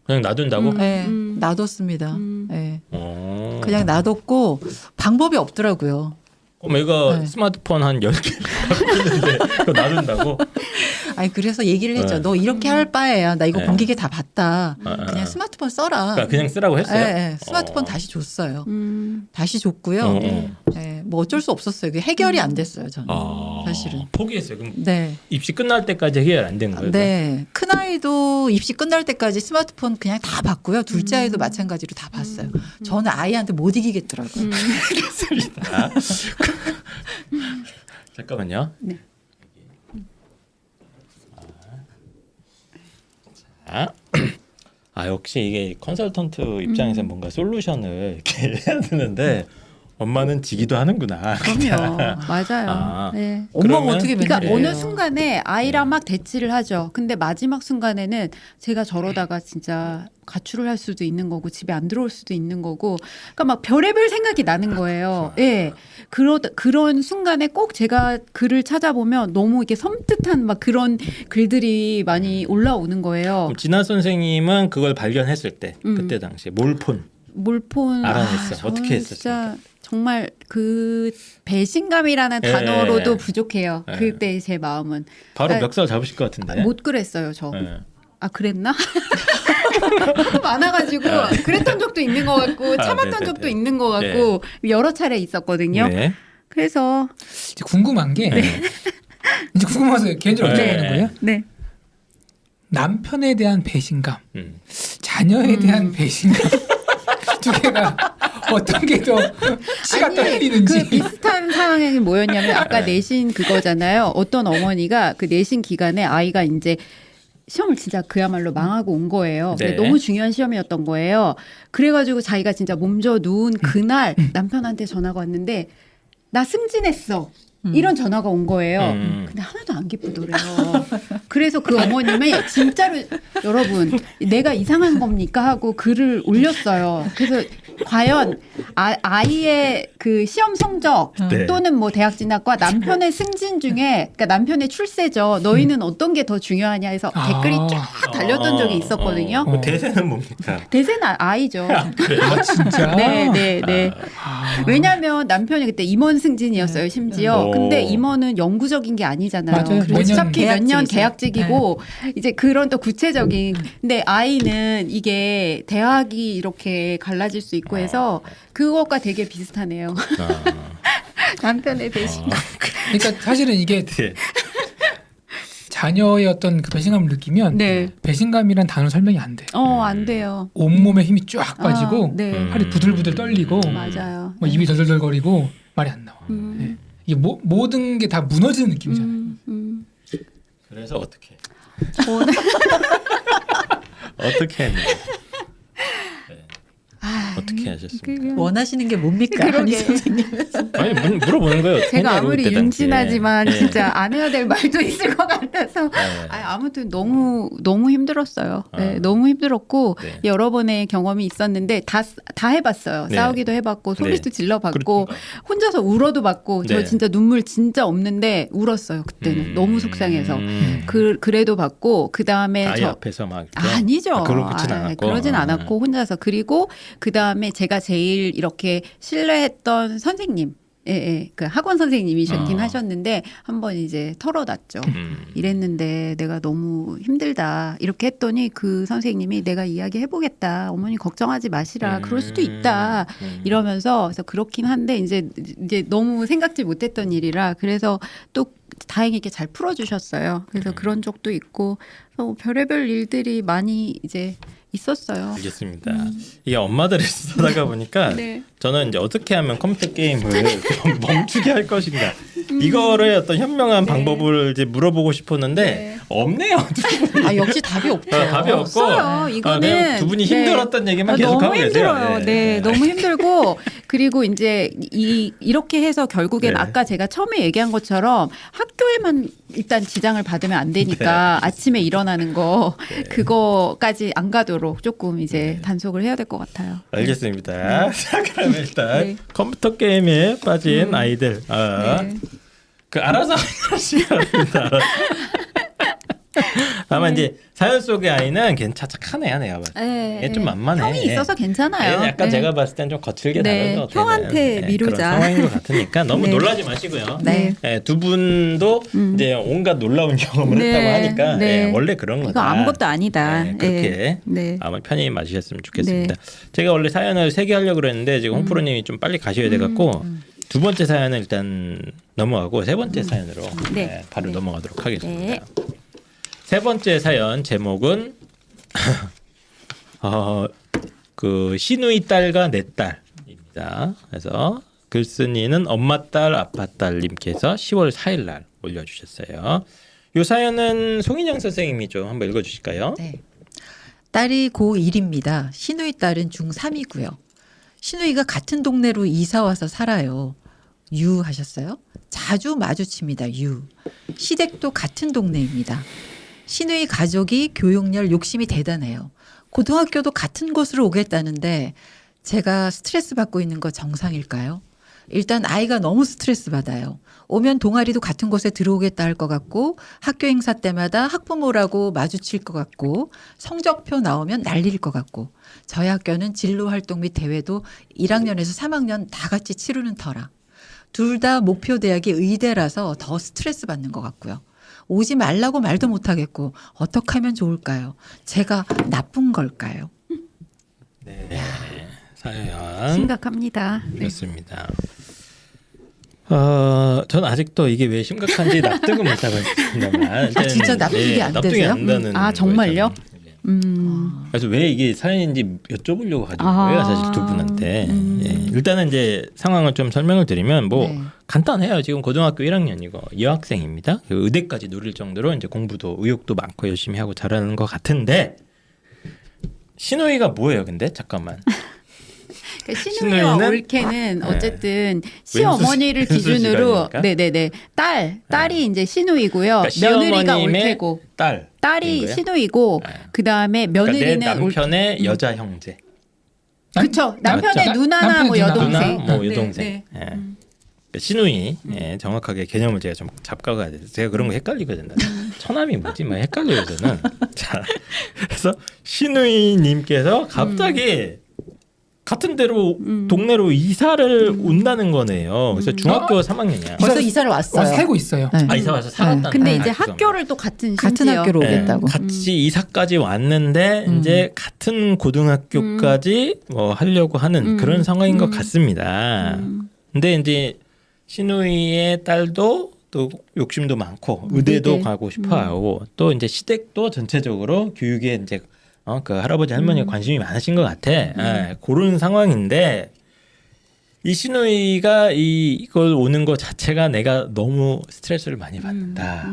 그냥 놔둔다고? 네, 놔뒀습니다. 네. 어. 그냥 놔뒀고 방법이 없더라고요. 그럼 애가 네. 스마트폰 한 10개 갖고 있는데 그거 놔둔다고? 아니 그래서 얘기를 했죠. 네. 너 이렇게 할 바에야 나 이거 네. 공기계 다 봤다. 아. 그냥 스마트폰 써라. 그러니까 그냥 쓰라고 했어요? 네, 네. 스마트폰 다시 줬어요. 다시 줬고요. 어, 네, 뭐 어쩔 수 없었어요. 그게 해결이 안 됐어요. 저는 사실은. 포기했어요. 그럼 네. 입시 끝날 때까지 해결 안 된 거예요? 네. 큰 아이도 입시 끝날 때까지 스마트폰 그냥 다 봤고요. 둘째 아이도 마찬가지로 다 봤어요. 저는 아이한테 못 이기겠더라고요. 알겠습니다. 잠깐만요. 네. 자. 역시 이게 컨설턴트 입장에서 뭔가 솔루션을 이렇게 해야 되는데 엄마는 지기도 하는구나. 그럼요. 맞아요. 아. 네. 엄마가 그러면- 어떻게 그러니까 맨날 어느 이래요? 순간에 아이랑 막 대치를 하죠. 근데 마지막 순간에는 제가 저러다가 진짜 가출을 할 수도 있는 거고 집에 안 들어올 수도 있는 거고, 그러니까 막 별의별 생각이 나는 거예요. 예, 그런 순간에 꼭 제가 글을 찾아보면 너무 이렇게 섬뜩한 막 그런 글들이 많이 올라오는 거예요. 그럼 진아 선생님은 그걸 발견했을 때 그때 당시에 몰폰 알아냈어. 저는 어떻게 했었습니까? 진짜 정말 그 배신감이라는 예. 단어로도 부족해요. 예. 그때 제 마음은 바로 아, 멱살 잡으실 것 같은데. 못 그랬어요. 저. 예. 아 그랬나? 많아가지고 그랬던 적도 있는 것 같고 참았던 네네네. 적도 있는 것 같고 여러 차례 있었거든요. 네. 그래서 이제 궁금한 게 이제 궁금해서 개인적으로 네. 여쭤보는 거예요. 네. 남편에 대한 배신감, 음. 자녀에 대한 배신감 두 개가 어떤 게 더 치가 떨리는지. 그 비슷한 상황이 뭐였냐면 아까 내신 그거잖아요. 어떤 어머니가 그 내신 기간에 아이가 이제 시험을 진짜 그야말로 망하고 온 거예요. 근데 네. 너무 중요한 시험이었던 거예요. 그래가지고 자기가 진짜 몸져 누운 그날 남편한테 전화가 왔는데 나 승진했어. 이런 전화가 온 거예요. 근데 하나도 안 기쁘더래요. 그래서 그 어머님이 진짜로 여러분 내가 이상한 겁니까 하고 글을 올렸어요. 그래서 과연 아이의 그 시험 성적 네. 또는 뭐 대학 진학과 남편의 승진 중에 그러니까 남편의 출세죠. 너희는 어떤 게 더 중요하냐 해서 댓글이 쫙 달렸던 적이 있었거든요. 그 대세는 뭡니까? 대세는 아이죠. 아 진짜. 네, 네, 네. 아. 왜냐하면 남편이 그때 임원 승진이었어요, 심지어. 오. 근데 임원은 영구적인 게 아니잖아요. 맞아요. 그리고 매년 어차피 몇 년 계약직이죠. 계약직이고 이제 그런 또 구체적인. 근데 아이는 이게 대학이 이렇게 갈라질 수 있고 해서 그것과 되게 비슷하네요. 남편의 배신. 그러니까 사실은 이게 네. 자녀의 어떤 그 배신감을 느끼면 네. 배신감이란 단어 설명이 안 돼. 안 돼요. 온몸에 힘이 쫙 빠지고 네. 팔이 부들부들 떨리고 맞아요. 뭐 입이 덜덜덜거리고 말이 안 나와. 음. 네. 이게 모든 게 다 무너지는 느낌이잖아요. 그래서 어떻게? 오늘 어떻게 했는지. 아, 어떻게 어떻게 하셨습니까? 원하시는 게 뭡니까? 한희 그러게. 선생님. 아니 물어보는 거예요. 제가 팬이라고 아무리 그때 당시에. 윤진하지만 예. 진짜 안 해야 될 말도 있을 것 같아서 예. 아무튼 너무 힘들었어요. 네, 아. 너무 힘들었고 네. 여러 번의 경험이 있었는데 다 해봤어요. 네. 싸우기도 해봤고 소리도 네. 질러봤고 그렇구나. 혼자서 울어도 봤고 저 네. 진짜 눈물 진짜 없는데 울었어요. 그때는 너무 속상해서 그래도 봤고 그 다음에 아이 앞에서 막 이렇게? 아니죠. 그러진 않았고. 그러진 않았고 혼자서 그리고 그 다음에 제가 제일 이렇게 신뢰했던 선생님, 그 학원 선생님이셨긴 하셨는데 한번 이제 털어놨죠. 이랬는데 내가 너무 힘들다 이렇게 했더니 그 선생님이 내가 이야기 해보겠다. 어머니 걱정하지 마시라. 그럴 수도 있다. 이러면서 그래서 그렇긴 한데 이제 너무 생각지 못했던 일이라 그래서 또 다행히 이렇게 잘 풀어주셨어요. 그래서 그런 적도 있고 별의별 일들이 많이 이제 있었어요. 알겠습니다. 이게 엄마들을 쓰다가 보니까 네. 저는 이제 어떻게 하면 컴퓨터 게임을 좀 멈추게 할 것인가 이거를 어떤 현명한 방법을 이제 물어보고 싶었는데 네. 없네요. 역시 답이 없죠. 답이 없고 없어요. 이거는 그냥 두 분이 힘들었던 얘기만 계속 너무 하고 계세요. 힘들어요. 네, 너무 힘들고 그리고 이제 이렇게 해서 결국엔 네. 아까 제가 처음에 얘기한 것처럼 학교에만 일단 지장을 받으면 안 되니까 아침에 일어나는 거 그거까지 안 가도록 조금 이제 단속을 해야 될 것 같아요. 알겠습니다. 자, 그러면 일단 네. 컴퓨터 게임에 빠진 아이들 네. 그 알아서 하시랍니다. 다만 이제 사연 속의 아이는 착하네요, 내가 봤을 때. 네. 얘 좀 만만해. 형이 있어서 괜찮아요. 얘는 약간 네. 제가 봤을 땐 좀 거칠게 네, 다뤄서 형한테 미루자. 그런 상황인 것 같으니까 너무 네. 놀라지 마시고요. 네. 두 분도 이제 온갖 놀라운 경험을 네. 했다고 하니까 네. 원래 그런 거다. 이거 아무것도 아니다. 네, 그렇게 네. 아마 편히 맞으셨으면 좋겠습니다. 제가 원래 사연을 3개 하려고 그랬는데 지금 홍프로님이 좀 빨리 가셔야 돼갖고 두 번째 사연은 일단 넘어가고 세 번째 사연으로 네. 바로 네. 넘어가도록 하겠습니다. 네. 세 번째 사연 제목은 그 시누이 딸과 내 딸입니다. 그래서 글쓴이는 엄마 딸 아빠 딸님께서 10월 4일 날 올려주셨어요. 이 사연은 송인영 선생님이 좀 한번 읽어주실까요? 네. 딸이 고1입니다. 시누이 딸은 중3이고요. 시누이가 같은 동네로 이사 와서 살아요. 유 하셨어요? 자주 마주칩니다. 유. 시댁도 같은 동네입니다. 시누이 가족이 교육열 욕심이 대단해요. 고등학교도 같은 곳으로 오겠다는데 제가 스트레스 받고 있는 거 정상일까요? 일단 아이가 너무 스트레스 받아요. 오면 동아리도 같은 곳에 들어오겠다 할 것 같고 학교 행사 때마다 학부모라고 마주칠 것 같고 성적표 나오면 난리일 것 같고 저희 학교는 진로 활동 및 대회도 1학년에서 3학년 다 같이 치르는 터라. 둘 다 목표 대학이 의대라서 더 스트레스 받는 것 같고요. 오지 말라고 말도 못하겠고 어떻게 하면 좋을까요? 제가 나쁜 걸까요? 네. 사연 심각합니다. 네. 그렇습니다. 저는 아직도 이게 왜 심각한지 납득은 못하고 있습니다만 진짜 납득이 안 납득이 되세요? 안 되는 아, 정말요? 거예요. 그래서 왜 이게 사연인지 여쭤보려고 가지고 거예요, 사실 두 분한테. 예. 일단은 이제 상황을 좀 설명을 드리면 뭐 네. 간단해요. 지금 고등학교 1학년이고 여학생입니다. 의대까지 노릴 정도로 이제 공부도 의욕도 많고 열심히 하고 잘하는 것 같은데 시누이가 뭐예요, 근데 잠깐만. 그러니까 시누이와 시누이는? 올케는 네. 어쨌든 시어머니를 기준으로 왼수시간이니까? 네네네 딸이 이제 시누이고요. 그러니까 며느리가 시어머님의 올케고 딸. 딸이 거예요? 시누이고 네. 그 다음에 그러니까 며느리는 내 남편의 여자 형제. 그쵸 남편의 맞죠? 누나나 남편 뭐 누나. 여동생 누나, 뭐 네, 여동생. 네. 예. 그러니까 시누이 정확하게 개념을 제가 좀 잡아가야 돼서 제가 그런 거 헷갈리거든요. 처남이 뭐지? 막 헷갈려요 저는. 자, 그래서 시누이님께서 갑자기 같은 데로 동네로 이사를 온다는 거네요. 그래서 중학교 3학년이야. 벌써 이사를 왔어요. 살고 있어요. 네. 아 이사 와서 살았다. 근데 이제 학교를 또 같은 학교로 네, 오겠다고. 같이 이사까지 왔는데 이제 같은 고등학교까지 뭐 하려고 하는 그런 상황인 것 같습니다. 근데 이제 시누이의 딸도 또 욕심도 많고 의대도 의대. 가고 싶어하고 또 이제 시댁도 전체적으로 교육에 이제 그 할아버지 할머니가 관심이 많으신 것 같아. 예, 그런 상황인데 이 시누이가 이걸 오는 것 자체가 내가 너무 스트레스를 많이 받는다.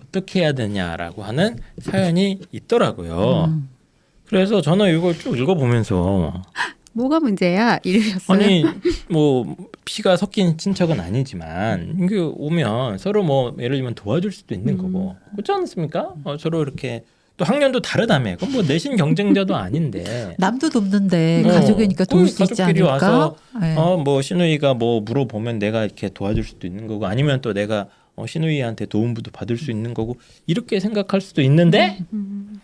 어떻게 해야 되냐라고 하는 사연이 있더라고요. 그래서 저는 이걸 쭉 읽어보면서 뭐가 문제야? 이러셨어요. 아니 뭐 피가 섞인 친척은 아니지만 이게 오면 서로 뭐 예를 들면 도와줄 수도 있는 거고 그렇지 않습니까? 서로 이렇게 또 학년도 다르다며. 그럼 뭐 내신 경쟁자도 아닌데. 남도 돕는데 가족이니까 도울 수 있지 가족끼리 않을까? 와서 네. 뭐 신우이가 뭐 물어보면 내가 이렇게 도와줄 수도 있는 거고 아니면 또 내가 신우이한테 도움도 받을 수 있는 거고 이렇게 생각할 수도 있는데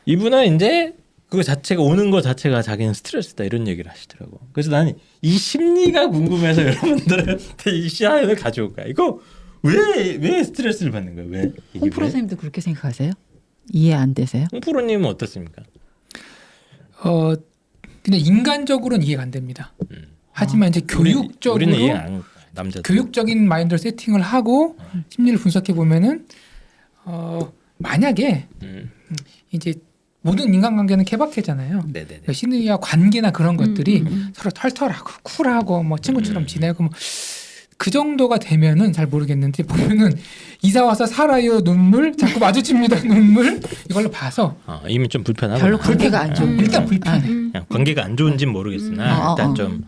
이분은 이제 그거 자체가 오는 거 자체가 자기는 스트레스다 이런 얘기를 하시더라고. 그래서 나는 이 심리가 궁금해서 여러분들한테 이 시야를 가져올 거야. 이거 왜 스트레스를 받는 거야? 왜? 이게 홍프로 선생님도 그렇게 생각하세요? 이해 안 되세요? 홍프로님은 어떻습니까? 근데 인간적으로는 이해가 안 됩니다. 하지만 이제 교육적으로 우리는 이해 안 남자들. 교육적인 마인드로 세팅을 하고 심리를 분석해 보면은 만약에 이제 모든 인간관계는 케바케잖아요. 네네네. 신의와 관계나 그런 것들이 서로 털털하고 쿨하고 뭐 친구처럼 지내고 뭐 그 정도가 되면은 잘 모르겠는데 보면은 이사 와서 살아요 눈물 자꾸 마주칩니다 눈물 이걸로 봐서 이미 좀 불편하고 별로 관계가 안 좋은 일단 불편해. 관계가 안 좋은지는 모르겠으나 일단 좀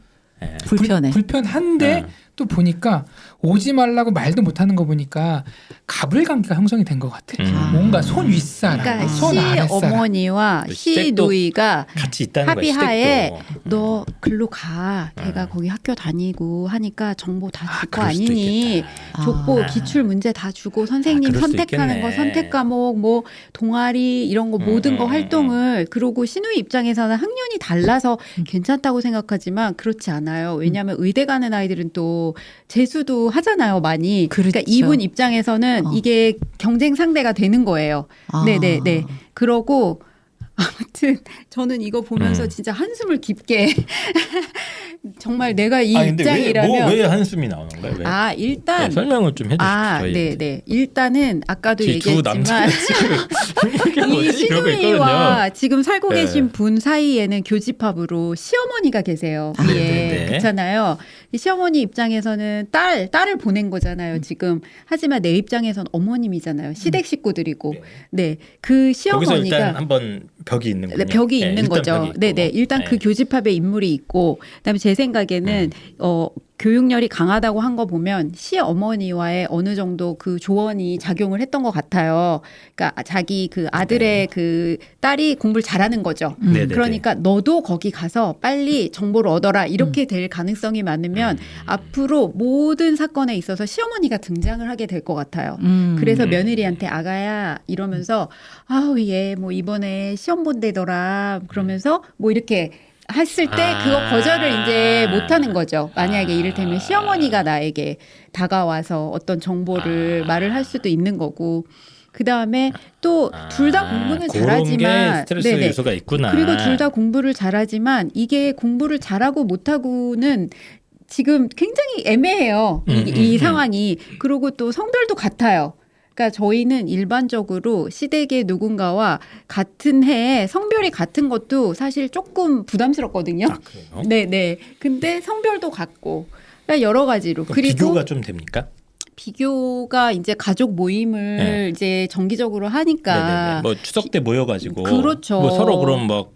불편해. 불편한데 또 보니까 오지 말라고 말도 못하는 거 보니까 가불관계가 형성이 된 것 같아. 뭔가 손 윗사람, 그러니까 손 아랫사람. 시어머니와 시누이가 같이 있다는 거야. 합의하에 시댁도. 너 글로 가. 걔가 거기 학교 다니고 하니까 정보 다 줄 거 그럴 수도 아니니. 있겠다. 족보 기출 문제 다 주고 선생님 그럴 수도 선택하는 거 있겠네. 선택 과목 뭐 동아리 이런 거 모든 거 음. 활동을 그러고 시누이 입장에서는 학년이 달라서 괜찮다고 생각하지만 그렇지 않아요. 왜냐하면 의대 가는 아이들은 또 재수도 하잖아요 많이. 그러니까 그렇죠. 이분 입장에서는 이게 경쟁 상대가 되는 거예요. 아. 네네네. 그러고 아무튼 저는 이거 보면서 진짜 한숨을 깊게 정말 내가 이 근데 입장이라면 왜 한숨이 나오는 거야? 왜? 일단 설명을 좀 해주십시오. 저희한테. 네네. 일단은 아까도 두 얘기했지만 남자가 지금 이게 이 뭐지? 이러고 시누이와 있거든요. 지금 살고 네. 계신 분 사이에는 교집합으로 시어머니가 계세요. 아, 위에 네네. 그렇잖아요. 이 시어머니 입장에서는 딸을 보낸 거잖아요. 지금 하지만 내 입장에서는 어머님이잖아요. 시댁 식구들이고, 네, 그 거기서 일단 시어머니가 한번 벽이 있는군요. 네, 벽이 네, 있는 일단 거죠. 벽이 있고. 네네. 일단 그 교집합에 인물이 있고, 그다음에 제 생각에는 교육열이 강하다고 한 거 보면 시어머니와의 어느 정도 그 조언이 작용을 했던 것 같아요. 그러니까 자기 그 아들의 그 딸이 공부를 잘하는 거죠. 네네네. 그러니까 너도 거기 가서 빨리 정보를 얻어라 이렇게 될 가능성이 많으면 앞으로 모든 사건에 있어서 시어머니가 등장을 하게 될 것 같아요. 그래서 며느리한테 아가야 이러면서 아우 얘 뭐 이번에 시험 본대더라 그러면서 뭐 이렇게 했을 때 그거 거절을 이제 못하는 거죠. 만약에 이를테면 시어머니가 나에게 다가와서 어떤 정보를 말을 할 수도 있는 거고 그 다음에 또 둘 다 공부는 그런 잘하지만 게 스트레스 네네. 요소가 있구나. 그리고 둘 다 공부를 잘하지만 이게 공부를 잘하고 못하고는 지금 굉장히 애매해요. 이 상황이. 그리고 또 성별도 같아요. 그러니까 저희는 일반적으로 시댁의 누군가와 같은 해에 성별이 같은 것도 사실 조금 부담스럽거든요. 그래요? 네네. 근데 성별도 같고 그러니까 여러 가지로. 그럼 그리고 비교가 좀 됩니까? 비교가 이제 가족 모임을 네. 이제 정기적으로 하니까 네네네. 뭐 추석 때 모여가지고 그렇죠. 뭐 서로 그럼 막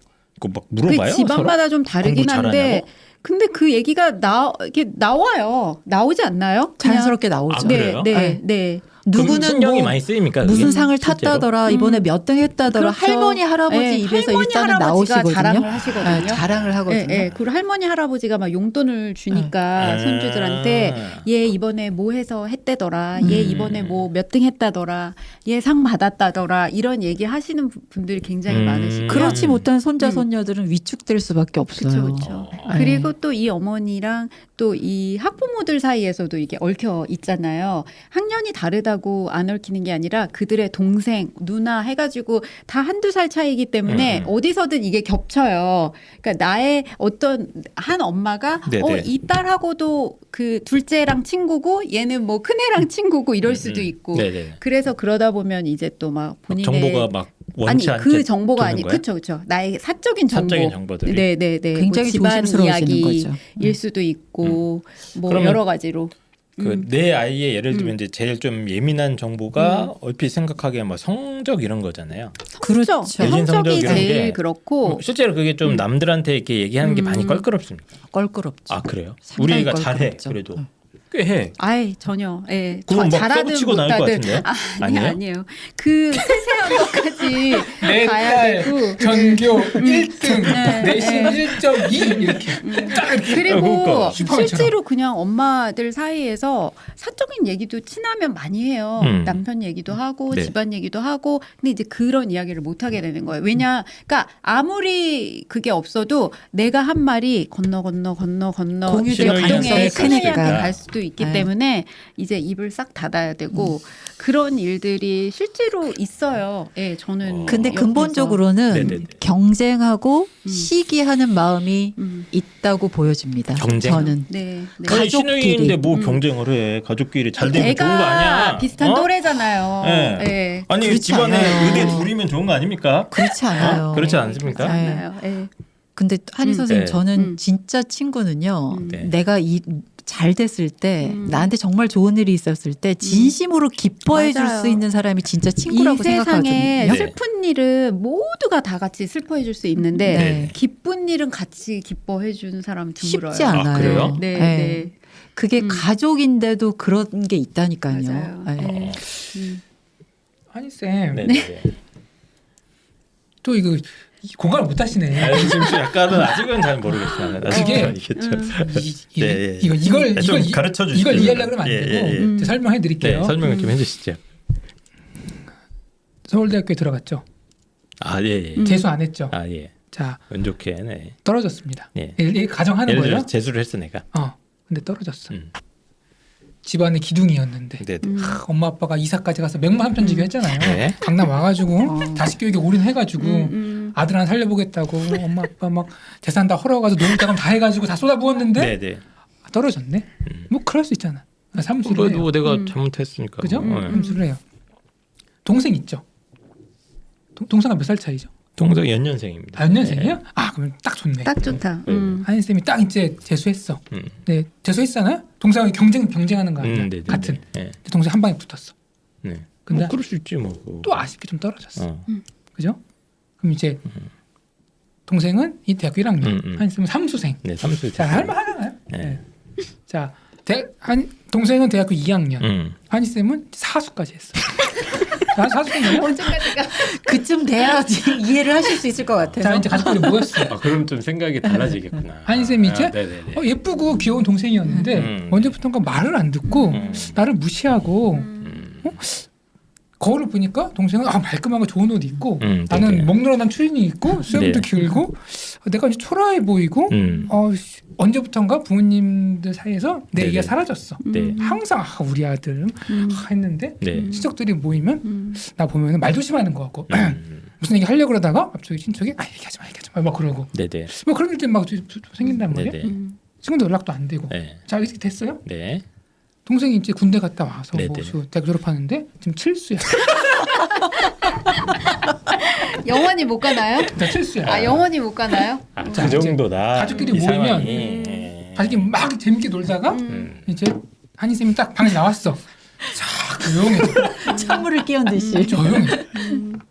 물어봐요. 그 집안마다 좀 다르긴 공부 한데 잘하냐고? 근데 그 얘기가 이렇게 나와요. 나오지 않나요? 그냥. 자연스럽게 나오죠. 아, 그래요? 네, 네. 누구는 누구는 신경이 뭐 많이 쓰입니까? 무슨 그게? 상을 실제로? 탔다더라 이번에 몇 등 했다더라 그렇죠. 할머니 할아버지 네, 입에서 할머니, 일단은 할아버지가 나오시거든요. 자랑을 하시거든요. 네, 자랑을 하거든요. 네, 네. 그리고 할머니 할아버지가 막 용돈을 주니까 아. 손주들한테 얘 이번에 뭐 해서 했대더라. 얘 이번에 뭐 몇 등 했다더라. 얘 상 받았다더라. 이런 얘기 하시는 분들이 굉장히 많으시고요. 그렇지 못한 손자 손녀들은 위축될 수밖에 없어요. 그렇죠. 그리고 또 이 어머니랑 또 이 학부모들 사이에서도 이게 얽혀 있잖아요. 학년이 다르다고 안 얽히는 게 아니라 그들의 동생, 누나 해가지고 다 한두 살 차이기 때문에 어디서든 이게 겹쳐요. 그러니까 나의 어떤 한 엄마가 네네. 이 딸하고도 그 둘째랑 친구고 얘는 뭐 큰애랑 친구고 이럴 수도 있고. 네네. 그래서 그러다 보면 이제 또 막 본인의 정보가 막 원치 아니 않게 그 정보가 도는 아니 거야? 그렇죠. 나의 사적인 정보. 사적인 정보들이? 네네네. 굉장히 뭐 집안 조심스러워지는 이야기일 거죠. 수도 있고 뭐 그러면 여러 가지로. 그 내 아이의 예를 들면 이제 제일 좀 예민한 정보가 얼핏 생각하기에 뭐 성적 이런 거잖아요. 그렇죠. 대신 성적 성적이 이런 제일 게 그렇고 실제로 그게 좀 남들한테 이렇게 얘기하는 게 많이 껄끄럽습니까? 껄끄럽죠. 아 그래요? 상당히 우리가 잘해 껄끄럽죠. 그래도 응. 꽤 해. 아이 전혀 예 그럼 막 잘하든 쏘붙이고 나올 것 못하든 같은데요? 아니 아니에요? 아니에요 그 세세한 것까지 가야 내딸 되고 전교 1등 네, 내신 네. 1.2 이렇게 딱 이렇게 그리고 그러니까. 슈퍼맨처럼. 실제로 그냥 엄마들 사이에서 사적인 얘기도 친하면 많이 해요. 남편 얘기도 하고 네. 집안 얘기도 하고 근데 이제 그런 이야기를 못 하게 되는 거예요. 왜냐, 그러니까 아무리 그게 없어도 내가 한 말이 건너 공유될 가능성이 동에 크니까. 큰애한테 갈 수도 있기 네. 때문에 이제 입을 싹 닫아야 되고 그런 일들이 실제로 있어요. 예, 저는. 근데 옆에서. 근본적으로는 네네네. 경쟁하고 시기하는 마음이 음. 있다고 보여집니다. 경쟁? 저는 네, 네. 가족끼리. 신우이인데 뭐 경쟁을 해? 가족끼리 잘 되면 좋은 거 아니야? 애가 비슷한 어? 또래잖아요. 네. 예. 아니 그렇지 집안에 않아요. 의대 둘이면 좋은 거 아닙니까? 그렇지 않아요. 그렇지 않습니까? 그렇지 네. 않아요. 예. 근데 한희 선생님 네. 저는 진짜 친구는요. 네. 내가 잘 됐을 때 음. 나한테 정말 좋은 일이 있었을 때 진심으로 기뻐해 줄 맞아요. 수 있는 사람이 진짜 이 친구라고 세상에 생각하거든요. 네. 슬픈 일은 모두가 다 같이 슬퍼해 줄 수 있는데 네. 기쁜 일은 같이 기뻐해 주는 사람은 드물어요. 쉽지 않아요. 아, 그래요? 네, 네. 네. 그게 음. 가족인데도 그런 게 있다니까요. 맞아요. 네. 네. 한희 쌤, 네네네. 또 이거 공감을 못 하시네. 아니, 지금 약간은 아직은 잘 모르겠어요. 그게- 알겠죠. 이- 네, 이걸 좀 가르쳐 주시죠. 이걸 이해하려고 하면 안 예, 되고 예, 예. 이제 설명해 드릴게요. 네, 설명을 좀 해주시죠. 서울대학교에 들어갔죠. 아 예. 예. 재수 안 했죠. 아 예. 자, 운 좋게 네. 떨어졌습니다. 예. 이 가정하는 예를 거예요. 들어 재수를 했어 내가. 근데 떨어졌어. 음. 집안의 기둥이었는데 네. 엄마 아빠가 이사까지 가서 명망삼천지교 했잖아요. 네. 강남 와가지고 다시 교육에 올인해가지고 아들 하나 살려보겠다고 엄마 아빠 막 재산 다 헐어가서 노후자금 다 해가지고 다 쏟아부었는데 네네. 떨어졌네. 뭐 그럴 수 있잖아. 삼수를 그래도 해요. 내가 잘못했으니까. 그죠? 뭐. 삼수를 해요. 동생 있죠. 동생과 몇 살 차이죠? 동생 연년생입니다. 아, 연년생이요? 아 그러면 딱 좋네. 딱 좋다. 네. 한인 쌤이 딱 이제 재수했어. 음. 네, 재수했잖아요. 동생하고 경쟁하는 거 아니야? 네네. 같은. 네. 근데 동생 한 방에 붙었어. 네. 근데 뭐 그럴 수 있지 뭐. 또 아쉽게 좀 떨어졌어. 어. 그죠? 그럼 이제 동생은 이 대학교 1학년, 한인 쌤은 삼수생. 네, 삼수. 자, 할만하나요? 네. 네. 자, 동생은 대학교 2학년, 한인 쌤은 사수까지 했어. 사수생이요? 언제까지가 그쯤 돼야지 이해를 하실 수 있을 것 같아요. 자, 이제 가족들이 모였어. 아, 그럼 좀 생각이 달라지겠구나. 한인 쌤이 이제 아, 네네네. 예쁘고 귀여운 동생이었는데 언제부턴가 말을 안 듣고 나를 무시하고 거울을 보니까 동생은 말끔하고 좋은 옷 입고 나는 네네. 먹느라난 추리닝 입고 수염도 네. 길고 내가 이제 초라해 보이고 언제부턴가 부모님들 사이에서 내 네네. 얘기가 사라졌어. 네. 항상 우리 아들 했는데 네. 친척들이 모이면 나 보면 말 조심하는 것 같고 무슨 얘기 하려고 그러다가 갑자기 친척이 얘기하지 마 막 그러고 네네. 뭐 그런 일들이 막 생긴단 말이야. 네네. 지금도 연락도 안 되고. 네. 자 이렇게 됐어요? 네. 동생이 이제 군대 갔다 와서 네네. 대학 졸업하는데 지금 칠수야. 영원히 못 가나요? 나 칠수야. 아 영원히 못 가나요? 자, 그 정도다. 가족끼리 이 모이면 상황이. 자기 막 재밌게 놀다가 이제 한희 쌤이 딱 방에 나왔어. 싹 조용해. 찬물을 끼얹 듯이. 조용해.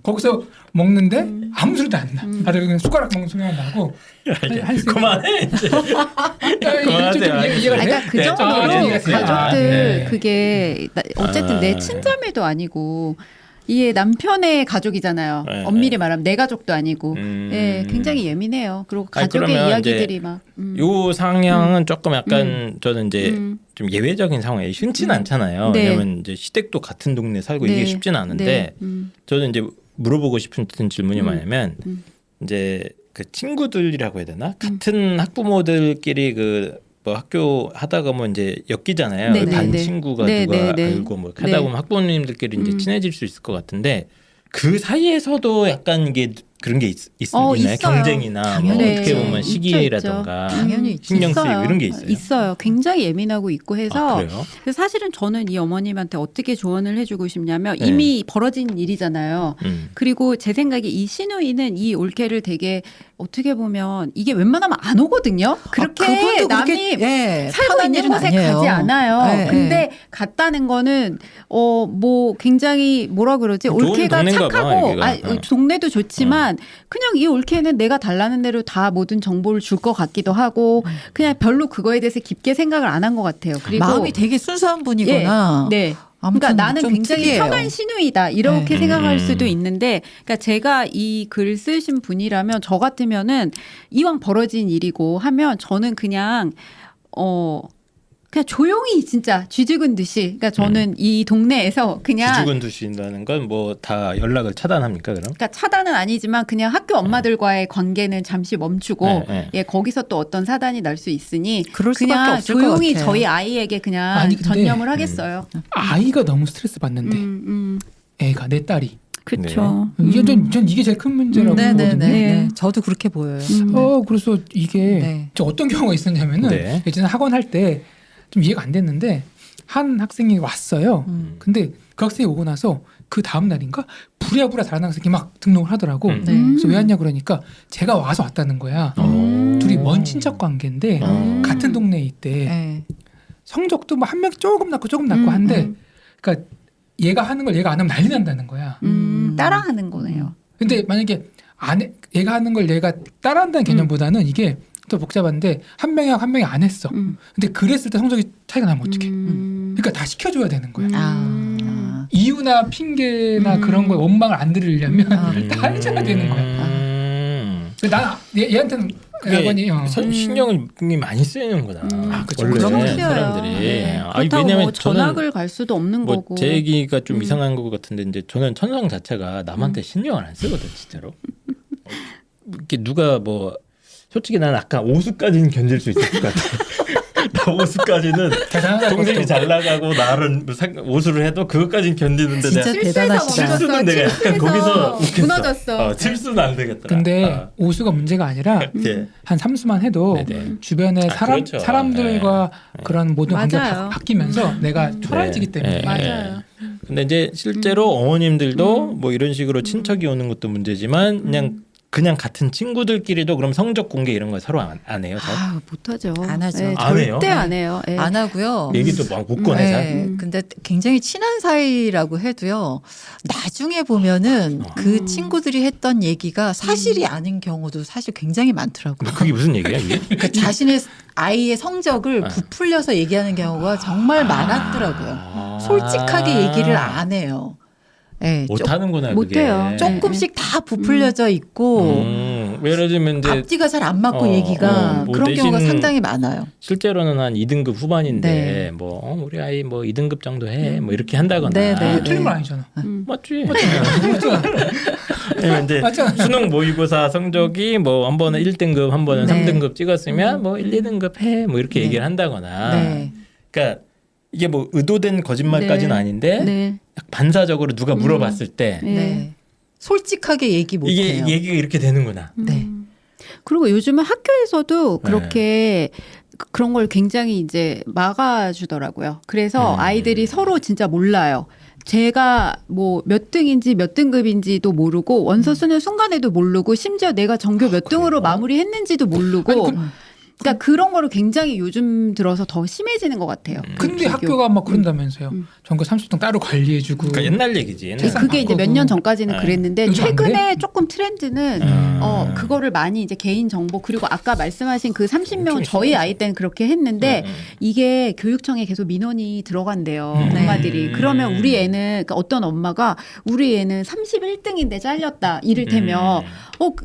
거기서 먹는데 아무 소리도 안 나. 나를 그냥 숟가락 먹는 소리만 나고. 한희 쌤 그만해 이제. 그만하세요. 이해가 돼? 그러니까 그 네, 정도로 이해가 돼요. 가족들 네. 그게 어쨌든 내 친자매도 아니고 이게 남편의 가족이잖아요. 네, 엄밀히 말하면 내 가족도 아니고, 예, 굉장히 예민해요. 그리고 아니, 가족의 그러면 이야기들이 막. 요 상향은 조금 약간 저는 이제 음. 좀 예외적인 상황에 흔치는 않잖아요. 네. 왜냐면 이제 시댁도 같은 동네 살고 네. 이게 쉽지는 않은데 네. 저는 이제 물어보고 싶은 질문이 뭐냐면 음. 이제 그 친구들이라고 해야 되나 같은 학부모들끼리 그 뭐 학교 하다가 뭐 이제 엮이잖아요. 네, 네, 반 네. 친구가 네, 누가 네, 네. 알고 뭐 하다 네. 보면 학부모님들끼리 이제 친해질 수 있을 것 같은데 그 사이에서도 약간 이게 그런 게 있나요? 있어요. 경쟁이나 뭐 당연히 어떻게 있죠. 보면 있죠, 시기라던가 당연히 있죠. 신경 쓰이고 있어요. 이런 게 있어요. 있어요. 굉장히 예민하고 있고 해서 아, 그래요? 그래서 사실은 저는 이 어머님한테 어떻게 조언을 해주고 싶냐면 네. 이미 벌어진 일이잖아요. 음. 그리고 제 생각에 이 시누이는 이 올케를 되게 어떻게 보면 이게 웬만하면 안 오거든요. 그렇게 그분도 남이 그렇게 살고 편한 있는 일은 곳에 아니에요. 가지 않아요. 네, 근데 갔다는 거는 뭐 굉장히 뭐라 그러지? 좋은 올케가 동네인가 봐, 착하고 여기가. 동네도 좋지만 그냥 이 올케는 내가 달라는 대로 다 모든 정보를 줄 것 같기도 하고 그냥 별로 그거에 대해서 깊게 생각을 안 한 것 같아요. 그리고 마음이 되게 순수한 분이거나. 네. 아무튼 그러니까 나는 좀 굉장히 특이해요. 선한 신우이다 이렇게 네. 생각할 수도 있는데, 그러니까 제가 이 글 쓰신 분이라면 저 같으면은 이왕 벌어진 일이고 하면 저는 그냥 그냥 조용히 진짜 쥐죽은 듯이, 그러니까 저는 이 동네에서 그냥 쥐죽은 두신다는 건 뭐 다 연락을 차단합니까 그럼? 그러니까 차단은 아니지만 그냥 학교 엄마들과의 관계는 잠시 멈추고 네. 예, 거기서 또 어떤 사단이 날 수 있으니 그럴 수밖에 그냥 없을 것 조용히 같아요. 저희 아이에게 그냥 아니, 근데 전념을 하겠어요. 아이가 너무 스트레스 받는데 애가 내 딸이 그렇죠. 이게 전 이게 제일 큰 문제라고 네네네. 보거든요. 네. 저도 그렇게 보여요. 그래서 이게 네. 저 어떤 경우가 있었냐면은 네. 예전에 학원 할 때 좀 이해가 안 됐는데 한 학생이 왔어요. 근데 그 학생이 오고 나서 그 다음 날인가 부랴부랴 다른 학생이 막 등록을 하더라고. 음. 네. 그래서 왜 왔냐 그러니까 제가 와서 왔다는 거야. 둘이 먼 친척 관계인데 같은 동네에 있대. 네. 성적도 뭐 한 명 조금 낮고 한데, 그러니까 얘가 하는 걸 얘가 안 하면 난리 난다는 거야. 따라하는 거네요. 근데 만약에 얘가 하는 걸 얘가 따라한다는 개념보다는 이게 더 복잡한데 한 명이 하고 한 명이 안 했어. 근데 그랬을 때 성적이 차이가 나면 어떡해? 그러니까 다 시켜줘야 되는 거야. 아. 이유나 핑계나 그런 거에 원망을 안 들으려면 다 해줘야 되는 거야. 근데 난 얘한테는 학원이 신경을 많이 쓰이는구나. 그쵸. 원래 그런 거 사람들이. 네. 아니, 그렇다고 왜냐면 뭐 전학을 갈 수도 없는 뭐 거고. 제 얘기가 좀 이상한 것 같은데 이제 저는 천성 자체가 남한테 신경을 안 쓰거든 진짜로. 이렇게 누가 뭐 솔직히 난 아까 오수까지는 견딜 수 있을 것 같아. 나 오수까지는 대단하다. 동생이 잘 나가고 나를 오수를 해도 그것까지는 견디는데 진짜 내가 대단하시다. 실수는 내가 약간 거기서 웃겠어. 무너졌어. 실수는 안 되겠더라. 근데 오수가 문제가 아니라 네. 한 삼수만 해도 네네. 주변의 그렇죠. 사람들과 그런 모든 관계가 맞아요. 바뀌면서 내가 초라해지기 때문에. 맞아요. 근데 이제 실제로 어머님들도 뭐 이런 식으로 친척이 오는 것도 문제지만 그냥 같은 친구들끼리도 그럼 성적 공개 이런 거 서로 안 해요. 잘? 아, 못하죠. 안 하죠. 네, 안 해요? 절대 안 해요. 네. 안 하고요. 얘기도 막 못 꺼내 잘. 네, 근데 굉장히 친한 사이라고 해도요. 나중에 보면은 그 친구들이 했던 얘기가 사실이 아닌 경우도 사실 굉장히 많더라고요. 그게 무슨 얘기야 이게? 그러니까 자신의 아이의 성적을 부풀려서 얘기하는 경우가 정말 많았더라고요. 솔직하게 얘기를 안 해요. 네, 못하는구나. 못해요. 그게. 조금씩 다 부풀려져 있고 예를 들면 이제 앞뒤가 잘 안 맞고 얘기가 뭐 그런 경우가 내신 상당히 많아요. 실제로는 한 2등급 후반인데 네. 뭐 우리 아이 뭐 2등급 정도 해 뭐 이렇게 한다거나 네, 네. 그게 틀린 말 아니잖아. 맞지. 맞잖아. 아니면 이제 맞잖아. 수능 모의고사 성적이 뭐 한 번은 1등급 한 번은 네. 3등급 찍었으면 뭐 1, 2등급 해 뭐 이렇게 네. 얘기를 한다거나. 네. 그러니까 이게 뭐 의도된 거짓말까지는 네. 아닌데 네. 반사적으로 누가 물어봤을 때 네. 네. 솔직하게 얘기 못 이게 해요. 얘기가 이렇게 되는구나. 네. 그리고 요즘은 학교에서도 그렇게 그런 걸 굉장히 이제 막아주더라고요. 그래서 아이들이 서로 진짜 몰라요. 제가 뭐 몇 등인지 몇 등급인지도 모르고 원서 쓰는 순간에도 모르고 심지어 내가 전교 몇 등으로 마무리했는지도 모르고 아니, 그러니까 그런 거를 굉장히 요즘 들어서 더 심해지는 것 같아요. 근데 비교. 학교가 막 그런다면서요. 전교 30등 따로 관리해주고. 그러니까 옛날 얘기지. 옛날. 그게 이제 몇 년 전까지는 네. 그랬는데 요즘 안 최근에 조금 트렌드는 음. 그거를 많이 이제 개인 정보 그리고 아까 말씀하신 그 30명 엄청 저희 아이 때는 그렇게 했는데 음. 이게 교육청에 계속 민원이 들어간대요. 네. 엄마들이. 그러면 우리 애는 그러니까 어떤 엄마가 우리 애는 31등인데 잘렸다 이를테면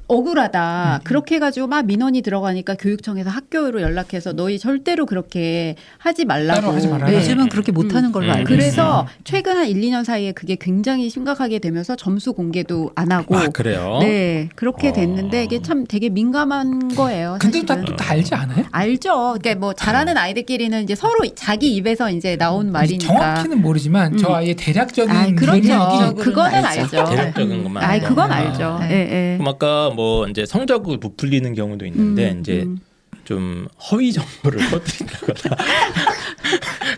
억울하다. 그렇게 해가지고 막 민원이 들어가니까 교육청에서 학교로 연락해서 너희 절대로 그렇게 하지 말라고. 따로 하지 말아라. 네. 요즘은 그렇게 못하는 걸로 알고 있어요. 그래서 최근 한 1, 2년 사이에 그게 굉장히 심각하게 되면서 점수 공개도 안 하고 아 그래요? 네 그렇게 됐는데 이게 참 되게 민감한 거예요. 근데 사실은. 다 알지 않아요? 알죠. 그러니까 뭐 잘하는 아이들끼리는 이제 서로 자기 입에서 이제 나온 말이니까. 정확히는 모르지만 저 아이의 대략적인 아, 그렇죠. 대략이 그거는 알죠. 알죠. 대략적인 것만. 아, 알고. 그건 아. 알죠. 네. 예, 예. 그럼 아까 뭐 이제 성적을 부풀리는 경우도 있는데 이제 좀 허위 정보를 퍼뜨린다거나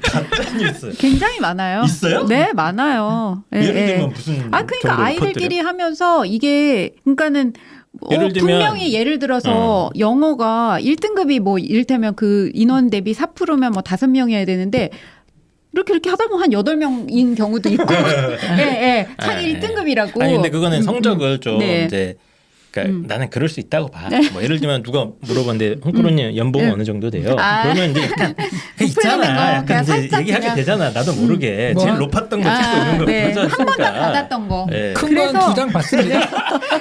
가짜 뉴스 굉장히 많아요. 있어요? 네, 많아요. 예, 예를 예. 들면 무슨 그러니까 정보를 아이들끼리 퍼뜨려? 하면서 이게 그러니까는 예를 들면- 분명히 예를 들어서 영어가 1등급이 뭐 이를테면 그 인원 대비 4%면 뭐 5명이어야 되는데 이렇게 하다 보면 한 8명인 경우도 있고. 예, 예. 자기 예. 1등급이라고. 아니 근데 그거는 성적을 좀 네. 이제 그러니까 나는 그럴 수 있다고 봐. 네. 뭐 예를 들면 누가 물어봤는데 홍프로님 연봉은 네. 어느 정도 돼요? 아. 그러면 이제 약간 부풀리는 거 있잖아. 약간 그냥 이제 살짝 얘기하게 그냥. 되잖아. 나도 모르게 뭐. 제일 높았던 거 찍고 있는 거 네. 보여줘. 한 번 더 받았던 거. 예. 큰 건 그래서- 2장 받습니다.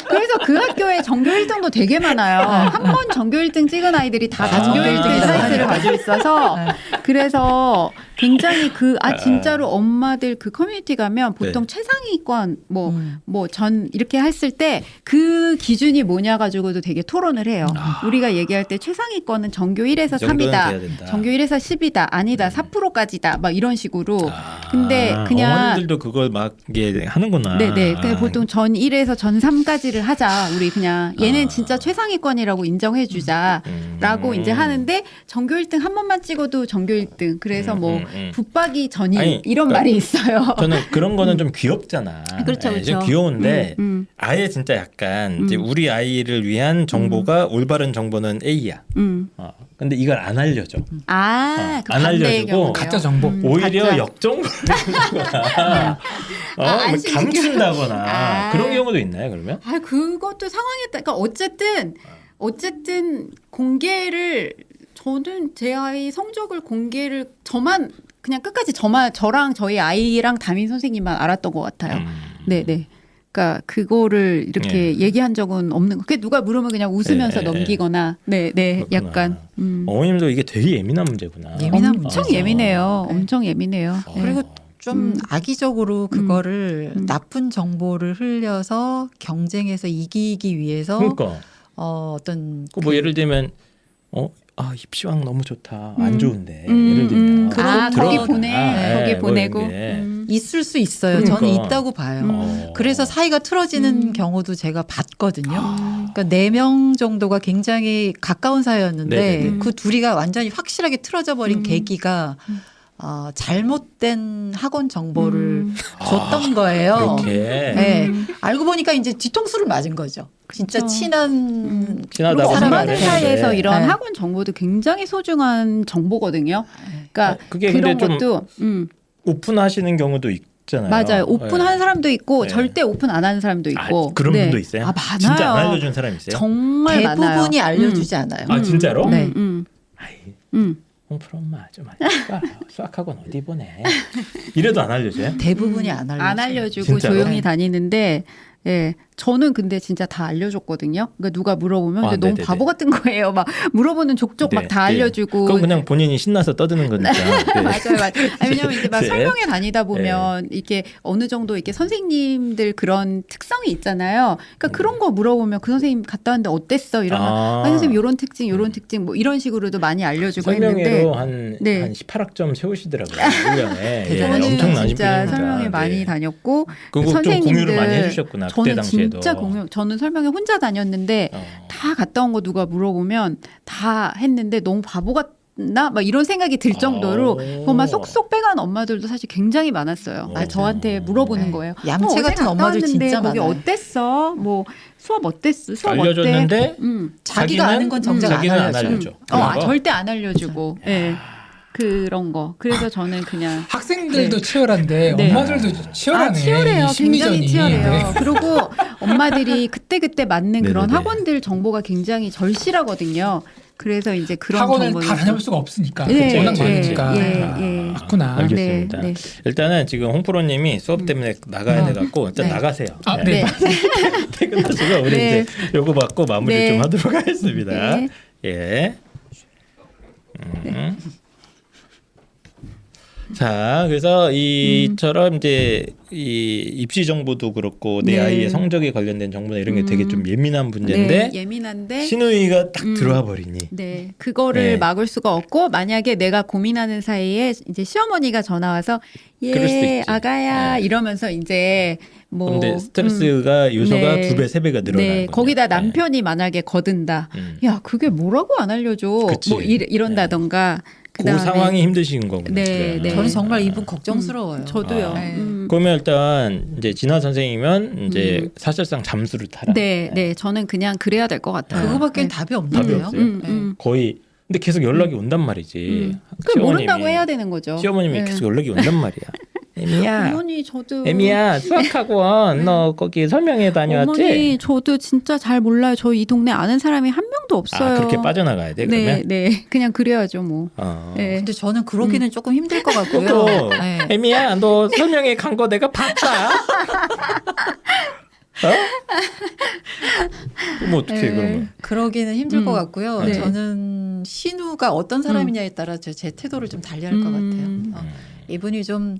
그래서 그 학교에 전교 1등도 되게 많아요. 한 번 전교 1등 찍은 아이들이 다 아. 전교 1등 사이트를 가지고 있어서 그래서 굉장히 진짜로 엄마들 그 커뮤니티 가면 보통 최상위권 뭐 전 이렇게 했을 때 그 기준이 뭐냐 가지고도 되게 토론을 해요. 우리가 얘기할 때 최상위권은 전교 1에서 이 정도는 3이다. 돼야 된다. 전교 1에서 10이다. 아니다. 4%까지다. 막 이런 식으로. 근데 그냥 어머님들도 그걸 막 이게 하는구나. 네네. 그냥 보통 전 1에서 전 3까지를 하자. 우리 그냥 얘는 진짜 최상위권이라고 인정해주자라고 이제 하는데 전교 1등 한 번만 찍어도 전교 1등. 그래서 뭐 붙박이 전인 아니, 이런 그러니까 말이 있어요. 저는 그런 거는 좀 귀엽잖아. 그렇죠, 예, 좀 그렇죠. 귀여운데 음. 아예 진짜 약간 이제 우리 아이를 위한 정보가 올바른 정보는 A야. 근데 이걸 안 알려줘. 그 안 반대의 알려주고 경우네요. 가짜 정보. 오히려 가짜. 역정보를 주는 거야. 뭐 안심시켜. 감춘다거나 아. 그런 경우도 있나요? 그러면? 그것도 상황에 따라, 그러니까 어쨌든 공개를 저는 제 아이 성적을 공개를 그냥 끝까지 저랑 저희 아이랑 담임 선생님만 알았던 것 같아요. 네네. 그러니까 그거를 이렇게 얘기한 적은 없는 거. 그게 누가 물으면 그냥 웃으면서 예, 예, 넘기거나, 네네, 그렇구나. 약간. 어머님도 이게 되게 예민한 문제구나. 예민한 엄청 문제죠. 예민해요. 네. 엄청 예민해요. 네. 그리고 좀 악의적으로 그거를 음. 나쁜 정보를 흘려서 경쟁에서 이기기 위해서 그러니까 어떤 뭐 예를 들면 입시왕 너무 좋다. 안 좋은데 음, 예를 들면 거기 들어가거나. 보내, 예, 거기 뭐 보내고. 이런 게. 있을 수 있어요. 그러니까. 저는 있다고 봐요. 그래서 사이가 틀어지는 경우도 제가 봤거든요. 그러니까 4명 정도가 굉장히 가까운 사이였는데 네네네. 그 둘이가 완전히 확실하게 틀어져 버린 계기가 잘못된 학원 정보를 줬던 거예요. 그렇게 네. 알고 보니까 이제 뒤통수를 맞은 거죠. 진짜 그쵸. 친한 친하다고 그리고 엄마들 생각을 사이에서 했는데. 이런 네. 학원 정보도 굉장히 소중한 정보거든요. 그러니까 그게 그런 근데 좀 것도 오픈하시는 경우도 있잖아요. 맞아요. 오픈한 네. 사람도 있고 네. 절대 오픈 안 하는 사람도 있고. 그런 네. 분도 있어요? 많아요. 진짜 안 알려준 사람 있어요? 정말 많아요. 대부분이 알려주지 않아요. 아 진짜로? 네. 아이, 홍프로 엄마 좀 알려봐. 수학학원 어디 보내? 이래도 안 알려줘요? 대부분이 안 알려줘요. 안 알려주고 진짜로? 조용히 네. 다니는데 예. 저는 근데 진짜 다 알려줬거든요. 그러니까 누가 물어보면 이제 너무 네네네. 바보 같은 거예요. 막 물어보는 족족 막 다 알려주고. 그건 그냥 본인이 신나서 떠드는 거니까. 네. 맞아요. 아니, 왜냐면 이제 막 네. 설명회 다니다 보면 이게 어느 정도 이렇게 선생님들 그런 특성이 있잖아요. 그러니까 그런 거 물어보면 그 선생님 갔다 왔는데 어땠어? 이러면 아, 선생님 요런 특징, 요런 특징 뭐 이런 식으로도 많이 알려주고 했는데 설명회로 한 네. 18학점 세우시더라고요. 1년에. 예, 대단하시다. 엄청난 진짜 분이니까. 설명회 많이 네. 다녔고 그거 좀 공유를 많이 해주셨구나. 그때 저는 당시에도. 진짜 저는 설명회 혼자 다녔는데 다 갔다 온 거 누가 물어보면 다 했는데 너무 바보 같나 막 이런 생각이 들 정도로 그거 쏙쏙 빼간 엄마들도 사실 굉장히 많았어요. 저한테 물어보는 네. 거예요. 얌체 어제 같은 갔다 엄마들 왔는데 진짜 거기 많아요. 어땠어? 뭐 수업 어땠어? 수업 어때? 알려줬는데 자기가 아는 건 정작 안 자기는 안 알려줘. 알려줘. 그런 거? 절대 안 알려주고. 예. 그런 거. 그래서 저는 그냥 학생들도 치열한데 네. 엄마들도 치열하네. 치열해요. 이 심리전이. 굉장히 치열해요. 네. 그리고 엄마들이 그때 맞는 그런 네네네. 학원들 정보가 굉장히 절실하거든요. 그래서 이제 그런 학원을 정보는 다 다녀볼 수가 없으니까. 네, 워낙 네, 많으니까. 예. 맞구나. 알겠습니다. 네, 일단은 지금 홍프로님이 수업 때문에 나가야 돼갖고 일단 네. 나가세요. 아, 네. 네. 퇴근하시고 우리 네. 이제 요거 받고 마무리 네. 좀 하도록 하겠습니다. 네. 예. 자, 그래서 이처럼 이제 이 입시 정보도 그렇고 내 네. 아이의 성적에 관련된 정보나 이런 게 되게 좀 예민한 문제인데 네, 예민한데 신우이가 딱 들어와 버리니. 네, 그거를 네. 막을 수가 없고 만약에 내가 고민하는 사이에 이제 시어머니가 전화 와서 그럴 수도 예 있지. 아가야 네. 이러면서 이제 뭐 근데 스트레스가 요소가 네. 2배, 3배가 늘어나는 네, 거죠. 거기다 네. 남편이 만약에 거든다. 음. 야, 그게 뭐라고 안 알려줘. 그치. 뭐 이런다던가. 그 그다음에- 상황이 힘드신 거군요. 네, 지금. 네. 저는 정말 이분 걱정스러워요. 저도요. 아. 네. 그러면 일단 이제 진화 선생이면 이제 사실상 잠수를 타라. 네, 네, 저는 그냥 그래야 될 것 같아요. 그거밖에 네. 답이 없는데요. 없어요? 네. 거의 근데 계속 연락이 온단 말이지. 그 모른다고 해야 되는 거죠. 시어머님이 네. 계속 연락이 온단 말이야. 에미야, 어머니 저도 에미야 수학학원 너 거기 설명회 다녀왔지? 어머니 저도 진짜 잘 몰라요. 저 이 동네 아는 사람이 한 명도 없어요. 아 그렇게 빠져나가야 돼 네, 그러면? 네, 그냥 그래야죠 뭐. 어. 네. 근데 저는 그러기는 조금 힘들 것 같고요. 또 네. 에미야 너 설명회 간 거 내가 봤다. 어? 그럼 어떻게 네. 그러면? 그러기는 힘들 것 같고요. 네. 저는 신우가 어떤 사람이냐에 따라 제 태도를 좀 달리할 것 같아요. 이분이 좀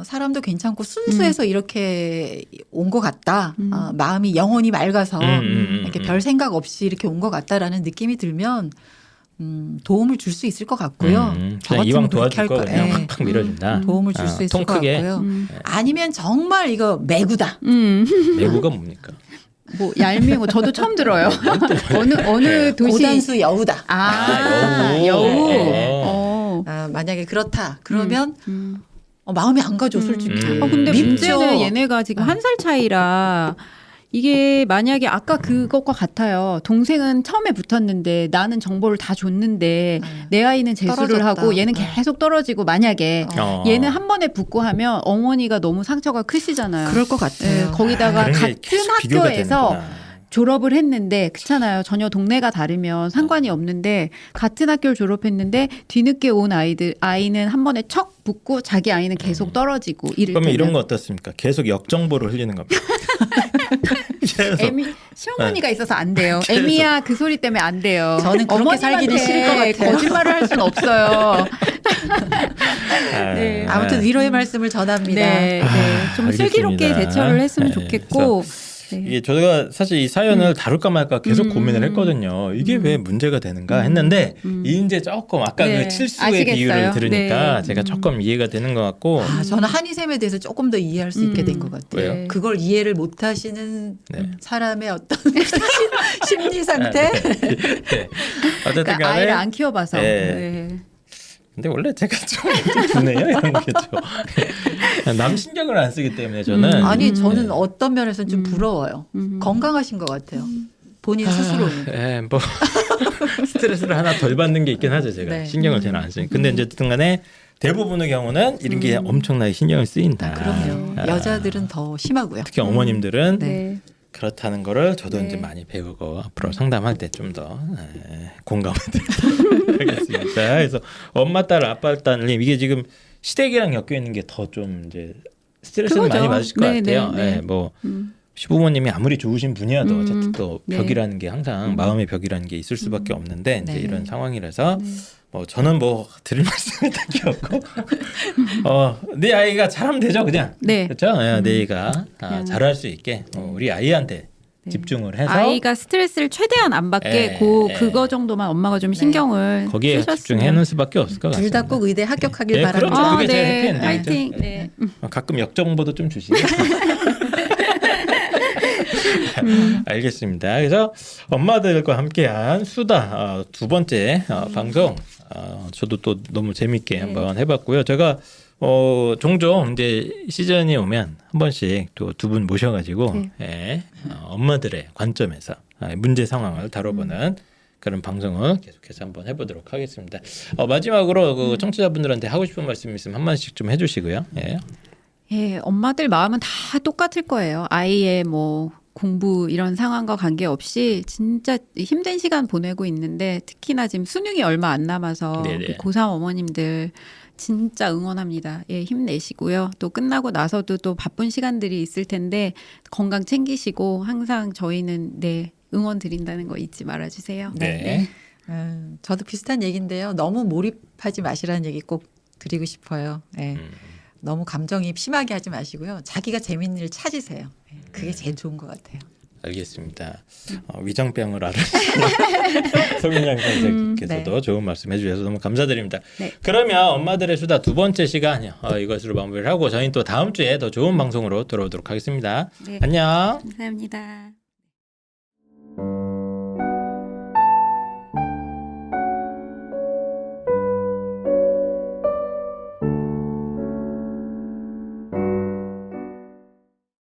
사람도 괜찮고 순수해서 이렇게 온 것 같다. 마음이 영혼이 맑아서 이렇게 별 생각 없이 이렇게 온 것 같다라는 느낌이 들면 도움을 줄 수 있을 것 같고요. 저 그냥 같으면 이왕 그렇게 도와줄 할 거 거예요. 그냥 네. 팍팍 밀어준다. 도움을 줄 수 있을 통 것 크게. 같고요. 아니면 정말 이거 매구다. 매구가 뭡니까? 뭐 얄미운 거 저도 처음 들어요. 어느 도시 고단수 여우다. 아, 여우. 여우. 어. 만약에 그렇다. 그러면 마음이 안 가죠, 솔직히. 근데 밉죠. 문제는 얘네가 지금 1살 차이라 이게 만약에 아까 그것과 같아요. 동생은 처음에 붙었는데 나는 정보를 다 줬는데 내 아이는 재수를 떨어졌다. 하고 얘는 계속 떨어지고 만약에 어. 얘는 한 번에 붙고 하면 어머니가 너무 상처가 크시잖아요. 그럴 것 같아요. 네, 거기다가 그런 게 같은 계속 비교가 학교에서 되는구나. 졸업을 했는데 그렇잖아요. 전혀 동네가 다르면 상관이 없는데 같은 학교를 졸업했는데 뒤늦게 온 아이는 한 번에 척 붙고 자기 아이는 계속 떨어지고 그러면 이런 거 어떻습니까? 계속 역정보를 흘리는 겁니다. 계속. 시어머니가 있어서 안 돼요. 에미야 그 소리 때문에 안 돼요. 저는 그렇게 살기는 싫을 것 같아요. 거짓말을 할 수는 없어요. 네. 아무튼 위로의 말씀을 전합니다. 네, 네. 좀 슬기롭게 알겠습니다. 대처를 했으면 네, 좋겠고. 네. 이게 저희가 사실 이 사연을 다룰까 말까 계속 고민을 했거든요. 이게 왜 문제가 되는가 했는데 이제 조금 아까 네. 그 칠수의 아시겠어요? 비유를 들으니까 네. 제가 조금 이해가 되는 것 같고 저는 한이샘에 대해서 조금 더 이해할 수 있게 된 것 같아요. 왜요? 그걸 이해를 못 하시는 네. 사람의 어떤 심리 상태? 네. 어쨌든 그러니까 간에 아이를 안 키워봐서. 네. 네. 근데 원래 제가 좀 두네요 이런 게죠. 남 신경을 안 쓰기 때문에 저는 아니 저는 어떤 면에서는 좀 부러워요. 음. 건강하신 것 같아요. 본인 스스로는. 뭐 스트레스를 하나 덜 받는 게 있긴 하죠 제가 네. 신경을 잘 안 쓰니까. 근데 어쨌든 간에 대부분의 경우는 이런 게 엄청나게 신경을 쓰인다. 그럼요. 아, 여자들은 더 심하고요. 특히 어머님들은 네. 그렇다는 거를 저도 네. 이제 많이 배우고 앞으로 상담할 때 좀 더 공감을 드리도록 하겠습니다. 그래서 엄마 딸 아빠 딸님 이게 지금 시댁이랑 엮여 있는 게 더 좀 이제 스트레스는 그거죠. 많이 받으실 것 네, 같아요. 네, 네. 네, 뭐 시부모님이 아무리 좋으신 분이어도 어쨌든 또 네. 벽이라는 게 항상 마음의 벽이라는 게 있을 수밖에 없는데 이제 네. 이런 상황이라서 뭐 저는 뭐 드릴 말씀이 딱히 없고 네 아이가 잘하면 되죠 그냥. 네. 그렇죠? 내 아이가 그냥. 잘할 수 있게 우리 아이한테 집중을 해서 아이가 스트레스를 최대한 안 받게 예, 그거 정도만 엄마가 좀 신경을 거기에 쓰셨으면. 집중해 놓을 수밖에 없을 것 둘 같습니다. 다 꼭 의대 합격하길 네, 바랍니다. 그렇죠. 아, 그게 제일 네. 해피엔딩이죠. 파이팅. 네. 가끔 역정보도 좀 주시고. 알겠습니다. 그래서 엄마들과 함께한 수다 두 번째 방송 저도 또 너무 재밌게 한번 해봤고요. 제가 종종 이제 시즌이 오면 한 번씩 또 두 분 모셔가지고 엄마들의 관점에서 문제 상황을 다뤄보는 그런 방송을 계속해서 한번 해보도록 하겠습니다. 마지막으로 그 청취자분들한테 하고 싶은 말씀 있으면 한 마디씩 좀 해주시고요. 예. 예, 엄마들 마음은 다 똑같을 거예요. 아이의 뭐 공부 이런 상황과 관계없이 진짜 힘든 시간 보내고 있는데 특히나 지금 수능이 얼마 안 남아서 네네. 고3 어머님들 진짜 응원합니다. 예, 힘내시고요. 또 끝나고 나서도 또 바쁜 시간들이 있을 텐데 건강 챙기시고 항상 저희는 응원 드린다는 거 잊지 말아 주세요. 네. 저도 비슷한 얘기인데요. 너무 몰입하지 마시라는 얘기 꼭 드리고 싶어요. 네. 너무 감정이입 심하게 하지 마시고요. 자기가 재밌는 일 찾으세요. 그게 제일 좋은 것 같아요. 알겠습니다. 위장병을 앓으신 송인양 선생님께서도 네. 좋은 말씀 해주셔서 너무 감사드립니다. 네. 그러면 엄마들의 수다 두 번째 시간 이것으로 마무리를 하고 저희는 또 다음 주에 더 좋은 방송으로 돌아오도록 하겠습니다. 네. 안녕. 감사합니다.